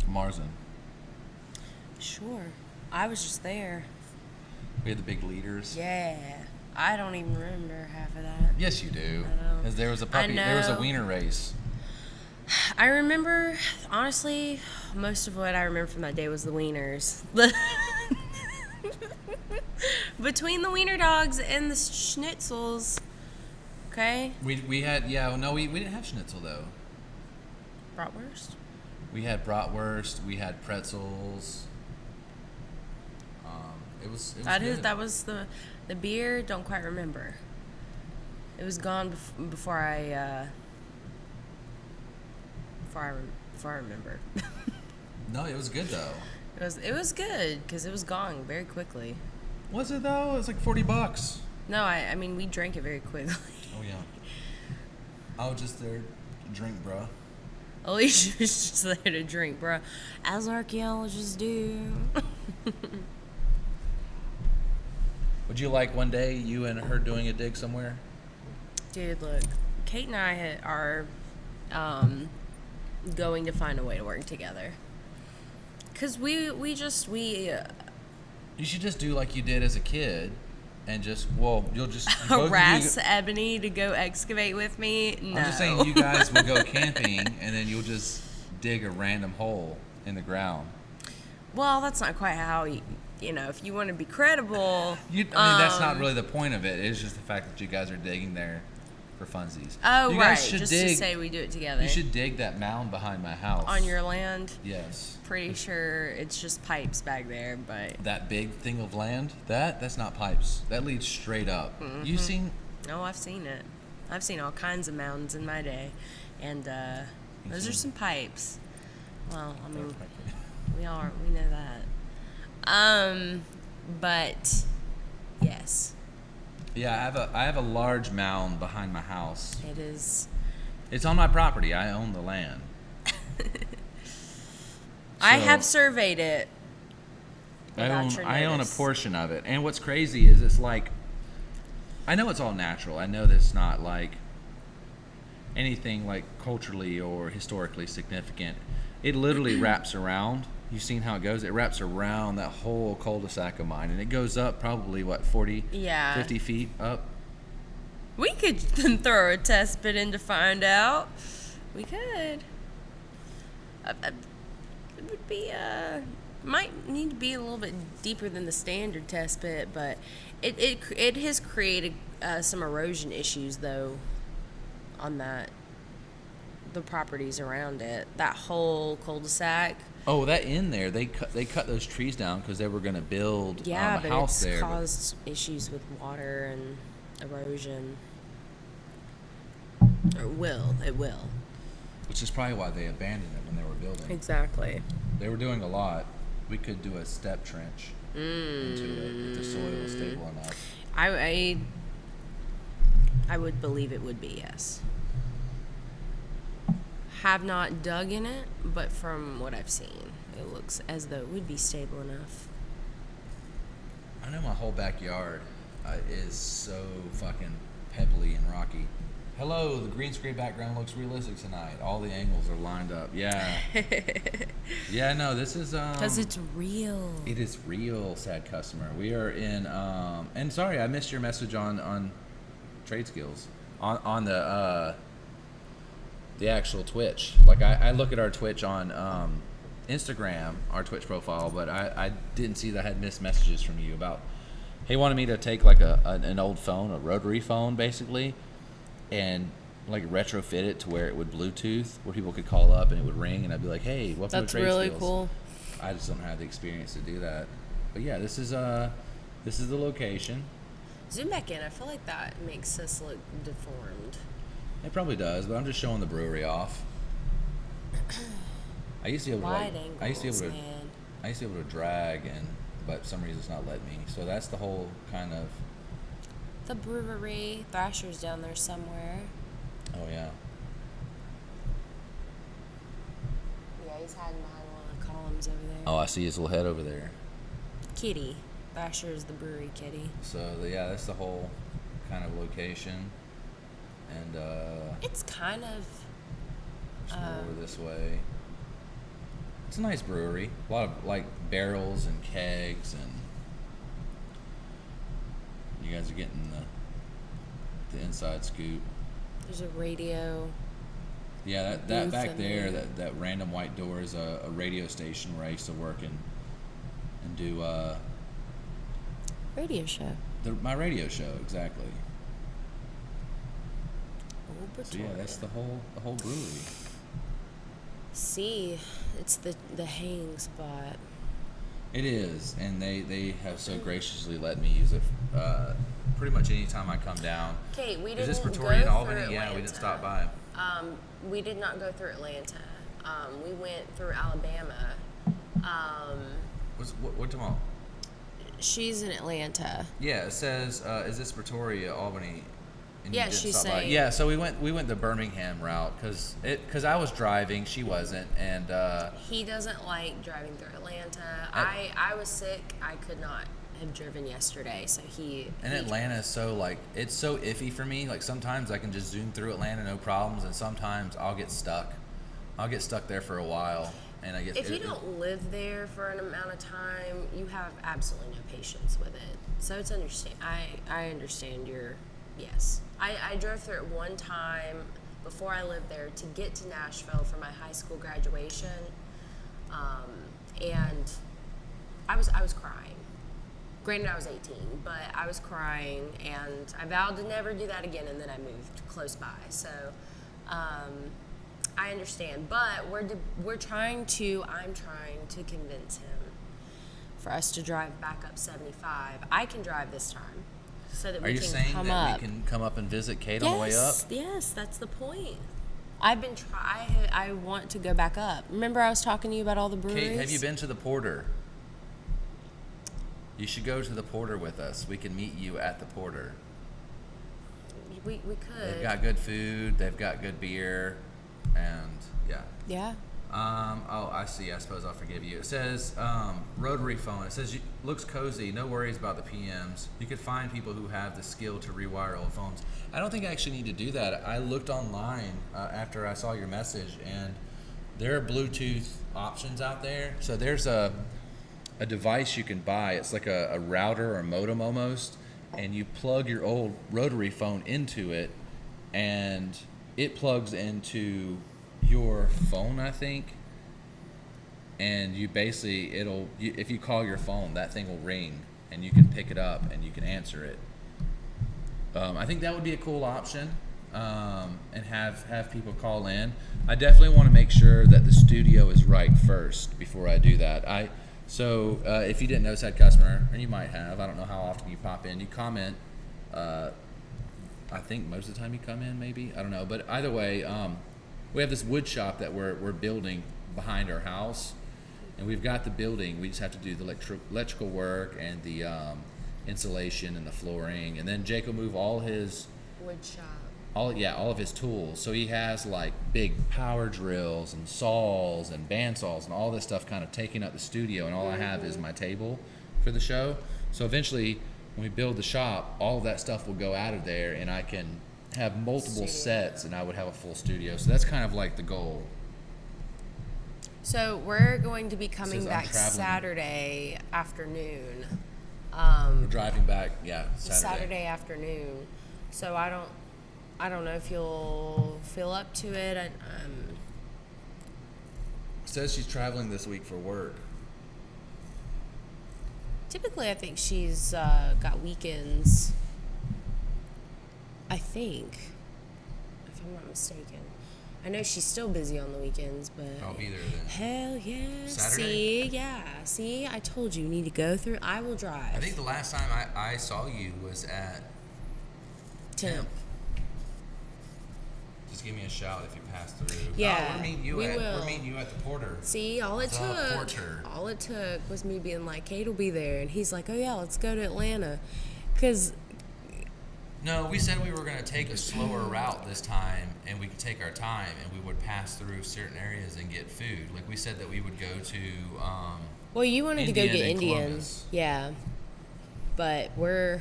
Marzen. Sure. I was just there. We had the big leaders. Yeah. I don't even remember half of that. Yes, you do. I know. Because there was a puppy. There was a wiener race. I remember, honestly, most of what I remember from that day was the wieners. Between the wiener dogs and the schnitzels, okay? We had, yeah, no, we didn't have schnitzel, though. Bratwurst? We had bratwurst. We had pretzels. It was good. That was the beer. Don't quite remember. It was gone before I remember. No, it was good though. It was good because it was gone very quickly. Was it though? It was like $40. No, I mean we drank it very quickly. Oh yeah. I was just there to drink, bro. Alicia was just there to drink, bro, as archaeologists do. Would you like one day you and her doing a dig somewhere? Dude, look, Kate and I are going to find a way to work together. Cause we You should just do like you did as a kid, and you'll just harass Ebony to go excavate with me. No. I'm just saying you guys will go camping, and then you'll just dig a random hole in the ground. Well, that's not quite how if you want to be credible. That's not really the point of it. It's just the fact that you guys are digging there for funsies. Oh, you right. guys should Just dig, to say we do it together. You should dig that mound behind my house. On your land? Yes. Pretty sure it's just pipes back there, but... That big thing of land, that's not pipes. That leads straight up. Mm-hmm. You seen? No, I've seen it. I've seen all kinds of mounds in my day. And those are some pipes. Well, I mean, we know that. But yes. Yeah, I have a large mound behind my house. It is. It's on my property. I own the land. I have surveyed it. I own a portion of it. And what's crazy is it's like, I know it's all natural. I know that it's not like anything like culturally or historically significant. It literally wraps around. You've seen how it goes? It wraps around that whole cul-de-sac of mine, and it goes up probably, 50 feet up? We could throw a test bit in to find out. We could. It would be, might need to be a little bit deeper than the standard test bit, but it has created some erosion issues, though, on the properties around it. That whole cul-de-sac. Oh, that in there, they cut those trees down because they were going to build a but house there. Yeah, but it's caused issues with water and erosion. Or it will. Which is probably why they abandoned it when they were building. Exactly. They were doing a lot. We could do a step trench into it if the soil is stable enough. I would believe it would be, yes. Have not dug in it, but from what I've seen, it looks as though it would be stable enough. I know my whole backyard is so fucking pebbly and rocky. Hello, the green screen background looks realistic tonight. All the angles are lined up. Yeah. Yeah, no, this is... Because it's real. It is real, sad customer. We are in... and sorry, I missed your message on trade skills. On the actual Twitch. Like, I look at our Twitch on Instagram, our Twitch profile, but I didn't see that I had missed messages from you about... He wanted me to take, like, an old phone, a rotary phone, basically, and like retrofit it to where it would Bluetooth, where people could call up and it would ring, and I'd be like, "Hey, welcome to Trade That's really Skills." cool. I just don't have the experience to do that. But yeah, this is the location. Zoom back in. I feel like that makes us look deformed. It probably does, but I'm just showing the brewery off. I used to be able to Wide angles, I used to be able to man. I used to be able to drag, but for some reason it's not letting me. So that's the whole kind of. The brewery, Thrasher's down there somewhere. Oh yeah. Yeah, he's hiding behind one of the columns over there. Oh, I see his little head over there. Kitty. Thrasher's the brewery kitty. So yeah, that's the whole kind of location. And It's kind of. just move over this way. It's a nice brewery. A lot of like barrels and kegs, and you guys are getting the inside scoop. There's a radio. Yeah, that Booth back in there, there. that random white door is a radio station where I used to work and do Radio show. my radio show, exactly. So yeah, that's the whole brewery. See, it's the hang spot. It is, and they have so graciously let me use it pretty much any time I come down. Okay, we didn't Is this go Pretoria and through Albany? Atlanta. Yeah, we didn't stop by. We did not go through Atlanta. We went through Alabama. What tomorrow? She's in Atlanta. Yeah, it says, is this Pretoria, Albany? And you Yeah, didn't she's stop by. saying- Yeah, so we went the Birmingham route because I was driving, she wasn't, and He doesn't like driving through Atlanta. I- I was sick. I could not have driven yesterday, so and Atlanta is so like it's so iffy for me. Like sometimes I can just zoom through Atlanta no problems, and sometimes I'll get stuck. I'll get stuck there for a while, and I get. If you don't live there for an amount of time, you have absolutely no patience with it. So it's understand. I understand your yes. I drove through it one time before I lived there to get to Nashville for my high school graduation, and I was crying. Granted, I was 18, but I was crying, and I vowed to never do that again. And then I moved close by, so. I understand, but I'm trying to convince him for us to drive back up 75. I can drive this time, so that Are we you can saying come that up. we can come up and visit Kate on the way up? Yes, that's the point. I want to go back up. Remember, I was talking to you about all the breweries. Kate, have you been to the Porter? You should go to the Porter with us. We can meet you at the Porter. We could. They've got good food. They've got good beer, and yeah. Yeah. Oh, I see. I suppose I'll forgive you. It says rotary phone. It says looks cozy. No worries about the PMs. You could find people who have the skill to rewire old phones. I don't think I actually need to do that. I looked online after I saw your message, and there are Bluetooth options out there. So there's a device you can buy. It's like a router or a modem almost, and you plug your old rotary phone into it, and it plugs into your phone, I think, and you basically if you call your phone, that thing will ring, and you can pick it up and you can answer it. I think that would be a cool option, and have people call in. I definitely want to make sure that the studio is right first before I do that. So if you didn't notice that customer, and you might have, I don't know how often you pop in, you comment. I think most of the time you come in, maybe, I don't know, but either way, we have this wood shop that we're building behind our house, and we've got the building. We just have to do the electrical work and the insulation and the flooring, and then Jake will move all his Wood shop. all of his tools. So he has like big power drills and saws and bandsaws and all this stuff kind of taking up the studio, and all I have is my table for the show. So eventually, when we build the shop, all of that stuff will go out of there, and I can have multiple sets, and I would have a full studio. So that's kind of like the goal. So we're going to be coming Says I'm back traveling. Saturday afternoon. We're driving back, Saturday afternoon. So I don't know if you'll feel up to it. It says she's traveling this week for work. Typically, I think she's got weekends. I think, if I'm not mistaken. I know she's still busy on the weekends, but I'll be there then. hell yeah! Saturday? See, I told you need to go through. I will drive. I think the last time I saw you was at Temp. Just give me a shout if you pass through. Yeah, we're meeting you at the Porter. See, all it The Porter. took was me being like, Kate will be there, and he's like, oh yeah, let's go to Atlanta, because No, we said we were going to take a slower route this time, and we could take our time, and we would pass through certain areas and get food. Like we said that we would go to. well, you wanted to go Indian get and Indian, Columbus. yeah, but we're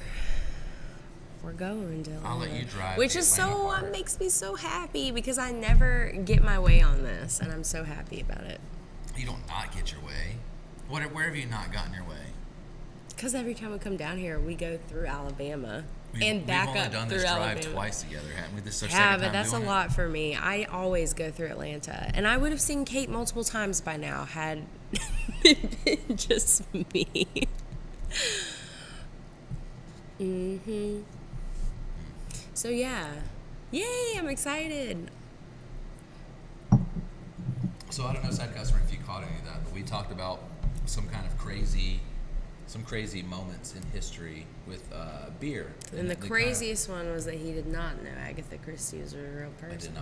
we're going to Atlanta. I'll let you drive Which the is Atlanta so part. makes me so happy because I never get my way on this, and I'm so happy about it. You don't not get your way. Where have you not gotten your way? Because every time we come down here, we go through Alabama and We've back only up done through this drive Alabama. twice together, haven't we? This is our Yeah, second but time that's a doing it. lot for me. I always go through Atlanta, and I would have seen Kate multiple times by now had it been just me. So yeah, yay! I'm excited. So I don't know, side customer, if you caught any of that, but we talked about some crazy moments in history with beer. And the they craziest one was that he did not know Agatha Christie was a real I person. did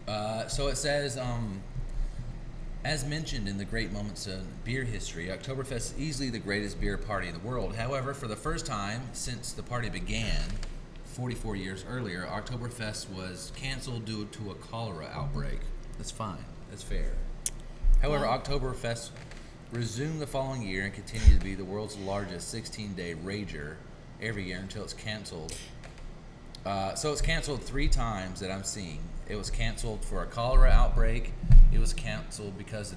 not. So it says, as mentioned in the great moments of beer history, Oktoberfest is easily the greatest beer party in the world. However, for the first time since the party began, 44 years earlier, Oktoberfest was canceled due to a cholera outbreak. That's fine. That's fair. However, Oktoberfest resumed the following year and continued to be the world's largest 16-day rager every year until it's canceled. So it's canceled 3 times that I'm seeing. It was canceled for a cholera outbreak. It was canceled because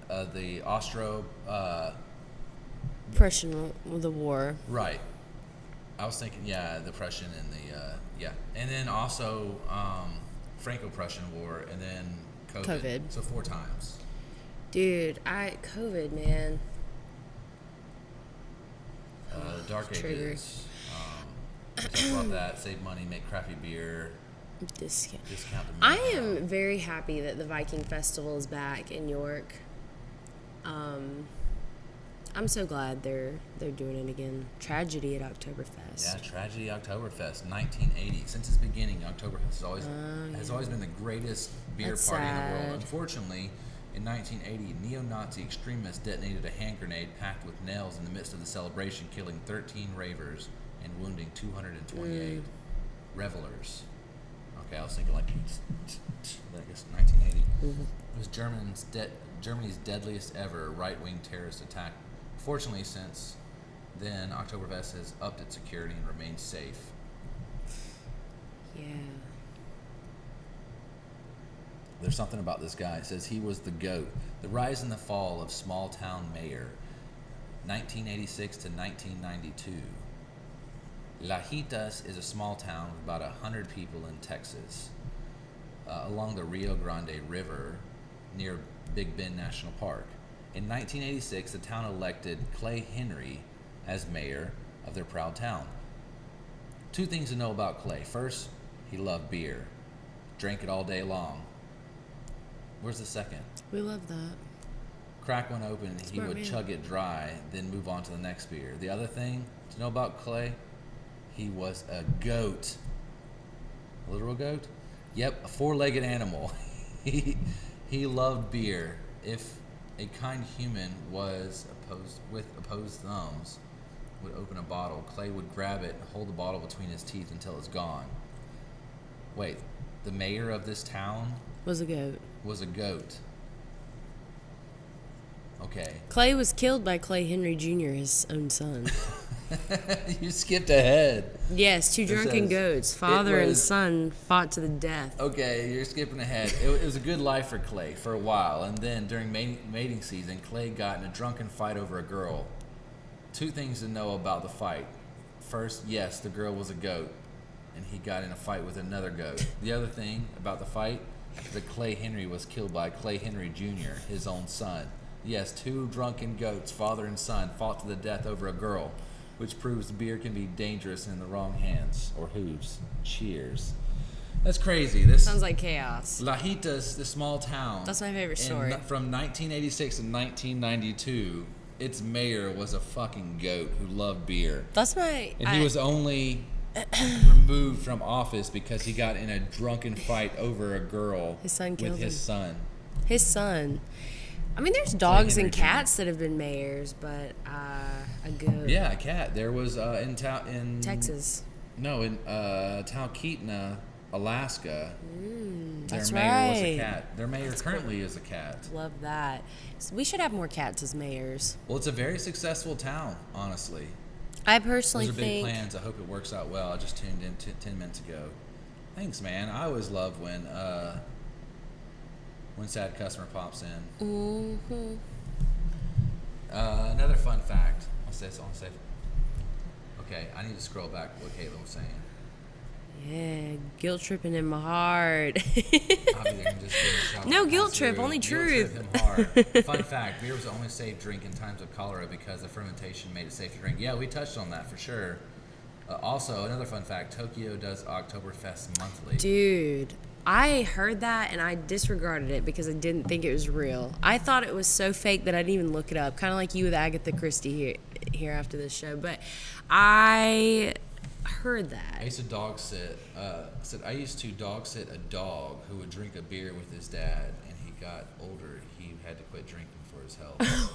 of the Austro. Prussian, the war. Right. I was thinking, the Prussian and and then also Franco-Prussian War, and then COVID. So 4 times. Dude, COVID, man. Dark Trigger. Ages. Talk about that. Save money, make crappy beer. Discount. Discount the I beer. am very happy that the Viking Festival is back in York. I'm so glad they're doing it again. Tragedy at Oktoberfest. Yeah, Tragedy Oktoberfest, 1980. Since its beginning, Oktoberfest has always been the greatest beer That's party in the sad. world. Unfortunately, in 1980, neo-Nazi extremists detonated a hand grenade packed with nails in the midst of the celebration, killing 13 ravers and wounding 228 revelers. Okay, I was thinking I guess 1980. It was Germany's deadliest ever right-wing terrorist attack. Fortunately, since then, Oktoberfest has upped its security and remains safe. Yeah. There's something about this guy. It says he was the GOAT. The rise and the fall of small-town mayor, 1986 to 1992. Lajitas is a small town with about 100 people in Texas, along the Rio Grande River near Big Bend National Park. In 1986, the town elected Clay Henry as mayor of their proud town. 2 things to know about Clay. First, he loved beer. Drank it all day long. Where's the second? We love that. Crack one open, he Smart would man. chug it dry, then move on to the next beer. The other thing to know about Clay, he was a goat. A literal goat? Yep, a 4-legged animal. He loved beer. If a kind human was opposed thumbs would open a bottle, Clay would grab it and hold the bottle between his teeth until it's gone. Wait, the mayor of this town Was a goat. was a goat. Okay. Clay was killed by Clay Henry Jr., his own son. You skipped ahead. Yes, 2 drunken says, goats, father and was- son, fought to the death. Okay, you're skipping ahead. It was a good life for Clay for a while, and then during mating season, Clay got in a drunken fight over a girl. 2 things to know about the fight. First, yes, the girl was a goat, and he got in a fight with another goat. The other thing about the fight is that Clay Henry was killed by Clay Henry Jr., his own son. Yes, 2 drunken goats, father and son, fought to the death over a girl, which proves beer can be dangerous in the wrong hands or hooves. Cheers. That's crazy. This Sounds like chaos. Lajitas, the small town. That's my favorite story. From 1986 to 1992, its mayor was a fucking goat who loved beer. That's my... And he was only removed from office because he got in a drunken fight over a girl His son with killed his him. son. His son. I mean, there's dogs Henry and Jr. cats that have been mayors, but a goat. Yeah, a cat. There was in Texas. No, in Talkeetna, Alaska. That's their mayor was a right. cat. Their mayor currently is a cat. Love that. So we should have more cats as mayors. Well, it's a very successful town, honestly. I personally Those are big think plans. I hope it works out well. I just tuned in 10 minutes ago. Thanks, man. I always love when sad customer pops in. Mm-hmm. Another fun fact. I'll say. Okay, I need to scroll back to what Caitlin was saying. Yeah, guilt tripping in my heart. I'll be there and just getting shot No right guilt trip, through. only Guilt truth. trip him hard. Fun fact: beer was the only safe drink in times of cholera because the fermentation made it safe to drink. Yeah, we touched on that for sure. Also, another fun fact: Tokyo does Oktoberfest monthly. Dude, I heard that and I disregarded it because I didn't think it was real. I thought it was so fake that I didn't even look it up. Kind of like you with Agatha Christie here after this show. But I heard that. I used to dog sit. I used to dog sit a dog who would drink a beer with his dad, and he got older. He had to quit drinking for his health.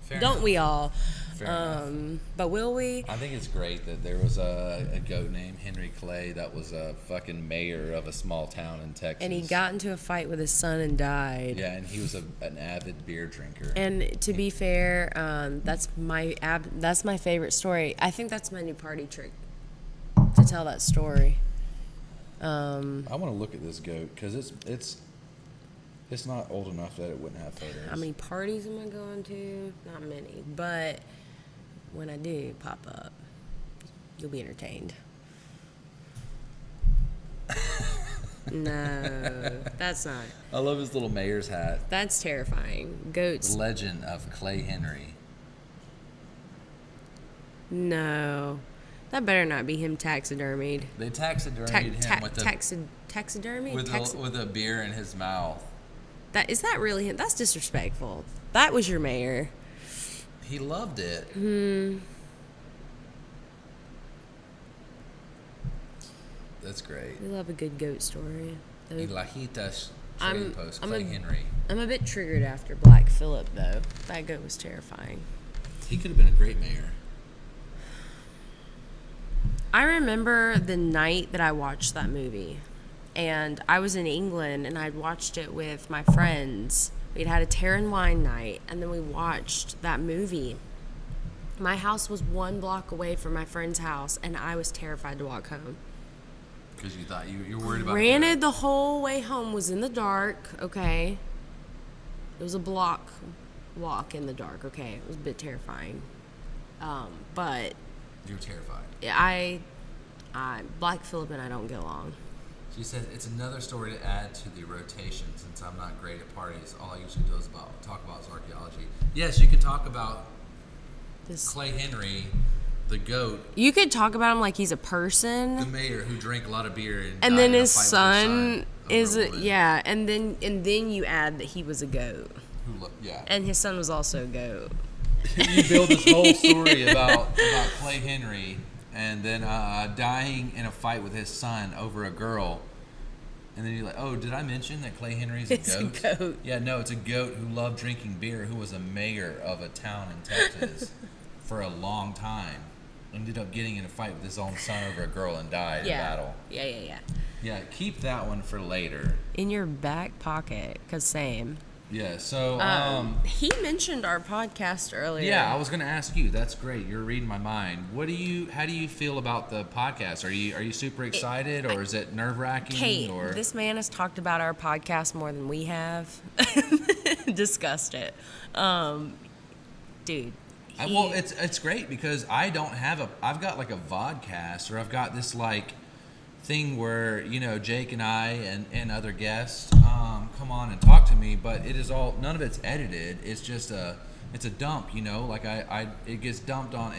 Fair Don't enough. we all? Fair enough. But will we? I think it's great that there was a goat named Henry Clay that was a fucking mayor of a small town in Texas. And he got into a fight with his son and died. Yeah, and he was an avid beer drinker. And to be fair, that's my favorite story. I think that's my new party trick, to tell that story. I want to look at this goat because it's not old enough that it wouldn't have photos. How many parties am I going to? Not many, but when I do pop up, you'll be entertained. No, that's not. I love his little mayor's hat. That's terrifying. Goats. Legend of Clay Henry. No, that better not be him taxidermied. They taxidermied him with Taxidermy? with a beer in his mouth. Is that really him? That's disrespectful. That was your mayor. He loved it. That's great. We love a good goat story. Ilajitas trading post, Clay Henry. I'm a bit triggered after Black Phillip, though. That goat was terrifying. He could have been a great mayor. I remember the night that I watched that movie, and I was in England, and I'd watched it with my friends. We'd had a Terran wine night, and then we watched that movie. My house was 1 block away from my friend's house, and I was terrified to walk home. Because you thought you were worried about Granted, the whole way home was in the dark, okay? It was a block walk in the dark, okay? It was a bit terrifying. But You were terrified. I Black Phillip and I don't get along. She says, it's another story to add to the rotation since I'm not great at parties. All I usually do is talk about is archaeology. Yes, you could talk about Clay Henry, the goat, You could talk about him like he's a the person, mayor who drank a lot of beer and and died then in a his fight with son is over a woman yeah, and then you add that he was a goat, yeah. and his son was also a goat. You build this whole story about Clay Henry and then dying in a fight with his son over a girl. And then you're like, oh, did I mention that Clay Henry's a It's goat? a goat. Yeah, no, it's a goat who loved drinking beer, who was a mayor of a town in Texas for a long time. Ended up getting in a fight with his own son over a girl and died in battle. Yeah. Yeah, keep that one for later. In your back pocket, 'cause same. Yeah, so He mentioned our podcast earlier. yeah, I was going to ask you. That's great. You're reading my mind. How do you feel about the podcast? Are you super excited, or is it nerve-wracking? Kate, or this man has talked about our podcast more than we have. Discussed it. Dude. well, it's great because I don't have I've got like a vodcast, or I've got this like thing where, you know, Jake and I and other guests come on and talk to me, but it is all, none of it's edited. It's just it's a dump, you know, like it gets dumped on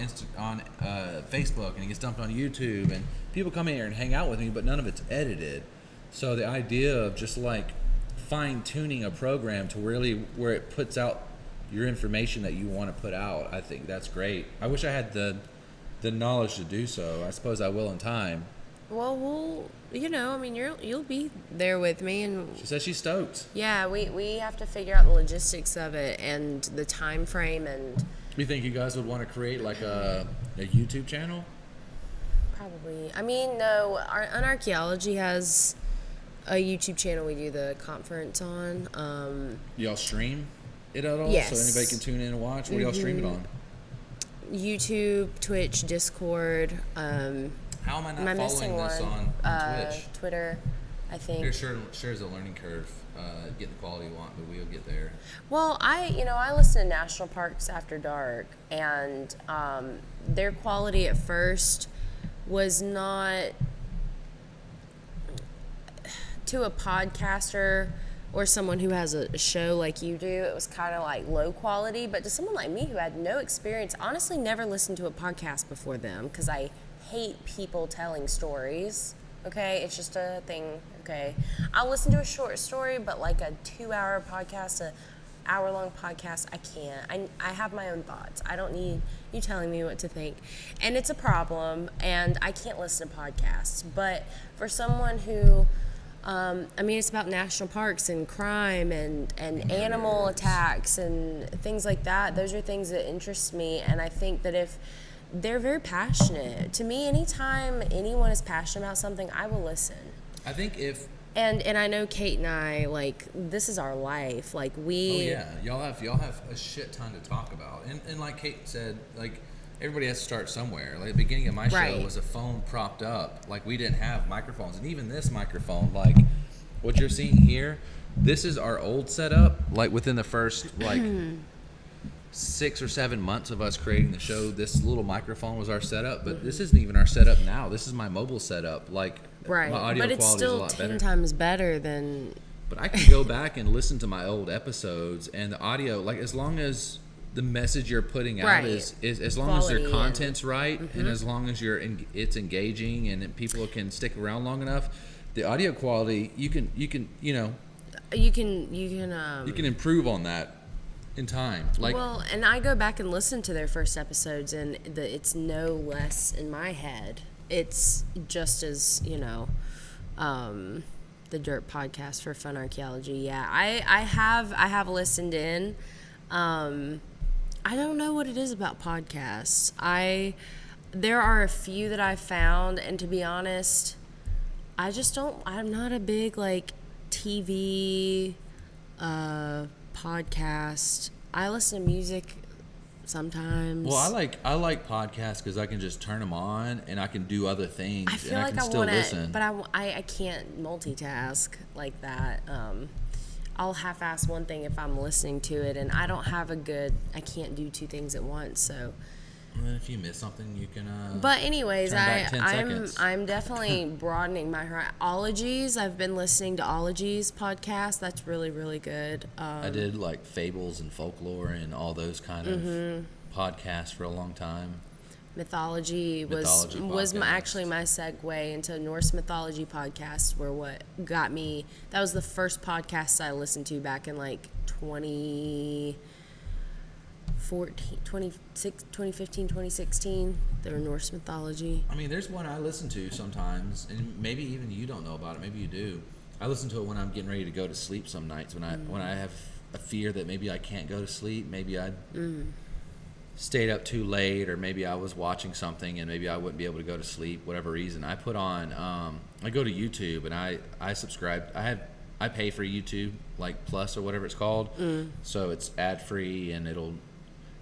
Facebook, and it gets dumped on YouTube, and people come in here and hang out with me, but none of it's edited. So the idea of just like fine tuning a program to really where it puts out your information that you want to put out, I think that's great. I wish I had the knowledge to do so. I suppose I will in time. Well, I mean, you'll be there with me, and She says she's stoked. yeah, we have to figure out the logistics of it and the time frame, and You think you guys would want to create like a YouTube channel? probably. I mean, no, Archeology has a YouTube channel we do the conference on. Y'all stream it at all? Yes. So anybody can tune in and watch? What do y'all stream it on? YouTube, Twitch, Discord. How am I not Am I following missing this one? on Twitch? Twitter, I think. There's sure is a learning curve, getting the quality you want, but we'll get there. Well, I listen to National Parks After Dark, and their quality at first was not, to a podcaster or someone who has a show like you do, it was kind of like low quality. But to someone like me who had no experience, honestly never listened to a podcast before them, because I hate people telling stories. Okay, it's just a thing. Okay, I'll listen to a short story, but like a 2-hour podcast, a hour-long podcast, I can't. I have my own thoughts. I don't need you telling me what to think, and it's a problem. And I can't listen to podcasts. But for someone who, it's about national parks and crime and animal attacks and things like that. Those are things that interest me, and I think that if they're very passionate. To me, anytime anyone is passionate about something, I will listen. I think if... And I know Kate and I, like, this is our life. Like, we... Oh, yeah. Y'all have a shit ton to talk about. And like Kate said, like, everybody has to start somewhere. Like, the beginning of my show was a phone propped up. Like, we didn't have microphones. And even this microphone, like, what you're seeing here, this is our old setup. Like, within the first, like... 6 or 7 months of us creating the show, this little microphone was our setup, but this isn't even our setup now. This is my mobile setup. Like, my audio but it's quality is a still lot 10 better. times better than... But I can go back and listen to my old episodes, and the audio, like, as long as the message you're putting out is as long as their content's right, and as long as it's engaging and people can stick around long enough, the audio quality you can improve on that in time. Like, well, and I go back and listen to their first episodes, and it's no less in my head. It's just as, the Dirt Podcast for Fun Archaeology. Yeah, I have listened in. I don't know what it is about podcasts. There are a few that I found, and to be honest, I'm not a big, like, TV podcast. I listen to music sometimes. well, I like podcasts because I can just turn them on and I can do other things. I feel and like I can I still want listen. to, but I can't multitask like that. I'll half-ass one thing if I'm listening to it, and I can't do two things at once. So. And if you miss something, you can. But anyways, turn back 10 seconds. I'm definitely broadening my horizon. Ologies. I've been listening to Ologies podcast. That's really, really good. I did like fables and folklore and all those kind of podcasts for a long time. Mythology was actually my segue into Norse mythology podcast, where what got me, that was the first podcast I listened to back in like 2015, 2016. They were Norse mythology. I mean, there's one I listen to sometimes, and maybe even you don't know about it. Maybe you do. I listen to it when I'm getting ready to go to sleep some nights, when I have a fear that maybe I can't go to sleep. Maybe I stayed up too late, or maybe I was watching something and maybe I wouldn't be able to go to sleep, whatever reason. I put on, I go to YouTube and I subscribe. I pay for YouTube, like Plus or whatever it's called. So it's ad free, and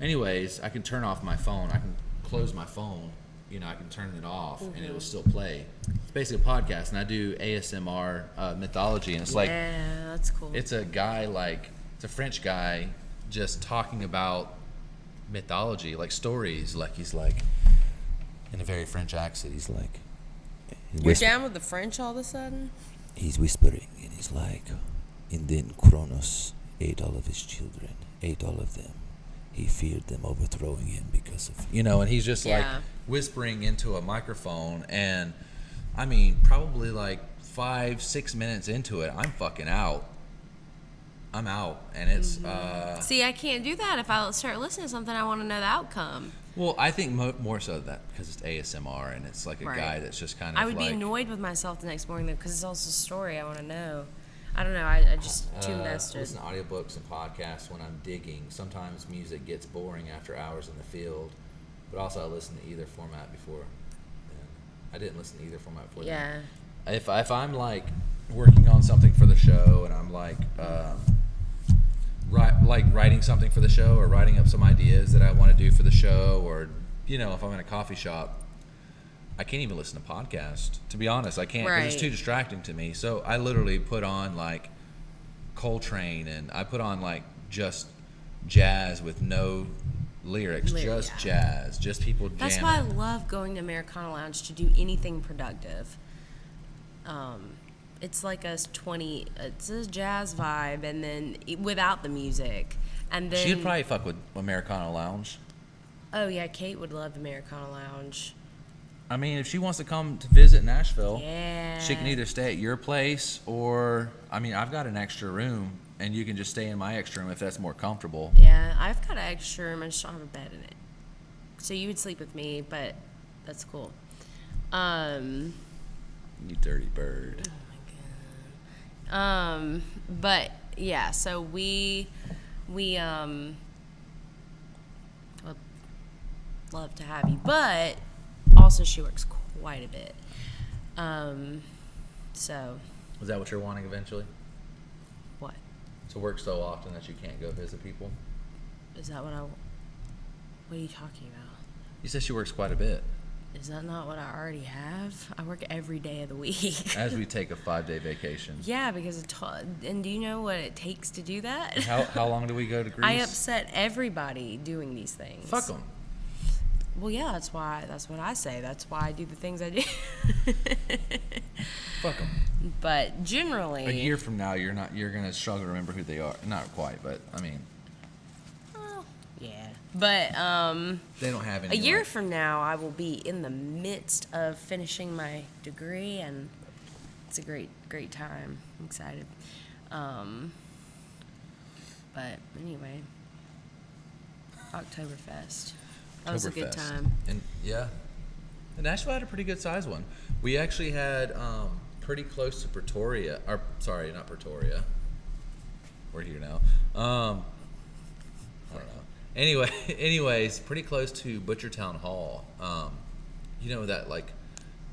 anyways, I can turn off my phone. I can close my phone. I can turn it off and it will still play. It's basically a podcast, and I do ASMR mythology, and it's yeah, that's cool. It's a guy, it's a French guy just talking about mythology, like stories. Like, he's like, in a very French accent, he's like, You're down with the French all of a sudden? He's whispering, and he's like, and then Kronos ate all of his children, ate all of them. He feared them overthrowing him because of... and he's just like whispering into a microphone, and I mean, probably like 5-6 minutes into it, I'm fucking out. I'm out, and it's... See, I can't do that. If I start listening to something, I want to know the outcome. Well, I think more so that because it's ASMR, and it's like a guy that's just kind of I would be annoyed with myself the next morning, though, because it's also a story I want to know. I don't know. I just too invested. I listen to audiobooks and podcasts when I'm digging. Sometimes music gets boring after hours in the field, but also I listen to either format before. I didn't listen to either format before. Yeah. If I'm like working on something for the show, and I'm like writing something for the show or writing up some ideas that I want to do for the show, or if I'm in a coffee shop, I can't even listen to podcasts. To be honest, I can't because it's too distracting to me. So I literally put on like Coltrane, and I put on like just jazz with no lyrics, just jazz, just people jamming. That's why I love going to Americana Lounge to do anything productive. It's like it's a jazz vibe, and then without the music, and then she'd probably fuck with Americana Lounge. Oh yeah, Kate would love Americana Lounge. I mean, if she wants to come to visit Nashville, yeah, she can either stay at your place, or I've got an extra room, and you can just stay in my extra room if that's more comfortable. Yeah, I've got an extra room. I just don't have a bed in it, so you would sleep with me, but that's cool. You dirty bird. Oh my god. But yeah, so we would love to have you, but also she works quite a bit. So. Is that what you're wanting eventually? What? To work so often that you can't go visit people? Is that what what are you talking about? You said she works quite a bit. Is that not what I already have? I work every day of the week. As we take a 5-day vacation. Yeah, because and do you know what it takes to do that? How long do we go to Greece? I upset everybody doing these things. Fuck them. Well, yeah, that's what I say. That's why I do the things I do. Fuck them. But generally, a year from now, you're gonna struggle to remember who they are. Not quite, but well, yeah. But they don't have any. A year from now, I will be in the midst of finishing my degree, and it's a great time. I'm excited. But anyway, Oktoberfest. That was a good time. And yeah, and Nashville had a pretty good sized one. We actually had pretty close to Pretoria. Or sorry, not Pretoria. We're here now. I don't know. Anyways, pretty close to Butchertown Hall. That like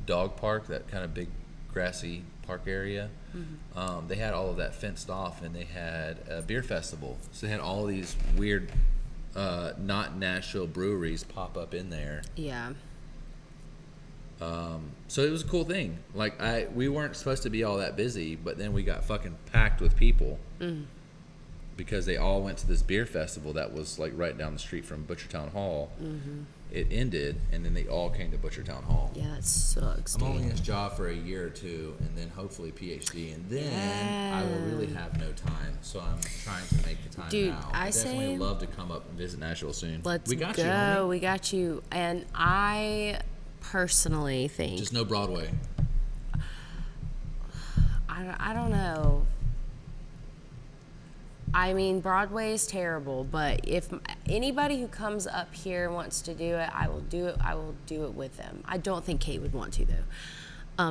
dog park, that kind of big grassy park area. Mm-hmm. They had all of that fenced off, and they had a beer festival. So they had all these weird, not Nashville breweries pop up in there. Yeah. So it was a cool thing. Like we weren't supposed to be all that busy, but then we got fucking packed with people. Mm. Because they all went to this beer festival that was like right down the street from Butchertown Hall. Mm-hmm. It ended, and then they all came to Butchertown Hall. Yeah, that sucks. I'm only in this job for a year or two, and then hopefully PhD, and then I will really have no time. So I'm trying to make the time now. I definitely love to come up and visit Nashville soon. We got you, homie. We got you, and I personally think just no Broadway. I don't know. I mean, Broadway is terrible, but if anybody who comes up here wants to do it, I will do it. I will do it with them. I don't think Kate would want to, though.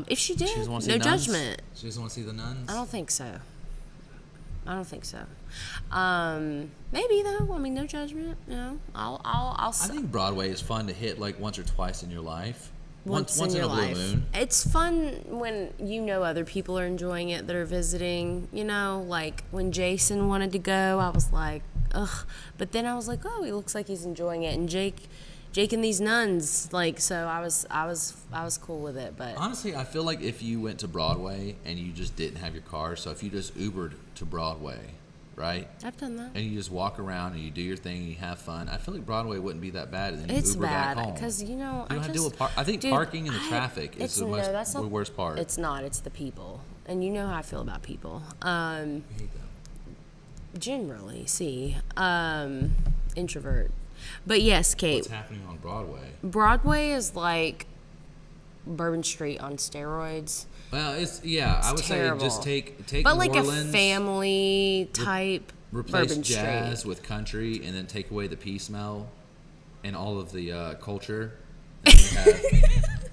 If she did, no judgment. She doesn't want to see the nuns? I don't think so. Maybe, though. I mean, no judgment. No, I'll. I think Broadway is fun to hit like once or twice in your life. Once in a your blue life. Moon. It's fun when other people are enjoying it that are visiting. Like when Jason wanted to go, I was like, ugh. But then I was like, oh, he looks like he's enjoying it. And Jake and these nuns, like, so I was cool with it. But honestly, I feel like if you went to Broadway and you just didn't have your car, so if you just Ubered to Broadway, right? I've done that. And you just walk around and you do your thing and you have fun. I feel like Broadway wouldn't be that bad. And then you it's Uber bad back home. Because you don't have to deal with I think parking and the traffic is the worst part. It's not. It's the people, and you know how I feel about people. I hate them. Generally, introvert. But yes, Kate. What's happening on Broadway? Broadway is like Bourbon Street on steroids. Well, it's I would terrible. say just take but New like Orleans, a family type replace Bourbon jazz Street with country, and then take away the pea smell and all of the culture that we have.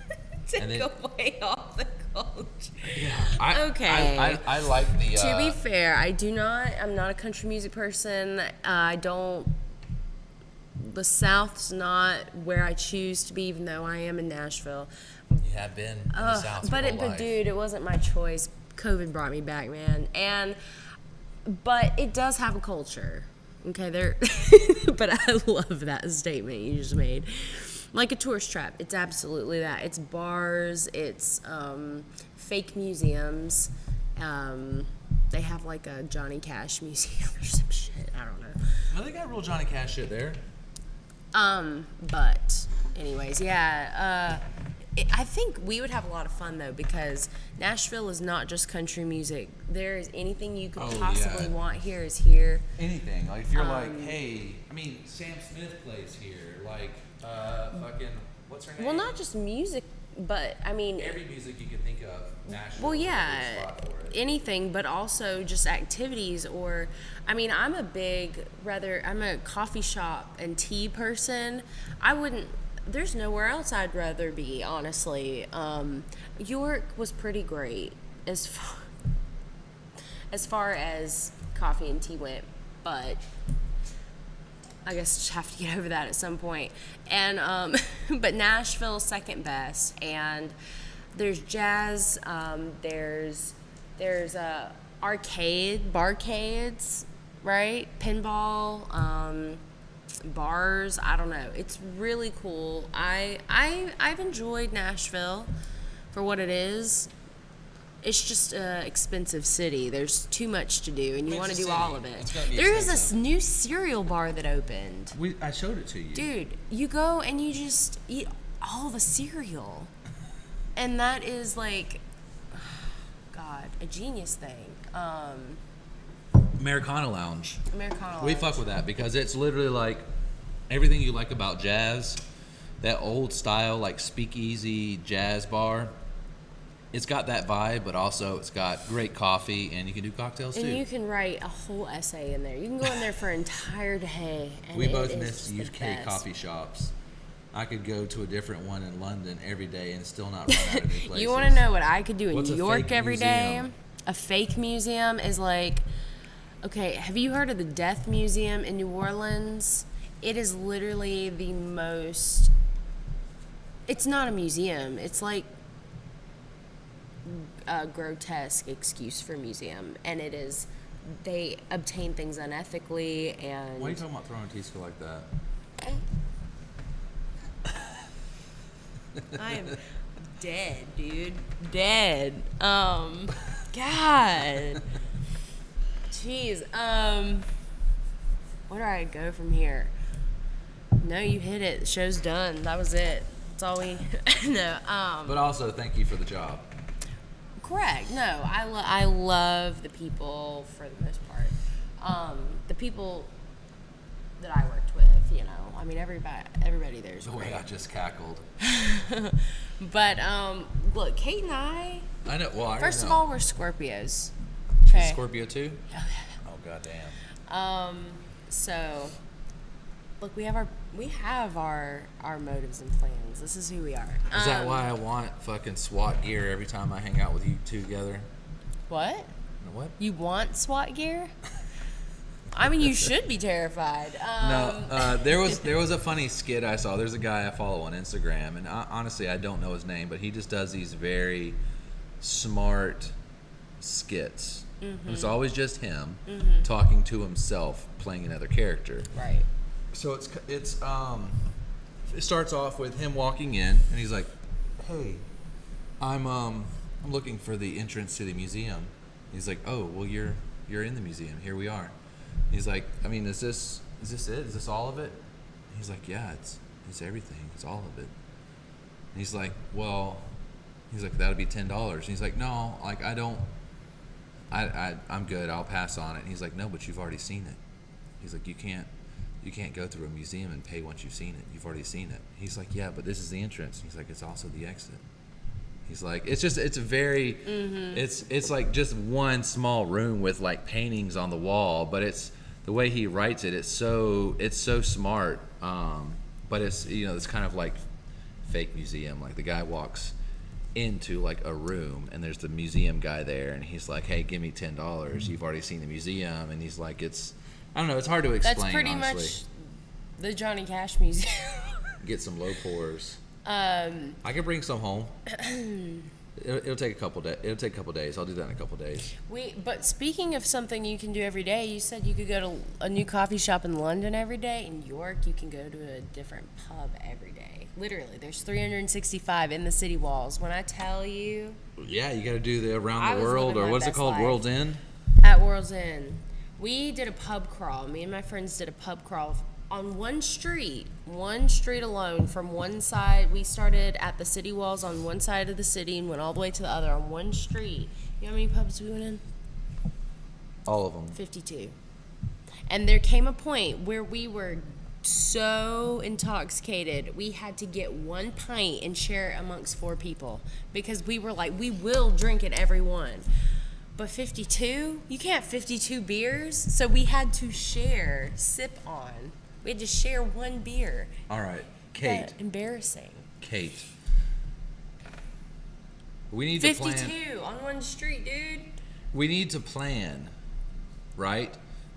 Take away all the culture. Yeah. Okay. I like the. To be fair, I'm not a country music person. I don't. The South's not where I choose to be, even though I am in Nashville. You have been in the South but your whole life. dude, it wasn't my choice. COVID brought me back, man. And but it does have a culture. Okay, there. But I love that statement you just made. Like a tourist trap, it's absolutely that. It's bars, it's fake museums. They have like a Johnny Cash museum or some shit. I don't know. No, they got real Johnny Cash shit there. But anyways, yeah. I think we would have a lot of fun though, because Nashville is not just country music. There is anything you could possibly want here is here. Anything. Like if you're like, hey, I mean, Sam Smith plays here. Like, fucking, what's her name? Well, not just music, but I mean, every music you can think of, Nashville. well, is a yeah, good spot for it. anything, but also just activities. Or, I mean, I'm a coffee shop and tea person. There's nowhere else I'd rather be, honestly. York was pretty great as far as coffee and tea went, but I guess just have to get over that at some point. And but Nashville's second best. And there's jazz. There's barcades, right? Pinball. Bars. I don't know. It's really cool. I've enjoyed Nashville for what it is. It's just an expensive city. There's too much to do, and you want to do all of it. There is this new cereal bar that opened. I showed it to you. Dude, you go and you just eat all the cereal. And that is like, God, a genius thing. Americana Lounge. Americana We Lounge. fuck with that because it's literally like everything you like about jazz, that old style like speakeasy jazz bar. It's got that vibe, but also it's got great coffee, and you can do cocktails And too. you can write a whole essay in there. You can go in there for an entire day. And We it both is miss just the UK best. coffee shops. I could go to a different one in London every day and still not run out of new places. You want to know what I could do in What's New a York fake every day? museum? A fake museum is like, okay, have you heard of the Death Museum in New Orleans? It is literally the most, it's not a museum. It's like a grotesque excuse for museum. And it is, they obtain things unethically and... Why are you talking about throwing a teaspoon like that? I am dead, dude. Dead. God. Jeez. Where do I go from here? No, you hit it. The show's done. That was it. That's all we. No. But also, thank you for the job. Correct. No, I love the people for the most part. The people that I worked with, you know. I mean, everybody there's The way great. I just cackled. But look, Kate and I. I know. Well, I First of know. all, we're Scorpios. She's Okay. Scorpio too? Oh, goddamn. So, look, we have our motives and plans. This is who we are. Is that why I want fucking SWAT gear every time I hang out with you two together? What? What? You want SWAT gear? I mean, you should be terrified. No, there was a funny skit I saw. There's a guy I follow on Instagram, and honestly, I don't know his name, but he just does these very smart skits. Mm-hmm. It's always just him talking to himself, playing another character. Right. So it starts off with him walking in, and he's like, "Hey, I'm looking for the entrance to the museum." He's like, "Oh, well, you're in the museum. Here we are." He's like, "I mean, is this it? Is this all of it?" He's like, "Yeah, it's everything. It's all of it." And he's like, "Well," he's like, "That'll be $10." And he's like, "No, like I'm good. I'll pass on it." And he's like, "No, but you've already seen it." He's like, "You can't go through a museum and pay once you've seen it. You've already seen it." He's like, "Yeah, but this is the entrance." He's like, "It's also the exit." He's like, it's a very, it's like just one small room with like paintings on the wall, but it's the way he writes it. It's so smart. But it's, you know, it's kind of like fake museum. Like the guy walks into like a room and there's the museum guy there, and he's like, "Hey, give me $10. You've already seen the museum." And he's like, I don't know. It's hard to explain. That's pretty honestly. much the Johnny Cash Museum. Get some low pours. I I could bring some home. It'll take a couple days. It'll take a couple days. I'll do that in a couple days. But speaking of something you can do every day, you said you could go to a new coffee shop in London every day. In York, you can go to a different pub every day. Literally, there's 365 in the city walls. When I tell you, Yeah, you got to do the I around the was world, living or my what's it best called, life. World's End. at World's End, we did a pub crawl. Me and my friends did a pub crawl on one street alone from one side. We started at the city walls on one side of the city and went all the way to the other on one street. You know how many pubs we went in? All of them. 52. And there came a point where we were so intoxicated, we had to get one pint and share it amongst 4 people because we were like, we will drink it, everyone. But 52, you can't have 52 beers. So we had to sip on. We had to share one beer. All right, Kate. Embarrassing. Kate. We need to plan. 52 on one street, dude. We need to plan, right?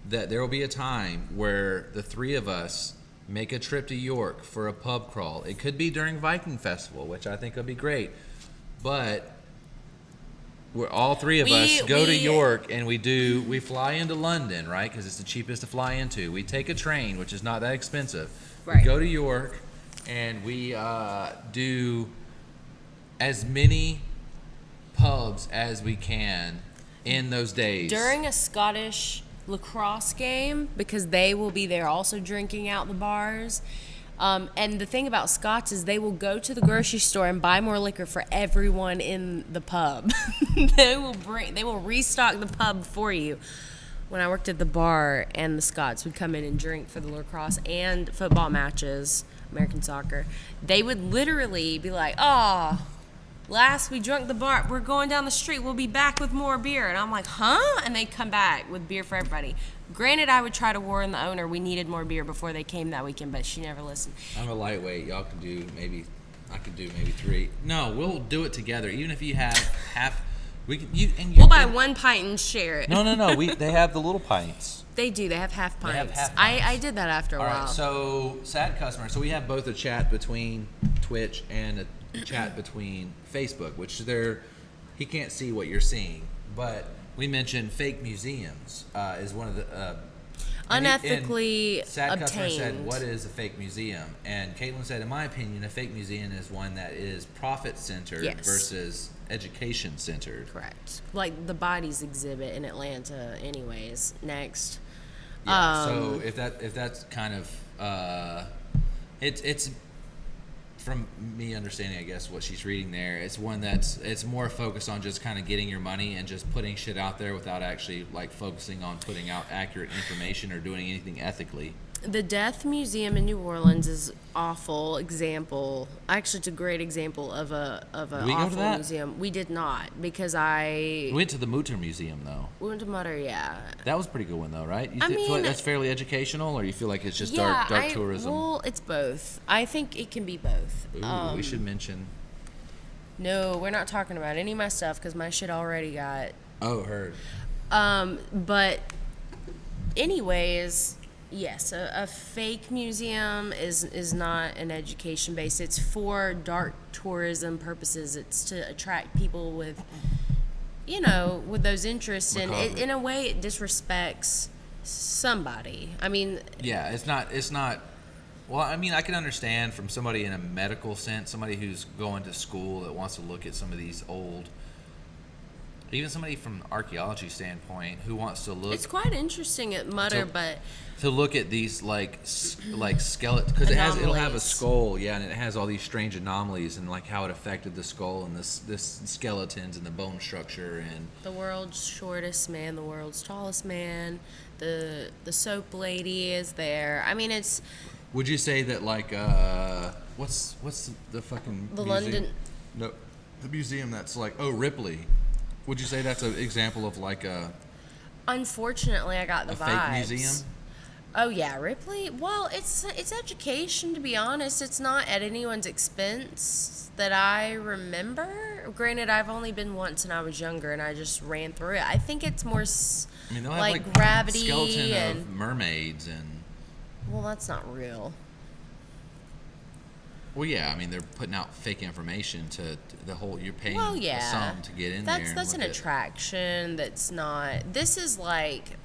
That there will be a time where the 3 of us make a trip to York for a pub crawl. It could be during Viking Festival, which I think would be great. But we're all 3 of us go to York and we fly into London, right? Because it's the cheapest to fly into. We take a train, which is not that expensive. Right. We go to York and we do as many pubs as we can in those days. During a Scottish lacrosse game, because they will be there also drinking out the bars. And the thing about Scots is they will go to the grocery store and buy more liquor for everyone in the pub. They will restock the pub for you. When I worked at the bar, and the Scots would come in and drink for the lacrosse and football matches, American soccer, they would literally be like, "Oh, last we drunk the bar, we're going down the street, we'll be back with more beer." And I'm like, "Huh?" And they'd come back with beer for everybody. Granted, I would try to warn the owner we needed more beer before they came that weekend, but she never listened. I'm a lightweight. Y'all can do maybe. I could do maybe 3. No, we'll do it together. Even if you have half, we can. We'll buy one pint and share it. No. They have the little pints. They do. They have half pints. They have half pints. I did that after a All while. right. So sad customer. So we have both a chat between Twitch and a chat between Facebook, which he can't see what you're seeing, but we mentioned fake museums is one of the Unethically sad customer said, obtained. "What is a fake museum?" And Caitlin said, "In my opinion, a fake museum is one that is profit-centered Yes. versus education-centered." Correct. Like the bodies exhibit in Atlanta, anyways. Next. Yeah. So if that's kind of it's from me understanding, I guess, what she's reading there, it's one it's more focused on just kind of getting your money and just putting shit out there without actually like focusing on putting out accurate information or doing anything ethically. The Death Museum in New Orleans is awful example. Actually, it's a great example of a Did we go to awful that? museum. We did not because We went to the Mutter Museum though. we went to Mutter. Yeah. That was a pretty good one though, right? You I feel like mean- that's fairly educational, or you feel like it's just Yeah, dark tourism? Well, it's both. I think it can be both. Ooh, we should mention. No, we're not talking about any of my stuff because my shit already got. Oh, heard. But anyways, yes, a fake museum is not an education base. It's for dark tourism purposes. It's to attract people with, with those interests. And Macabre. in a way, it disrespects somebody. I mean, Yeah, it's not. Well, I mean, I can understand from somebody in a medical sense, somebody who's going to school that wants to look at some of these old, even somebody from an archaeology standpoint who wants to look it's quite interesting at Mutter, but to look at these like skeleton, because it'll have a Anomalies. skull, yeah, and it has all these strange anomalies and like how it affected the skull and this skeletons and the bone structure and the world's shortest man, the world's tallest man, the soap lady is there. I mean, it's Would you say that like what's the fucking the museum? London. No, the museum that's like Ripley. Would you say that's an example of like a Unfortunately, I got the fake vibes. museum? Oh yeah, Ripley. Well, it's education, to be honest. It's not at anyone's expense that I remember. Granted, I've only been once and I was younger, and I just ran through it. I think it's more I mean, they'll have like like gravity skeleton and of mermaids and well, that's not real. Well, yeah, I mean, they're putting out fake information to the whole. You're paying Well, a yeah, sum to get in there. And that's an look at- attraction. That's not. This is like.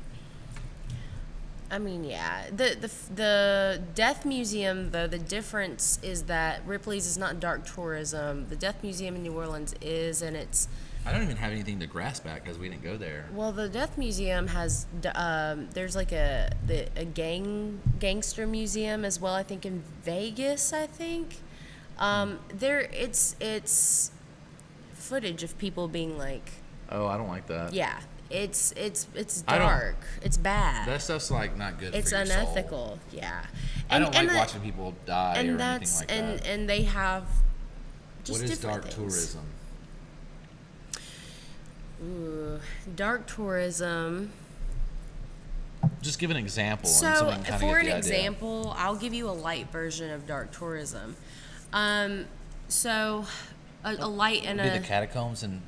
I mean, yeah, the Death Museum, though, the difference is that Ripley's is not dark tourism. The Death Museum in New Orleans is, and it's. I don't even have anything to grasp at because we didn't go there. Well, the Death Museum has there's like a gangster museum as well. I think in Vegas. I think it's footage of people being like, Oh, I don't like that. yeah, it's I don't- dark. It's bad. That stuff's like not good. It's for your unethical. Soul. Yeah. I don't like the- watching people die and or that's anything like that. and they have just What is different dark things. tourism? Ooh, dark tourism. Just give an example. and So, someone kinda for get an the idea. example, I'll give you a light version of dark tourism. So, a light and Would be a the catacombs in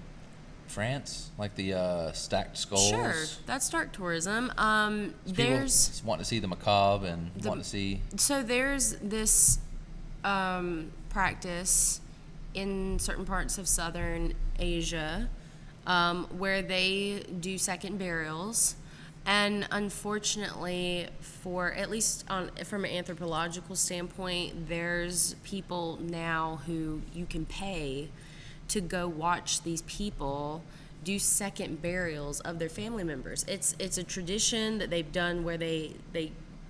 France, like the stacked skulls. sure, that's dark tourism. People There's want to see the macabre and want to see. so there's this practice in certain parts of southern Asia where they do second burials. And unfortunately, for at least from an anthropological standpoint, there's people now who you can pay to go watch these people do second burials of their family members. It's a tradition that they've done where they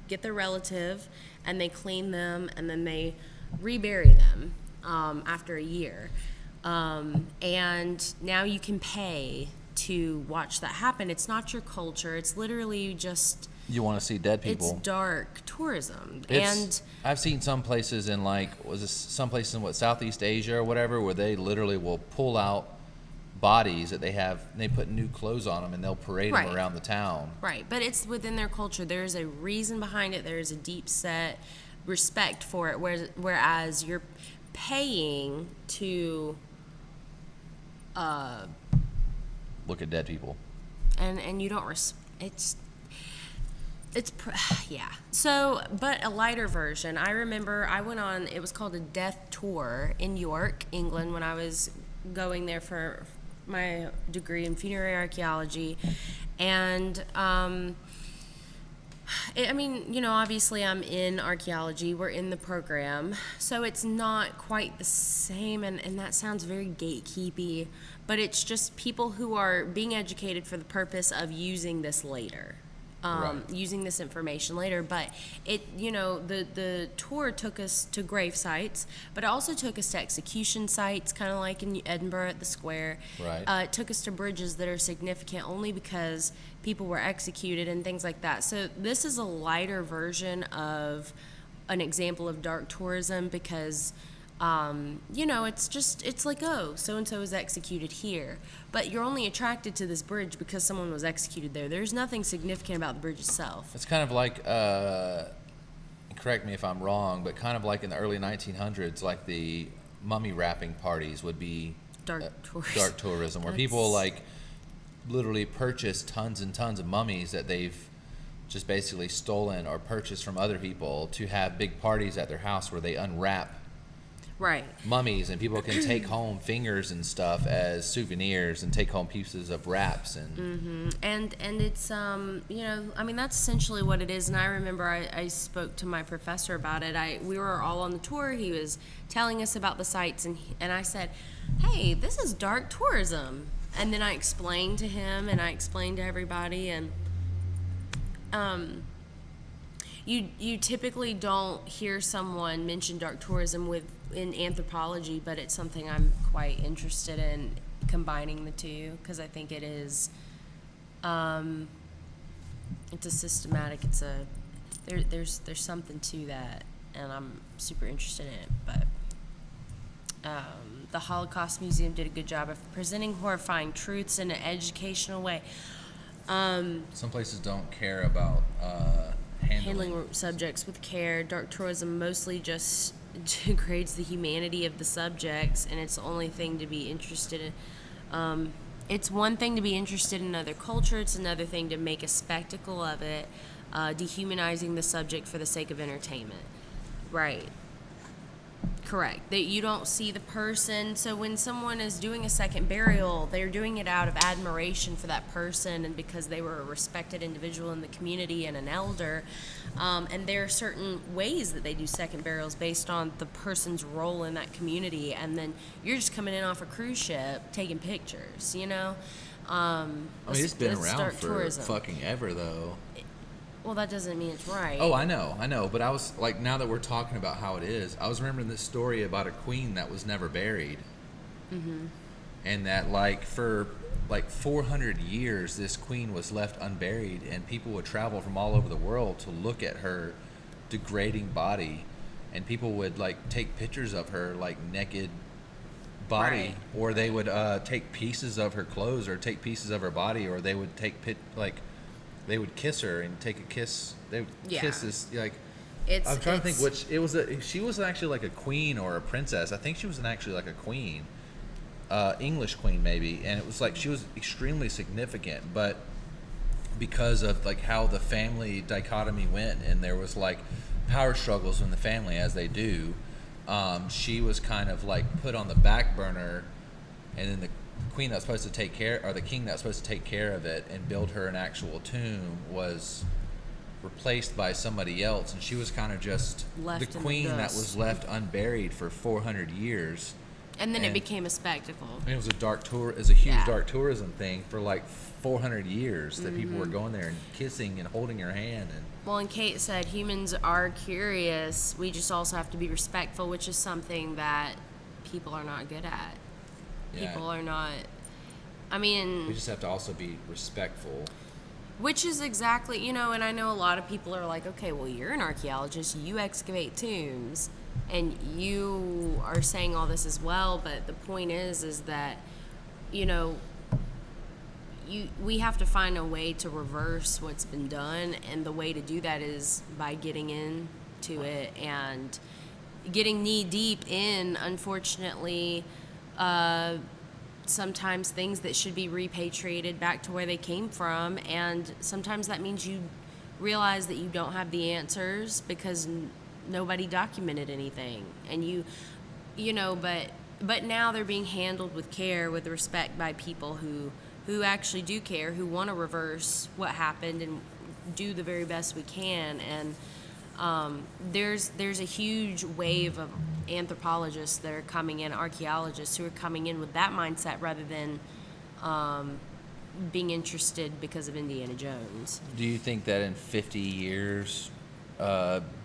get their relative and they clean them and then they rebury them after a year. And now you can pay to watch that happen. It's not your culture. It's literally just, You want to see dead people. it's dark tourism. It's- I've seen some places in some places in Southeast Asia or whatever, where they literally will pull out bodies that they have, and they put new clothes on them and they'll parade Right. them around the town. Right, but it's within their culture. There's a reason behind it. There's a deep set respect for it. Whereas you're paying to, Look at dead people. and you don't yeah. So, but a lighter version. I remember I went on. It was called a death tour in York, England, when I was going there for my degree in funerary archaeology, and I mean, you know, obviously I'm in archaeology, we're in the program, so it's not quite the same, and that sounds very gatekeepy, but it's just people who are being educated for the purpose of using this later. Right. Using this information later, but it, you know, the tour took us to grave sites, but it also took us to execution sites, kind of like in Edinburgh at the square. Right. It took us to bridges that are significant only because people were executed and things like that. So this is a lighter version of an example of dark tourism because, you know, it's like, oh, so-and-so was executed here. But you're only attracted to this bridge because someone was executed there. There's nothing significant about the bridge itself. It's kind of like, correct me if I'm wrong, but kind of like in the early 1900s, like the mummy wrapping parties would be Dark tourism. dark tourism, where people like literally purchase tons and tons of mummies that they've just basically stolen or purchased from other people to have big parties at their house where they unwrap Right. mummies, and people can take home fingers and stuff as souvenirs and take home pieces of wraps and And it's you know, I mean, that's essentially what it is. And I remember I spoke to my professor about it. We were all on the tour. He was telling us about the sites, and I said, hey, this is dark tourism. And then I explained to him and I explained to everybody, and you typically don't hear someone mention dark tourism in anthropology, but it's something I'm quite interested in combining the two because I think it is it's a systematic, there's something to that, and I'm super interested in it. But the Holocaust Museum did a good job of presenting horrifying truths in an educational way. some places don't care about Handling subjects with care. Dark tourism mostly just degrades the humanity of the subjects, and it's the only thing to be interested in. It's one thing to be interested in another culture, it's another thing to make a spectacle of it, dehumanizing the subject for the sake of entertainment. Right. Correct. That you don't see the person. So when someone is doing a second burial, they're doing it out of admiration for that person and because they were a respected individual in the community and an elder. And there are certain ways that they do second burials based on the person's role in that community. And then you're just coming in off a cruise ship taking pictures, you know? I mean, it's been around start for tourism. fucking ever, though. Well, that doesn't mean it's right. Oh, I know. But I was like, now that we're talking about how it is, I was remembering this story about a queen that was never buried, and that like for like 400 years, this queen was left unburied, and people would travel from all over the world to look at her degrading body, and people would like take pictures of her like naked body, Right. or they would take pieces of her clothes, or take pieces of her body, or they would take they would kiss her and take a kiss. They would Yeah. kiss this like. It's, I'm trying to think it's- which it was. She was actually like a queen or a princess. I think she was actually like a queen, English queen maybe. And it was like she was extremely significant, but because of like how the family dichotomy went, and there was like power struggles in the family as they do, she was kind of like put on the back burner, and then the queen that's supposed to take care, or the king that's supposed to take care of it and build her an actual tomb, was replaced by somebody else, and she was kind of just Left the in the queen that dust. was left unburied for 400 years. and then it and- became a spectacle. And it was a huge Yeah. dark tourism thing for like 400 years that people were going there and kissing and holding her hand. And Well, and Kate said humans are curious. We just also have to be respectful, which is something that people are not good at. yeah, People are not. I mean, we just have to also be respectful. which is exactly, you know, and I know a lot of people are like, okay, well, you're an archaeologist, you excavate tombs, and you are saying all this as well, but the point is that, you know, we have to find a way to reverse what's been done, and the way to do that is by getting into it and getting knee deep in, unfortunately, sometimes things that should be repatriated back to where they came from, and sometimes that means you realize that you don't have the answers because nobody documented anything, and you know, but now they're being handled with care, with respect by people who actually do care, who want to reverse what happened and do the very best we can. And there's a huge wave of anthropologists that are coming in, archaeologists who are coming in with that mindset rather than being interested because of Indiana Jones. Do you think that in 50 years,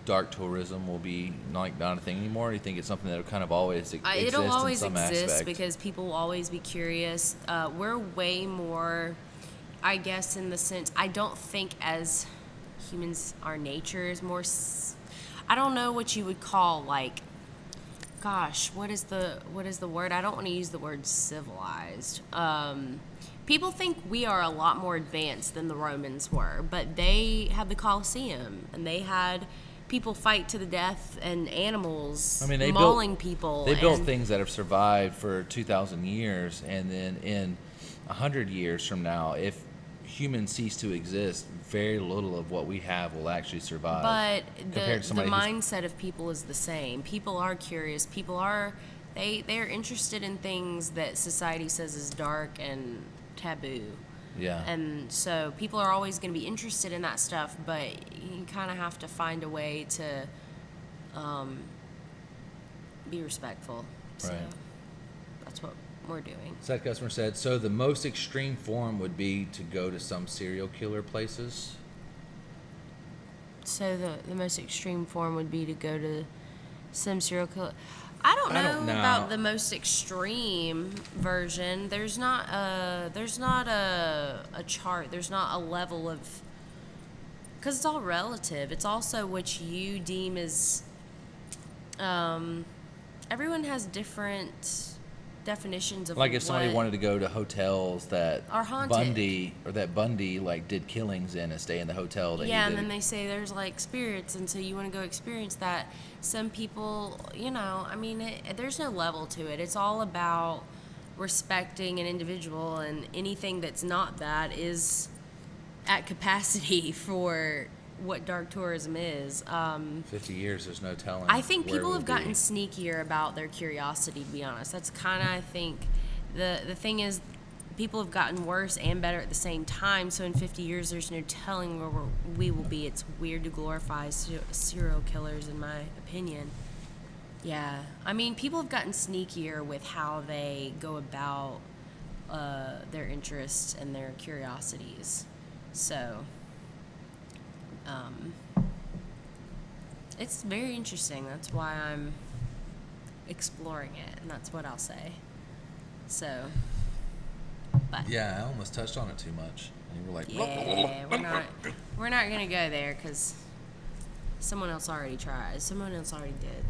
dark tourism will be not a thing anymore? Or do you think it's something that will kind of always exist It'll always in some exist aspect? because people will always be curious. We're way more, I guess, in the sense, I don't think as humans, our nature is more, I don't know what you would call, like, gosh, what is the word? I don't want to use the word civilized. People think we are a lot more advanced than the Romans were, but they had the Colosseum, and they had people fight to the death, and animals mauling people. They built and- things that have survived for 2,000 years, and then in 100 years from now, if humans cease to exist, very little of what we have will actually survive. But compared to the somebody who's- mindset of people is the same. People are curious. People are they're interested in things that society says is dark and taboo. Yeah. And so people are always going to be interested in that stuff, but you kind of have to find a way to be respectful. So Right. that's what we're doing. Said customer said, so the most extreme form would be to go to some serial killer places? So the most extreme form would be to go to some serial killer. I don't know about the most extreme version. There's not a chart. There's not a level of, because it's all relative. It's also what you deem as. Everyone has different definitions of Like if somebody what- wanted to go to hotels that Are haunted. Bundy like did killings in and stay in the hotel that Yeah, he and did. then they say there's like spirits, and so you want to go experience that. Some people, you know, I mean, there's no level to it. It's all about respecting an individual, and anything that's not that is at capacity for what dark tourism is. 50 years, there's no telling. I think where people we'll have gotten be. sneakier about their curiosity, to be honest. That's kind of, I think, the thing is, people have gotten worse and better at the same time. So in 50 years, there's no telling where we will be. It's weird to glorify serial killers, in my opinion. Yeah. I mean, people have gotten sneakier with how they go about their interests and their curiosities. So, it's very interesting. That's why I'm exploring it, and that's what I'll say. So, but Yeah, I almost touched on it too much. And you were like, yeah, we're not gonna go there because someone else already tried. Someone else already did.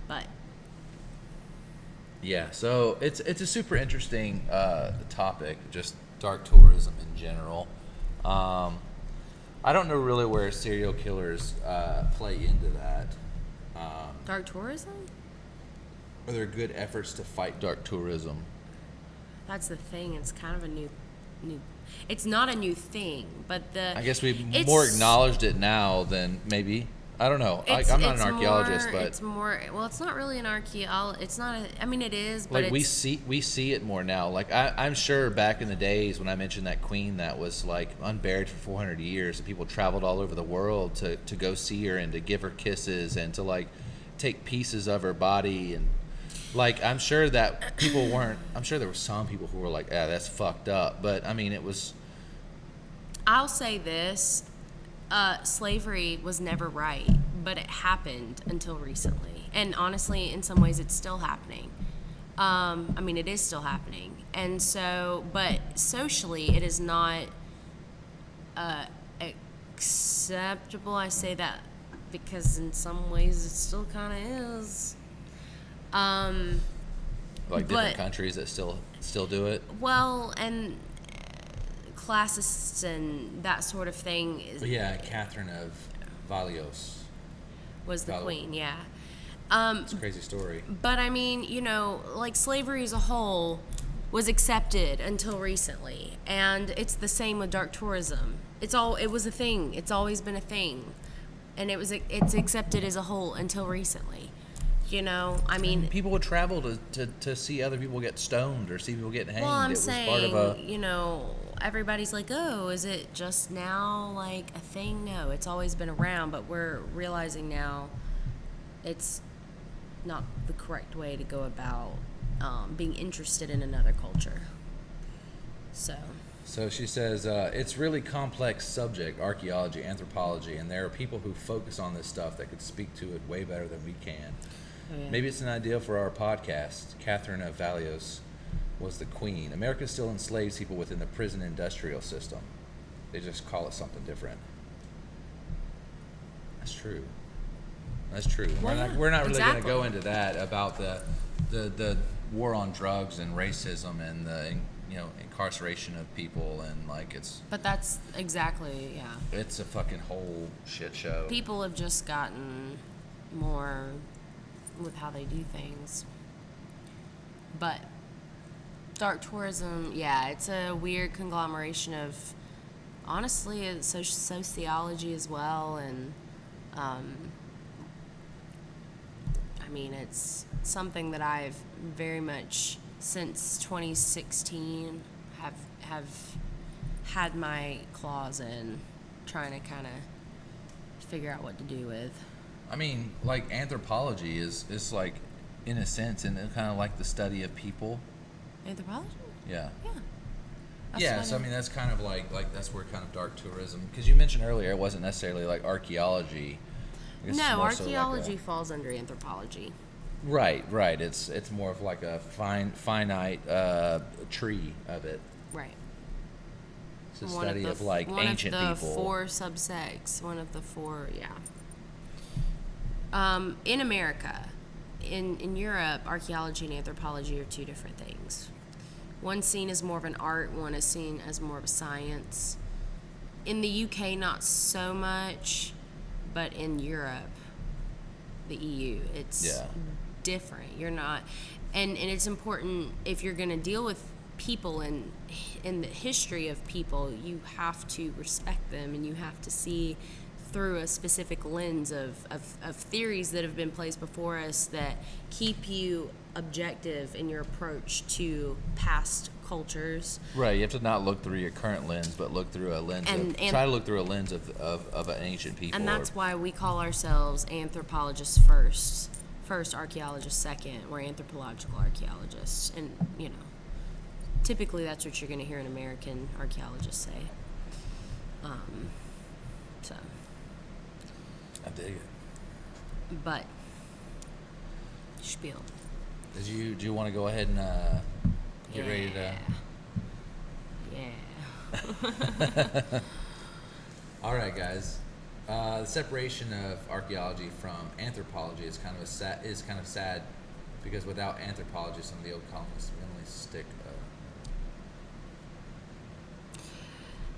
But yeah. So it's a super interesting topic, just dark tourism in general. I don't know really where serial killers play into that. dark tourism? Are there good efforts to fight dark tourism? That's the thing. It's kind of a new. It's not a new thing, but I guess we've it's- more acknowledged it now than maybe. I don't know. I'm not an archaeologist, but it's more. Well, it's not really an archaeologist. It's not. I mean, it is, but like it's, we see it more now. Like I'm sure back in the days when I mentioned that queen that was like unburied for 400 years, and people traveled all over the world to go see her and to give her kisses and to like take pieces of her body, and like I'm sure that people weren't. I'm sure there were some people who were like, "Ah, that's fucked up," but I mean, it was. I'll say this. Slavery was never right, but it happened until recently. And honestly, in some ways, it's still happening. I mean, it is still happening. And so, but socially, it is not acceptable. I say that because in some ways, it still kind of is. Like different But- countries that still do it. Well, and classists and that sort of thing But yeah, Catherine of Valios. was the Val- queen, yeah. It's a crazy story. But I mean, you know, like slavery as a whole was accepted until recently, and it's the same with dark tourism. It was a thing. It's always been a thing, and it's accepted as a whole until recently. You know, I mean, People would travel to see other people get stoned or see people getting hanged. well, I'm It was saying, part of a. you know, everybody's like, oh, is it just now like a thing? No, it's always been around, but we're realizing now it's not the correct way to go about being interested in another culture. So she says, it's really complex subject, archaeology, anthropology, and there are people who focus on this stuff that could speak to it way better than we can. Oh, yeah. Maybe it's an idea for our podcast. Catherine of Valios was the queen. America still enslaves people within the prison industrial system. They just call it something different. That's true. That's true. Well, We're not really exactly. going to go into that about the war on drugs and racism and the incarceration of people, and like But that's exactly, yeah. it's a fucking whole shit show. People have just gotten more with how they do things. But dark tourism, yeah, it's a weird conglomeration of, honestly, it's sociology as well, and I mean, it's something that I've very much since 2016 have had my claws in, trying to kind of figure out what to do with. I mean, like anthropology is like, in a sense, and kind of like the study of people. Anthropology? Yeah. Yeah. That's Yeah, what so I mean that's kind of like that's where kind of dark tourism, because you mentioned earlier it wasn't necessarily like archaeology. I guess it's No, more so like archaeology falls under anthropology. right. It's more of like a finite tree of it. Right. It's a study of like one ancient of the people. four subsects. One of the four, yeah. In America, in Europe, archaeology and anthropology are two different things. One's seen as more of an art, one is seen as more of a science. In the UK, not so much, but in Europe, the EU, it's Yeah. different. You're not, and it's important if you're going to deal with people and in the history of people, you have to respect them, and you have to see through a specific lens of theories that have been placed before us that keep you objective in your approach to past cultures. Right, you have to not look through your current lens, but look through a lens try to look through a lens of an ancient people. And that's or, why we call ourselves anthropologists first archaeologists second. We're anthropological archaeologists, and typically that's what you're going to hear an American archaeologist say. So, I dig it. but spiel. Do you want to go ahead and get ready to? Yeah. All right, guys. The separation of archaeology from anthropology is kind of sad, because without anthropology, some of the old colonists mainly stick.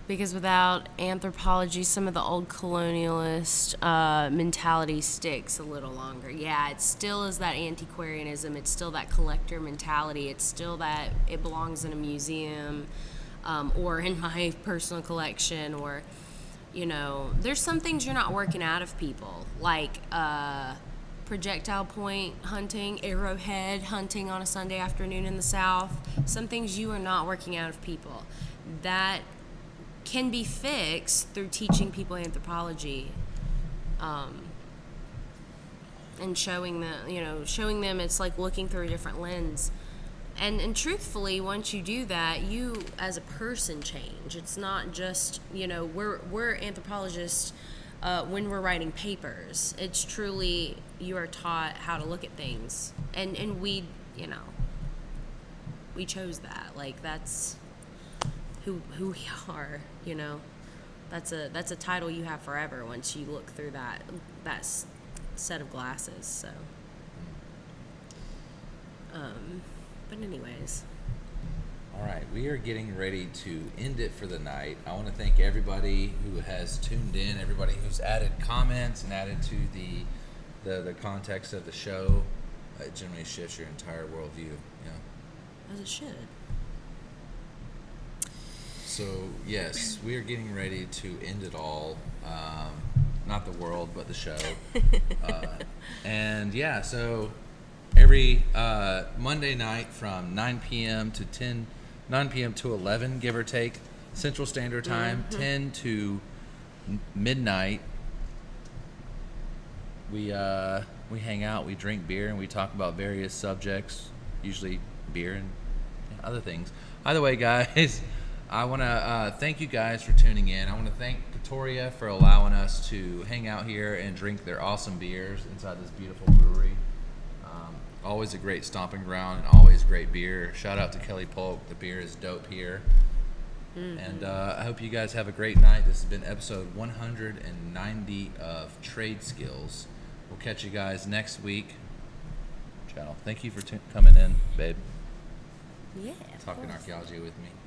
Because without anthropology, some of the old colonialist mentality sticks a little longer. Yeah, it still is that antiquarianism. It's still that collector mentality. It's still that it belongs in a museum or in my personal collection. Or, there's some things you're not working out of people, like projectile point hunting, arrowhead hunting on a Sunday afternoon in the South. Some things you are not working out of people. That can be fixed through teaching people anthropology, and showing them it's like looking through a different lens. And truthfully, once you do that, you as a person change. It's not just, we're anthropologists when we're writing papers. It's truly, you are taught how to look at things. And we chose that. Like, that's who we are, That's a title you have forever once you look through that set of glasses. So, but anyways. All right, we are getting ready to end it for the night. I want to thank everybody who has tuned in, everybody who's added comments and added to the context of the show. It generally shifts your entire worldview, As it should. So, yes, we are getting ready to end it all. Not the world, but the show. And, yeah, so every Monday night from 9 p.m. to 11, give or take, Central Standard Time, 10 to midnight, we hang out, we drink beer, and we talk about various subjects, usually beer and other things. Either way, guys, I want to thank you guys for tuning in. I want to thank Pretoria for allowing us to hang out here and drink their awesome beers inside this beautiful brewery. Always a great stomping ground and always great beer. Shout out to Kelly Polk. The beer is dope here. And I hope you guys have a great night. This has been episode 190 of Trade Skills. We'll catch you guys next week. Ciao. Thank you for coming in, babe. Yeah. Talking archaeology with me.